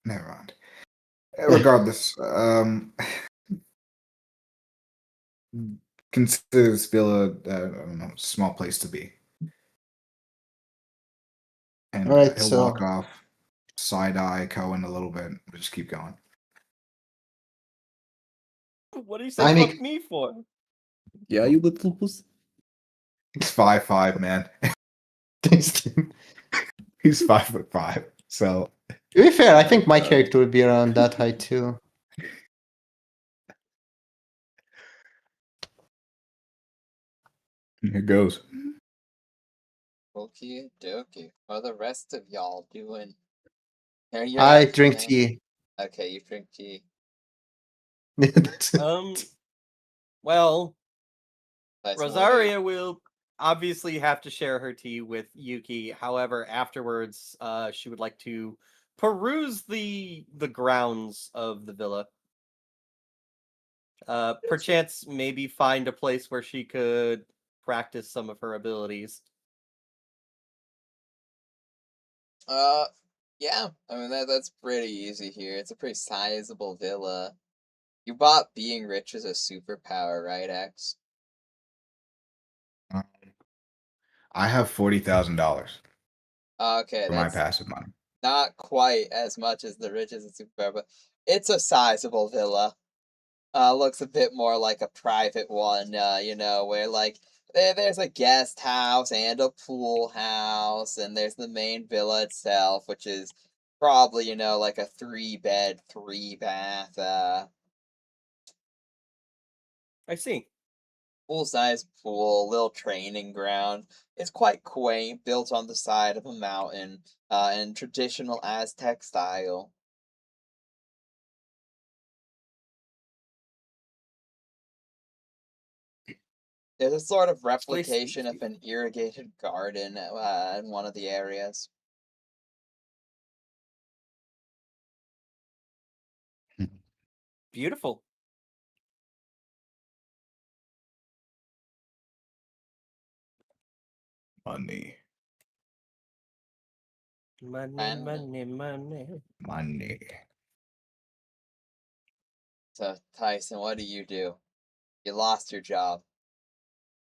S2: Never mind. Regardless, consider this still a I don't know, small place to be. And
S4: All right,
S2: he'll
S4: so
S2: walk off, side eye Cohen a little bit, but just keep going.
S6: What do you say
S4: I
S6: fuck
S4: make-
S6: me for?
S3: Yeah, you little puss.
S2: He's 5'5", man.
S4: to
S2: He's 5'5". So
S4: be fair, I think my character would be around that height too.
S2: here goes.
S1: Okie dokie. What are the rest of y'all doing? Are you
S4: I
S1: actually
S4: drink
S1: gonna-
S4: tea.
S1: Okay, you drink tea.
S4: That's it.
S6: Well,
S1: Nice and wait.
S6: Rosaria will obviously have to share her tea with Yuki. However, afterwards, she would like to peruse the grounds of the villa. Perchance maybe find a place where she could practice some of her abilities.
S1: Yeah. I mean that's pretty easy here. It's a pretty sizable villa. You bought being rich as a superpower, right, X?
S2: I have $40,000
S1: Okay,
S2: for my
S1: that's
S2: passive money.
S1: not quite as much as the rich as a superpower, but it's a sizable villa. Looks a bit more like a private one, where like there's a guest house and a pool house, and there's the main villa itself, which is probably, like a 3-bed, 3-bath,
S6: I see.
S1: full-size pool, little training ground. It's quite quaint, built on the side of a mountain, in traditional Aztec style. There's a sort of
S6: place
S1: replication
S6: seems
S1: of an irrigated garden in one of the areas.
S6: Beautiful.
S2: Money.
S6: Money,
S1: And-
S6: money, money.
S2: Money.
S1: So, Tyson, what do? You lost your job.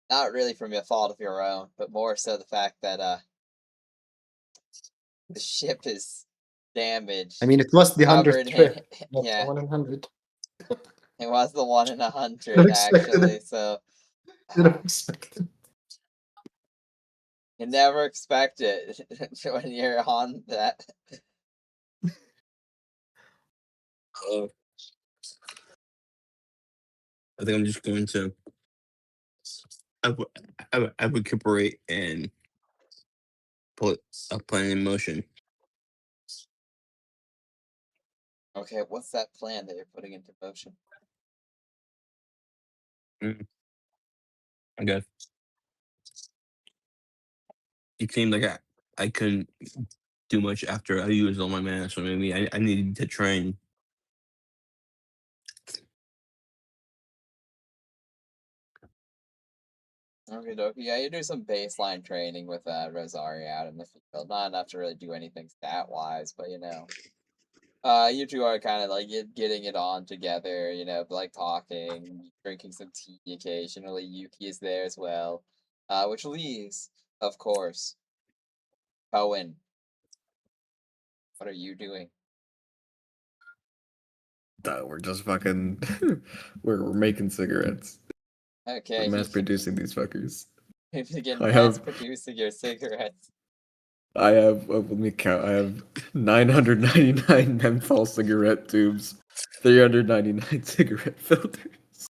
S1: Not really from a fault of your own, but more so the fact that the ship is damaged.
S4: I mean, it was the
S1: covered
S4: 100th trip.
S1: in-
S4: Not
S1: yeah,
S4: the 1 in 100.
S1: it was the 1 in 100
S4: Should've expected
S1: actually.
S4: it.
S1: So
S4: Should have expected.
S1: you never expect it when you're on that.
S7: I think I'm just going to I would recuperate and put a plan in motion.
S1: Okay, what's that plan that you're putting into motion?
S7: Okay. It seemed like I couldn't do much after I used all my mana, so maybe I needed to train.
S1: Okay, dokie. Yeah, you do some baseline training with Rosaria out in the field. Not enough to really do anything stat wise, but you two are kind of like getting it on together. Like talking, drinking some tea occasionally. Yuki is there as well, which leaves, of course, Cohen. What are you doing?
S3: We're just fucking. we're making cigarettes.
S1: Okay,
S3: We're mass producing these fuckers.
S1: you begin
S3: I
S1: mass
S3: have-
S1: producing your cigarettes.
S3: I have. Let me count. I have 999 menthol cigarette tubes, 399 cigarette filters,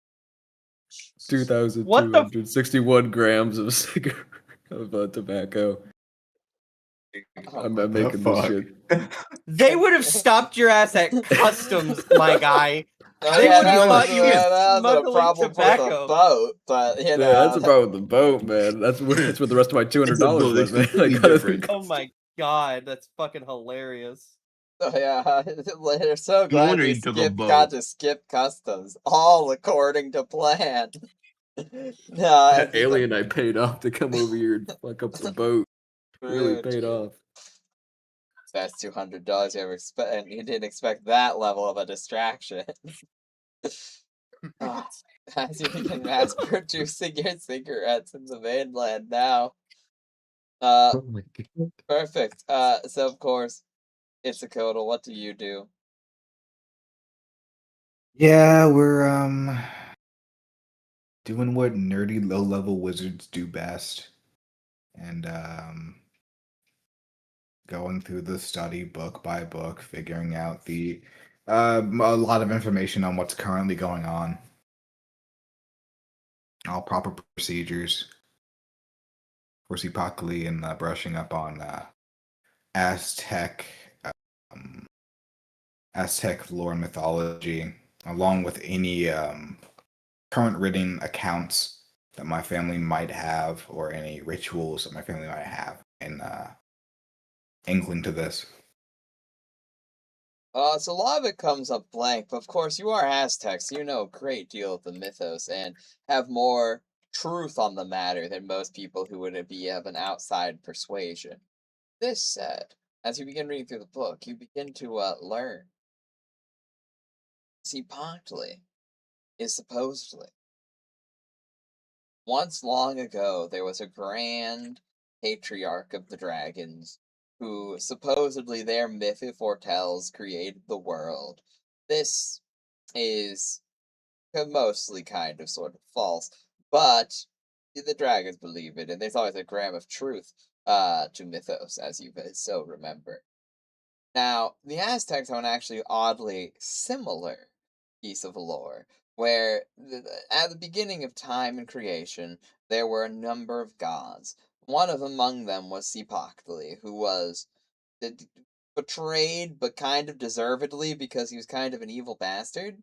S3: 2,261 grams of tobacco. I'm
S2: The
S3: making this
S2: fuck?
S3: shit.
S6: They would have stopped your ass at customs, my guy.
S1: Oh,
S6: They
S1: yeah,
S6: would have
S1: that
S6: thought
S1: was,
S6: you were
S1: that wasn't a
S6: smuggling
S1: problem for the
S6: tobacco.
S1: boat, but
S3: Yeah, that's about the boat, man. That's where the rest of my $200
S7: boat,
S3: went,
S7: it's
S3: man. I
S7: completely
S3: gotta
S7: different.
S6: Oh my god, that's fucking hilarious.
S1: Oh yeah, they're so
S7: No
S1: glad
S7: wonder
S1: we
S7: you took a
S1: got
S7: boat.
S1: to skip customs, all according to plan. No,
S3: That alien I paid off to come over here and fuck up the boat really paid off.
S1: That's $200 you ever expect, and you didn't expect that level of a distraction. As you begin mass producing your cigarettes in the mainland now.
S3: Oh my god.
S1: Perfect. So of course, it's a Kodal. What do you do?
S2: Yeah, we're doing what nerdy low-level wizards do best, and going through the study book by book, figuring out a lot of information on what's currently going on, all proper procedures for Cipacli, and brushing up on Aztec um, Aztec lore and mythology, along with any current written accounts that my family might have, or any rituals that my family might have, and inkling to this.
S1: So a lot of it comes up blank, but of course you are Aztecs, so you know a great deal of the mythos and have more truth on the matter than most people who would be of an outside persuasion. This said, as you begin reading through the book, you begin to learn. See, Pockley is supposedly once long ago there was a grand patriarch of the dragons who supposedly their myth foretells created the world. This is mostly kind of sort of false, but the dragons believe it, and there's always a gram of truth to mythos, as you guys so remember. Now, the Aztecs have an actually oddly similar piece of lore, where at the beginning of time and creation, there were a number of gods. One of among them was Cipactli, who was betrayed, but kind of deservedly because he was kind of an evil bastard,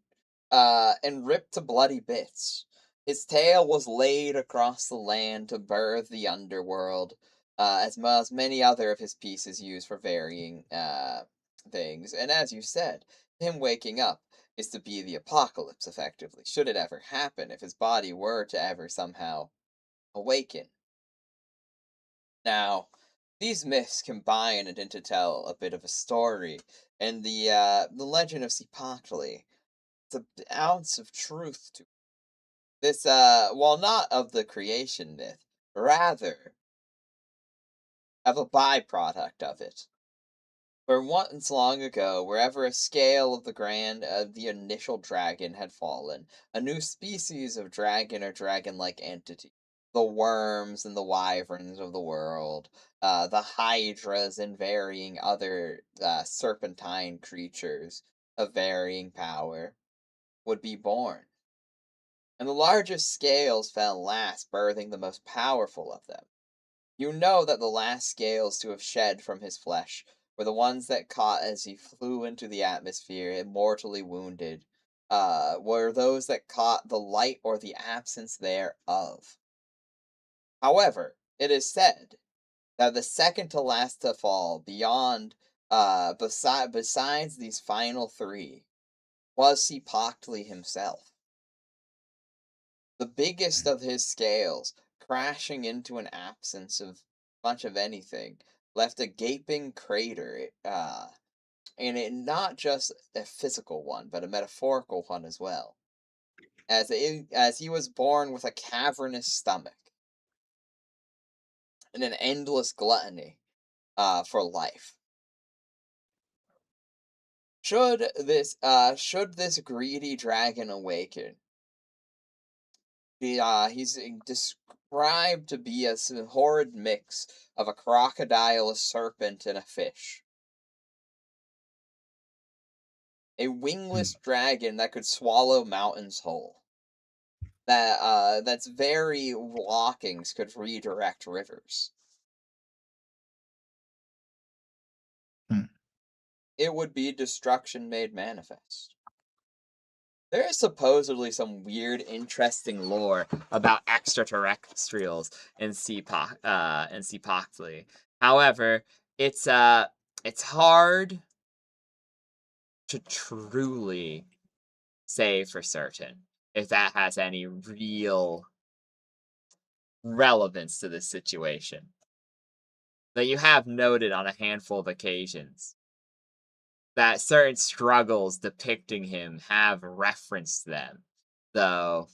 S1: and ripped to bloody bits. His tail was laid across the land to birth the underworld, as well as many other of his pieces used for varying things. And as you said, him waking up is to be the apocalypse, effectively, should it ever happen, if his body were to ever somehow awaken. Now, these myths combine it to tell a bit of a story, and the legend of Cipactli, it's an ounce of truth to it. This, while not of the creation myth, rather of a byproduct of it. For once long ago, wherever a scale of the initial dragon had fallen, a new species of dragon or dragon-like entity, the worms and the wyverns of the world, the hydras and varying other serpentine creatures of varying power, would be born. And the largest scales fell last, birthing the most powerful of them. You know that the last scales to have shed from his flesh were the ones that caught as he flew into the atmosphere, immortally wounded, were those that caught the light or the absence thereof. However, it is said that the second to last to fall, besides these final three, was Sipoctli himself. The biggest of his scales, crashing into an absence of much of anything, left a gaping crater, and it not just a physical one, but a metaphorical one as well, as he was born with a cavernous stomach and an endless gluttony for life. Should this greedy dragon awaken, he's described to be a horrid mix of a crocodile, a serpent, and a fish. A wingless dragon that could swallow mountains whole. That's very walkings could redirect rivers. It would be destruction made manifest. There is supposedly some weird, interesting lore about extraterrestrials in Sipoctli. However, it's hard to truly say for certain if that has any real relevance to this situation. That you have noted on a handful of occasions that certain struggles depicting him have referenced them, though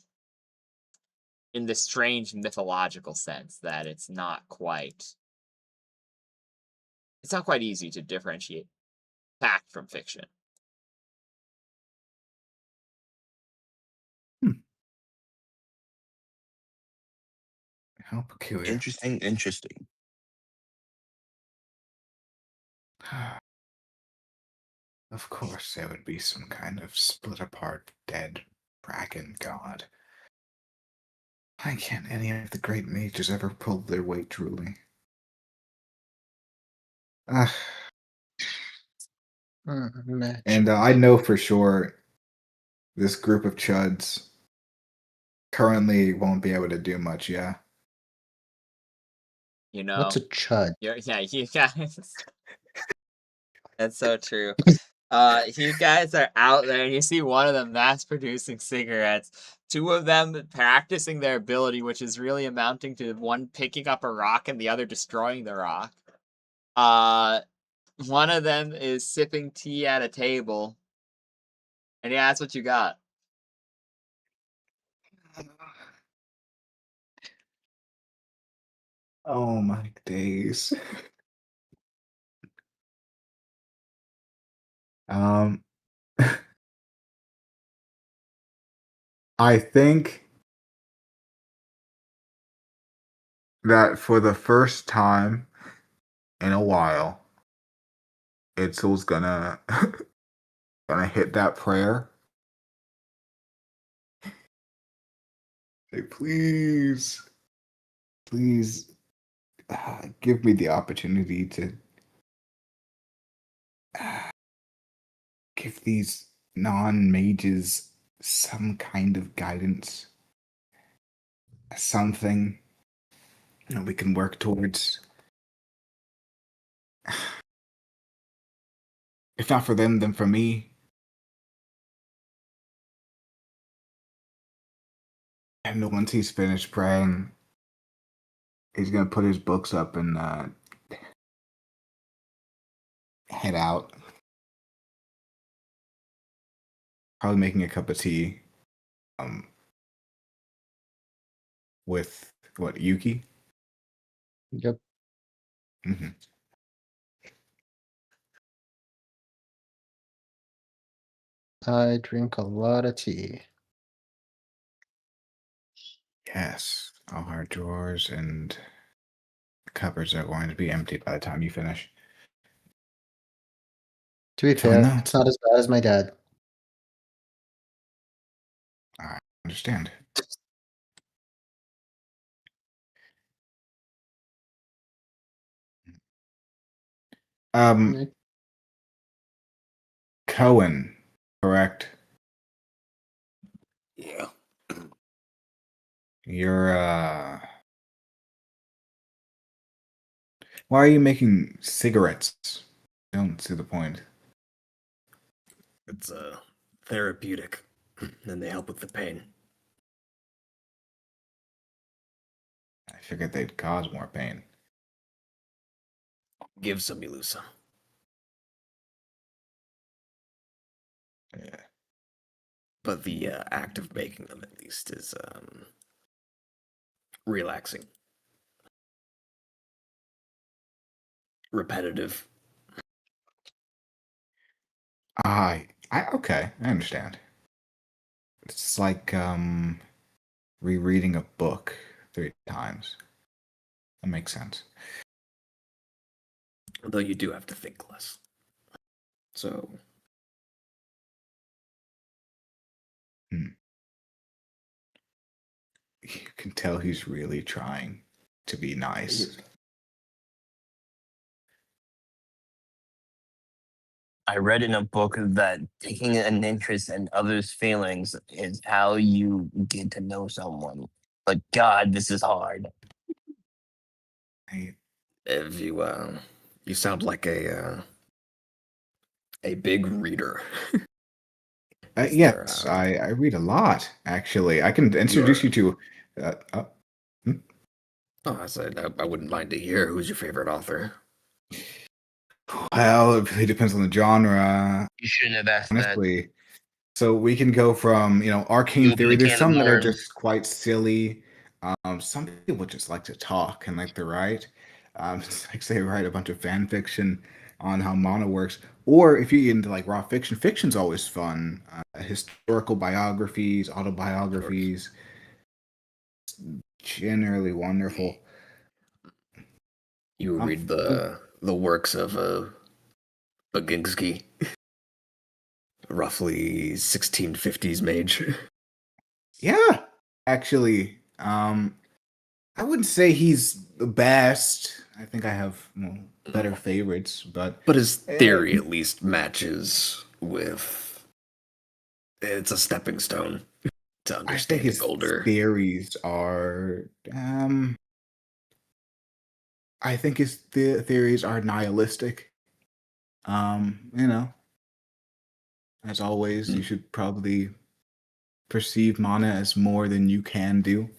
S1: in the strange mythological sense that it's not quite easy to differentiate fact from fiction.
S2: How peculiar.
S7: Interesting.
S2: Of course, there would be some kind of split apart dead dragon god. Why can't any of the great mages ever pull their weight truly? And I know for sure this group of chuds currently won't be able to do much, yeah?
S1: You know,
S4: What's a chud?
S1: you guys. That's so true. You guys are out there and you see one of them mass producing cigarettes, two of them practicing their ability, which is really amounting to one picking up a rock and the other destroying the rock. One of them is sipping tea at a table. And yeah, that's what you got.
S2: Oh my days. I think that for the first time in a while, Itzel's gonna hit that prayer. Say, please, give me the opportunity to give these non-mages some kind of guidance, something that we can work towards. If not for them, then for me. And once he's finished praying, he's gonna put his books up and head out. Probably making a cup of tea. With what, Yuki?
S4: Yep.
S2: Mm-hmm.
S4: I drink a lot of tea.
S2: Yes, all our drawers and cupboards are going to be empty by the time you finish.
S4: To be
S2: So I
S4: fair,
S2: know.
S4: it's not as bad as my dad.
S2: I understand. Cohen, correct?
S3: Yeah.
S2: You're why are you cigarettes? I don't see the point.
S3: It's therapeutic, and they help with the pain.
S2: I figured they'd cause more pain.
S3: Give some, you lose some.
S2: Yeah.
S3: But the act of making them, at least, is relaxing, repetitive.
S2: Okay, I understand. It's like rereading a book 3 times. That makes sense.
S3: Though you do have to think less. So
S2: You can tell he's really trying to be nice.
S7: I read in a book that taking an interest in others' feelings is how you get to know someone. But God, this is hard.
S3: if you sound like a big reader. Is there,
S2: Yes, I read a lot, actually. I can introduce you to.
S3: Oh, I said I wouldn't mind to hear who's your favorite author.
S2: Well, it really depends on the genre,
S7: You shouldn't have asked that.
S2: honestly. So we can go from, arcane
S7: Open
S2: theory.
S7: a
S2: There's
S7: can of
S2: some that are
S7: worms.
S2: just quite silly. Some people just like to talk and like to write. It's like they write a bunch of fan fiction on how mana works. Or if you get into like raw fiction, fiction's always fun. Historical biographies, autobiographies, generally wonderful.
S3: You
S2: Um,
S3: read the works of Baginski, roughly 1650s mage.
S2: Yeah, actually, I wouldn't say he's the best. I think I have better favorites, but
S3: But his theory at least matches with. It's a stepping stone to
S2: I think
S3: understanding
S2: his
S3: older.
S2: theories are. I think his theories are nihilistic. As always, you should probably perceive mana as more than you can do.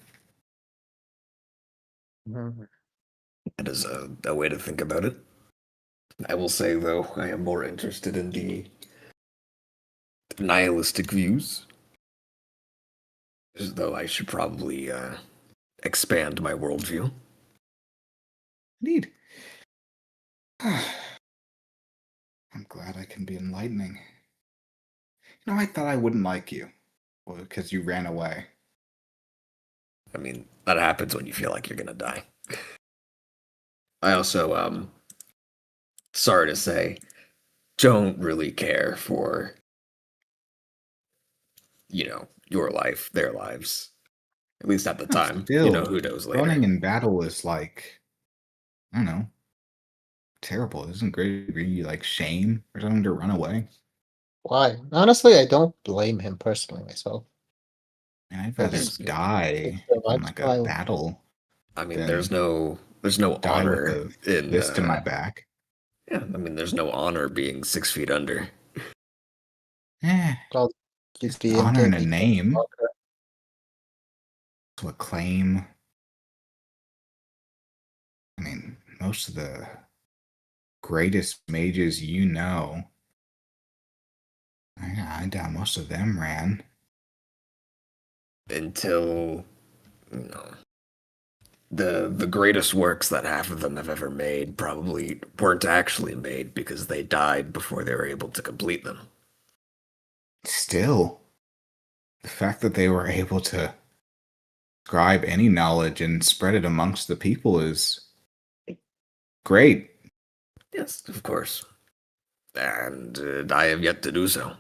S3: That is a way to think about it. I will say, though, I am more interested in the nihilistic views. As though I should probably expand my worldview.
S2: Indeed. I'm glad I can be enlightening. I thought I wouldn't like you because you ran away.
S3: I mean, that happens when you feel like you're gonna die. I also, sorry to say, don't really care for, your life, their lives. At least at the time.
S2: Still,
S3: Who knows later.
S2: running in battle is like, I don't know, terrible. Isn't great really like shame or something to run away?
S4: Why? Honestly, I don't blame him personally myself.
S2: And I'd rather
S4: That's-
S2: die
S4: so
S2: in
S4: much
S2: like a
S4: fun.
S2: battle.
S3: I mean,
S2: Then
S3: there's no
S2: Die with
S3: honor
S2: a
S3: in
S2: fist in my back.
S3: Yeah, I mean, there's no honor being 6 feet under.
S4: Well, you'd
S2: Just
S4: be
S2: honor
S4: into
S2: and a name. To a claim. I mean, most of the greatest mages I doubt most of them ran.
S3: Until, the greatest works that half of them have ever made probably weren't actually made because they died before they were able to complete them.
S2: Still, the fact that they were able to scribe any knowledge and spread it amongst the people is great.
S3: Yes, of course. And I have yet to do so.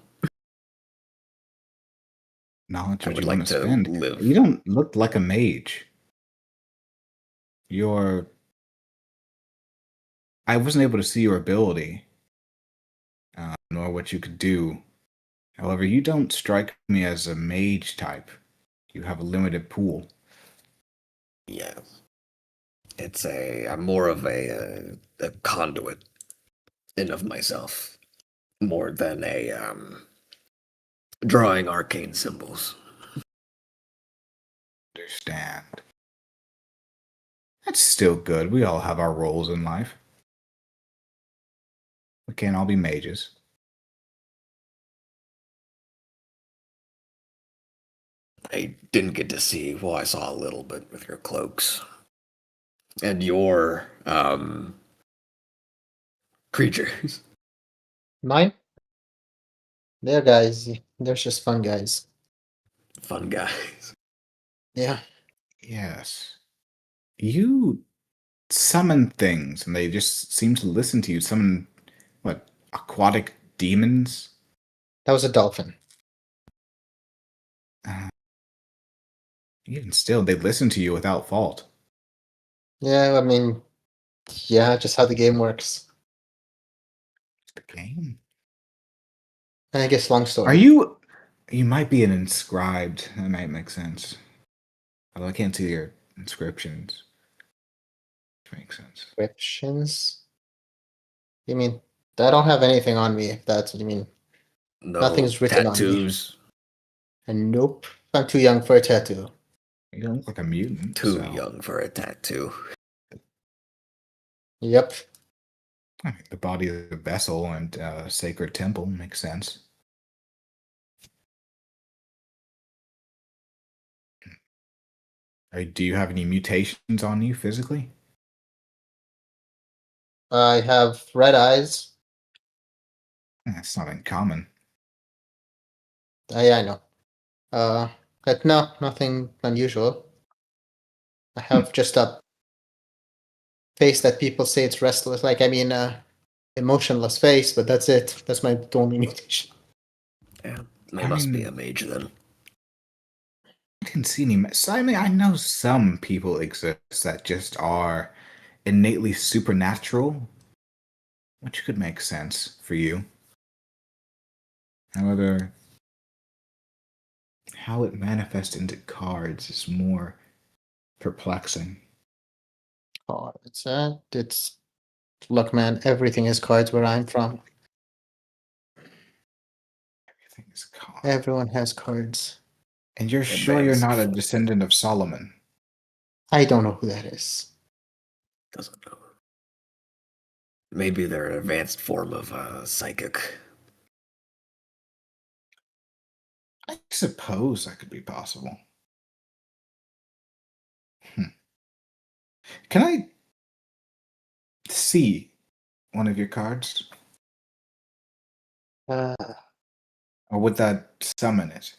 S2: Knowledge
S3: I
S2: would
S3: would
S2: you
S3: like
S2: want to
S3: to
S2: spend?
S3: live.
S2: You don't look like a mage. I wasn't able to see your ability. nor what you could do. However, you don't strike me as a mage type. You have a limited pool.
S3: Yeah. I'm more of a conduit in of myself, more than a drawing arcane symbols.
S2: Understand. That's still good. We all have our roles in life. We can't all be mages.
S3: I didn't get to see, well, I saw a little bit with your cloaks. And your creatures.
S4: Mine? They're guys. They're just fun guys.
S3: Fun guys.
S4: Yeah.
S2: Yes. You summon things, and they just seem to listen to you. Summon, what, aquatic demons?
S4: That was a dolphin.
S2: Even still, they listen to you without fault.
S4: Yeah, I mean, yeah, just how the game works.
S2: The game?
S4: And I guess long story.
S2: Are you... You might be an inscribed. That might make sense. Although I can't see your inscriptions. Which makes sense.
S4: Inscriptions? You mean, I don't have anything on me, if that's what you mean.
S3: No
S4: Nothing's written on me.
S3: tattoos.
S4: And nope, I'm too young for a tattoo.
S2: You don't look like a mutant.
S3: Too
S2: so-
S3: young for a tattoo.
S4: Yep.
S2: I mean, the body is a vessel and a sacred temple makes sense. Do you have any mutations on you physically?
S4: I have red eyes.
S2: That's not uncommon.
S4: Yeah, I know. But no, nothing unusual. I have just a face that people say it's restless. Like, I mean, emotionless face, but that's it. That's my only mutation.
S3: Yeah, they
S2: I
S3: must be
S2: mean-
S3: a mage then.
S2: I didn't see any. So, I mean, I know some people exist that just are innately supernatural, which could make sense for you. However, how it manifests into cards is more perplexing.
S4: Cards. It's look, man. Everything is cards where I'm from.
S2: Everything is cards.
S4: Everyone has cards.
S2: And you're sure you're not a
S3: Advanced.
S2: descendant of Solomon?
S4: I don't know who that is.
S3: Doesn't know. Maybe they're an advanced form of psychic.
S2: I suppose that could be possible. Can I see one of your cards?
S4: Uh,
S2: Or would that summon it?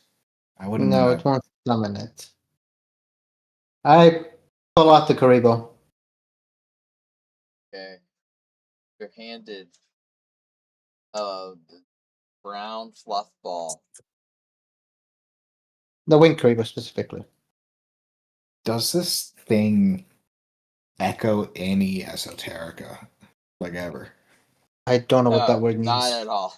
S2: I wouldn't
S4: no,
S2: want
S4: it won't summon it. I pull out the Karibo.
S1: Okay. You're handed a brown fluff ball.
S4: The wing Karibo specifically.
S2: Does this thing echo any esoterica? Like ever?
S4: I don't know what that
S1: No,
S4: word means.
S1: not at all.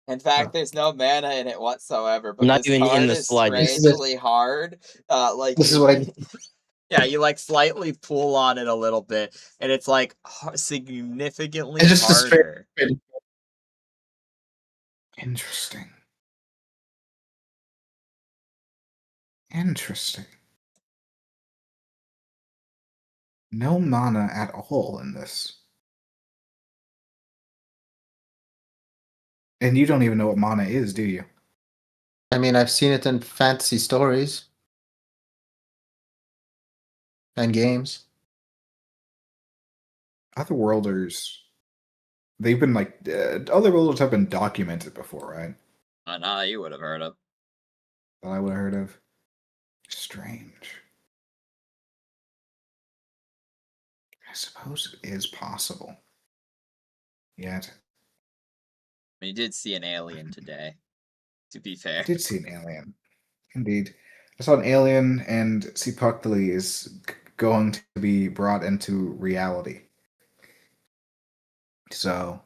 S1: In fact, there's no mana in it whatsoever. But
S7: Not
S1: this
S7: even in
S1: card
S7: the
S1: is
S7: slightest.
S1: strangely hard. Like
S4: This is what I mean.
S1: Yeah, you like slightly pull on it a little bit, and it's like significantly
S4: It's just a straight-
S1: harder.
S2: Interesting. Interesting. No mana at all in this. And you don't even know what mana is, do you?
S4: I mean, I've seen it in fantasy stories and games.
S2: Otherworlders, they've been like, Otherworlders have been documented before, right?
S1: Not that you would have heard of.
S2: That I would have heard of. Strange. I suppose it is possible. Yet,
S1: I mean, you did see an alien today. To be
S2: I
S1: fair.
S2: did see an alien. Indeed. I saw an alien, and Sipakli is going to be brought into reality. So,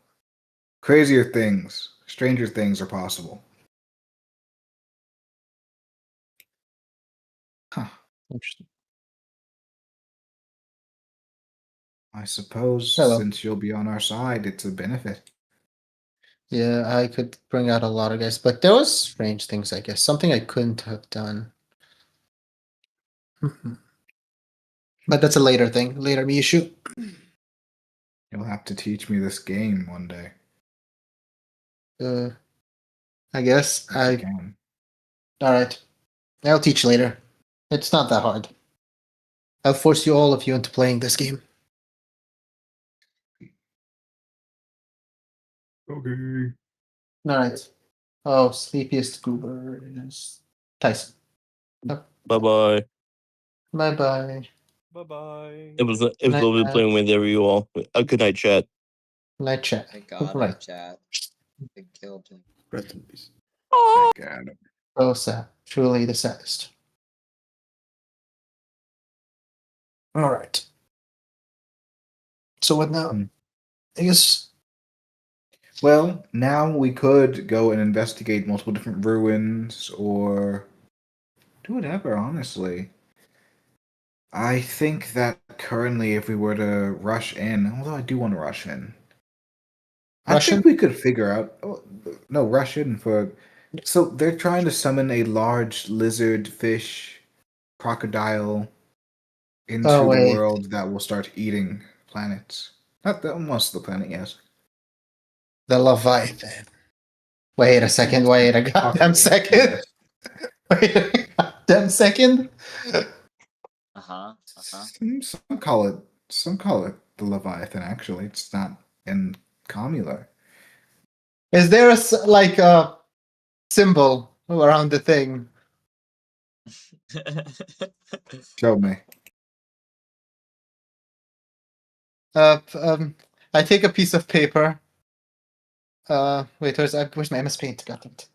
S2: crazier things Stranger things are possible. Huh.
S4: Interesting.
S2: I suppose
S4: Hello.
S2: since you'll be on our side, it's a benefit.
S4: Yeah, I could bring out a lot of guys, but there was strange things, I guess. Something I couldn't have done. But that's a later thing. Later me issue.
S2: You'll have to teach me this game one day.
S4: I guess.
S2: If you can.
S4: Alright. I'll teach later. It's not that hard. I'll force all of you into playing this game.
S2: Okay.
S4: Alright. Oh, sleepiest goober is Tyson.
S5: Bye bye.
S4: Bye bye.
S6: Bye bye.
S5: It was
S4: Night,
S5: lovely playing with you all. A good night, chat.
S4: Night chat.
S1: Thank God,
S4: Right.
S1: chat. They killed him.
S3: Rest in peace.
S2: Thank God.
S4: So sad. Truly the saddest. Alright. So what now? I guess
S2: Well, now we could go and investigate multiple different ruins or do whatever, honestly. I think that currently, if we were to rush in, although I do want to rush in,
S4: Rush
S2: I think
S4: in?
S2: we could figure out. Oh, no, rush in for. So they're trying to summon a large lizard, fish, crocodile into
S4: Oh,
S2: the
S4: wait.
S2: world that will start eating planets. Not the, most of the planet, yes.
S4: The Leviathan. Wait a second, wait a goddamn
S2: Possibly,
S4: second.
S2: yes.
S4: Wait a goddamn second.
S2: Some call it the Leviathan. Actually, it's not in Commular.
S4: Is there like a symbol around the thing?
S2: Show me.
S4: I take a piece of paper. Wait, where's my MS Paint? Got it.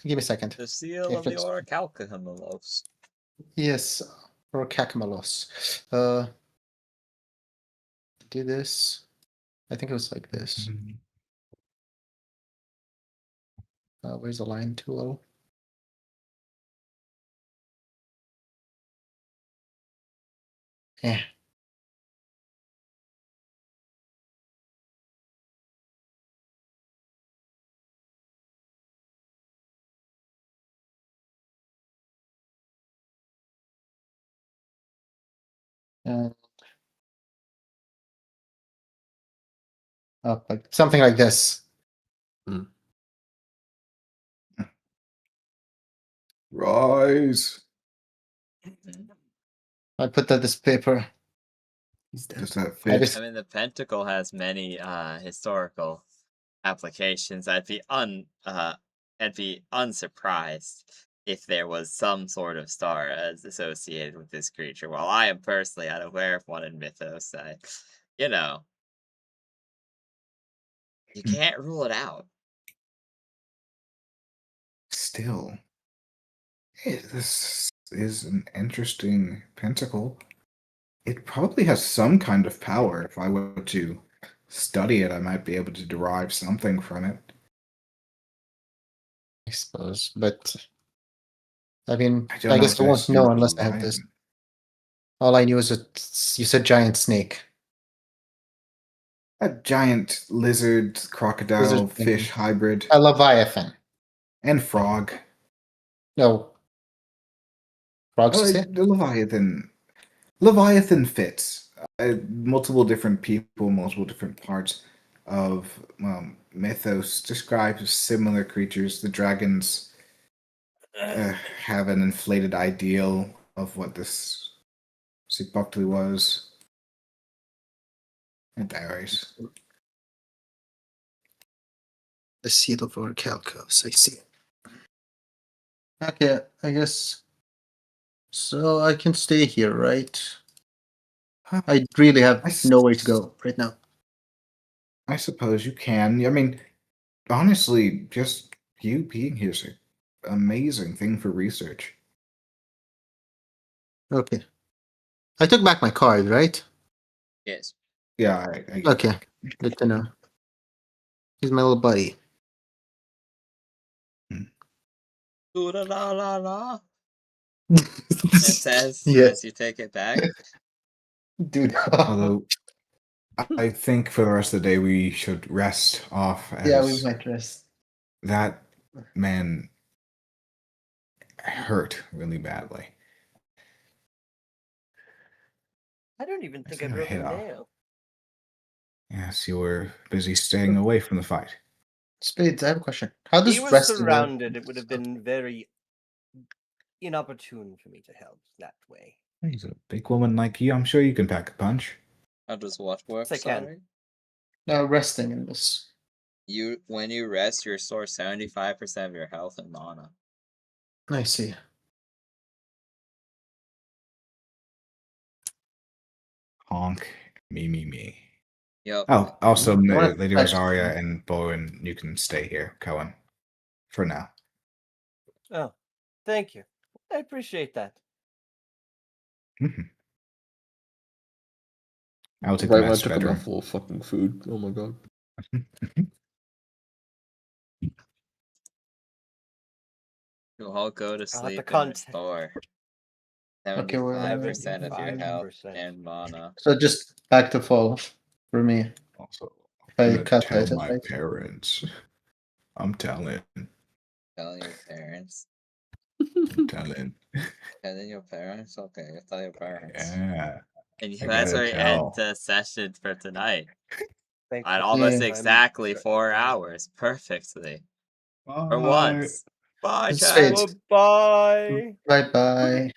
S4: Give me a second.
S1: The seal
S4: Okay,
S1: of the
S4: fixed.
S1: Orichalcos.
S4: Yes, or Kakamalos. Do this. I think it was like this. Where's the line too low? Yeah. Up like something like this.
S2: Rise.
S4: I put that this paper.
S3: He's dead.
S2: Does that
S4: I
S2: fit?
S4: just
S1: I mean, the pentacle has many historical applications. I'd be unsurprised if there was some sort of star as associated with this creature. While I am personally unaware of one in Mythos, you know, you can't rule it out.
S2: Still, this is an interesting pentacle. It probably has some kind of power. If I were to study it, I might be able to derive something from it.
S4: I suppose, but I mean,
S2: I don't
S4: I
S2: know
S4: guess
S2: if
S4: I won't
S2: that's
S4: know
S2: the
S4: unless I have this.
S2: Leviathan.
S4: All I knew is that you said giant snake.
S2: A giant lizard, crocodile,
S4: Lizard thing.
S2: fish hybrid,
S4: A leviathan.
S2: and frog.
S4: No. Frogs you say?
S2: The Leviathan fits. Multiple different people, multiple different parts of mythos describe similar creatures. The dragons have an inflated ideal of what this Sipokli was. It varies.
S4: The seal of Orichalcos, I see. Okay, I guess. So I can stay here, right? I really have nowhere to go right now.
S2: I suppose you can. I mean, honestly, just you being here is an amazing thing for research.
S4: Okay. I took back my card, right?
S1: Yes.
S2: Yeah, I
S4: Okay. Good to know. He's my little buddy.
S1: Ooh la la la la. It says
S4: Yeah,
S1: as you take it back.
S4: dude.
S2: Although I think for the rest of the day we should rest off as
S4: Yeah, we might rest.
S2: that man hurt really badly.
S6: I don't even think I
S2: think I
S6: broke a
S2: hit off.
S6: nail.
S2: Yes, you were busy staying away from the fight.
S4: Spades, I have a question. How does
S6: He was
S4: resting work?
S6: surrounded. It would have been very inopportune for me to help that way.
S2: He's a big woman like you. I'm sure you can pack a punch.
S1: How does what work?
S6: Yes, I can.
S1: Sorry.
S4: Resting in this.
S1: When you rest, you restore 75% of your health and mana.
S4: I see.
S2: Honk. Me.
S1: Yep.
S2: Oh, also,
S4: wanna
S2: Lady
S4: touch-
S2: Rosaria and Bowen, you can stay here, Cohen, for now.
S6: Oh, thank you. I appreciate that.
S2: I'll take
S3: Right
S2: the
S3: when I
S2: master
S3: took a
S2: bedroom.
S3: mouthful of fucking food. Oh my god.
S1: You'll all go to
S6: I'll have
S1: sleep
S6: to
S1: and
S6: contact-
S1: restore
S4: Okay, we're
S1: 75% of your health
S6: 75%.
S1: and mana.
S4: So just back to full for me.
S2: Also,
S4: If I
S2: I'm gonna
S4: cut
S2: tell
S4: it,
S2: my
S4: right?
S2: parents. I'm telling.
S1: Tell your parents.
S2: I'm telling.
S1: Telling your parents? Okay, tell your parents.
S2: Yeah.
S1: And
S2: I
S1: that's
S2: gotta
S1: where we end
S2: tell.
S1: the session for tonight.
S6: Thank
S1: At
S6: you.
S1: almost
S4: Yeah.
S1: exactly
S6: I'm
S1: 4
S6: certain.
S1: hours. Perfectly. For
S2: Bye.
S1: once. Bye,
S4: It's
S1: chat.
S4: spades.
S6: Bye.
S4: Bye bye.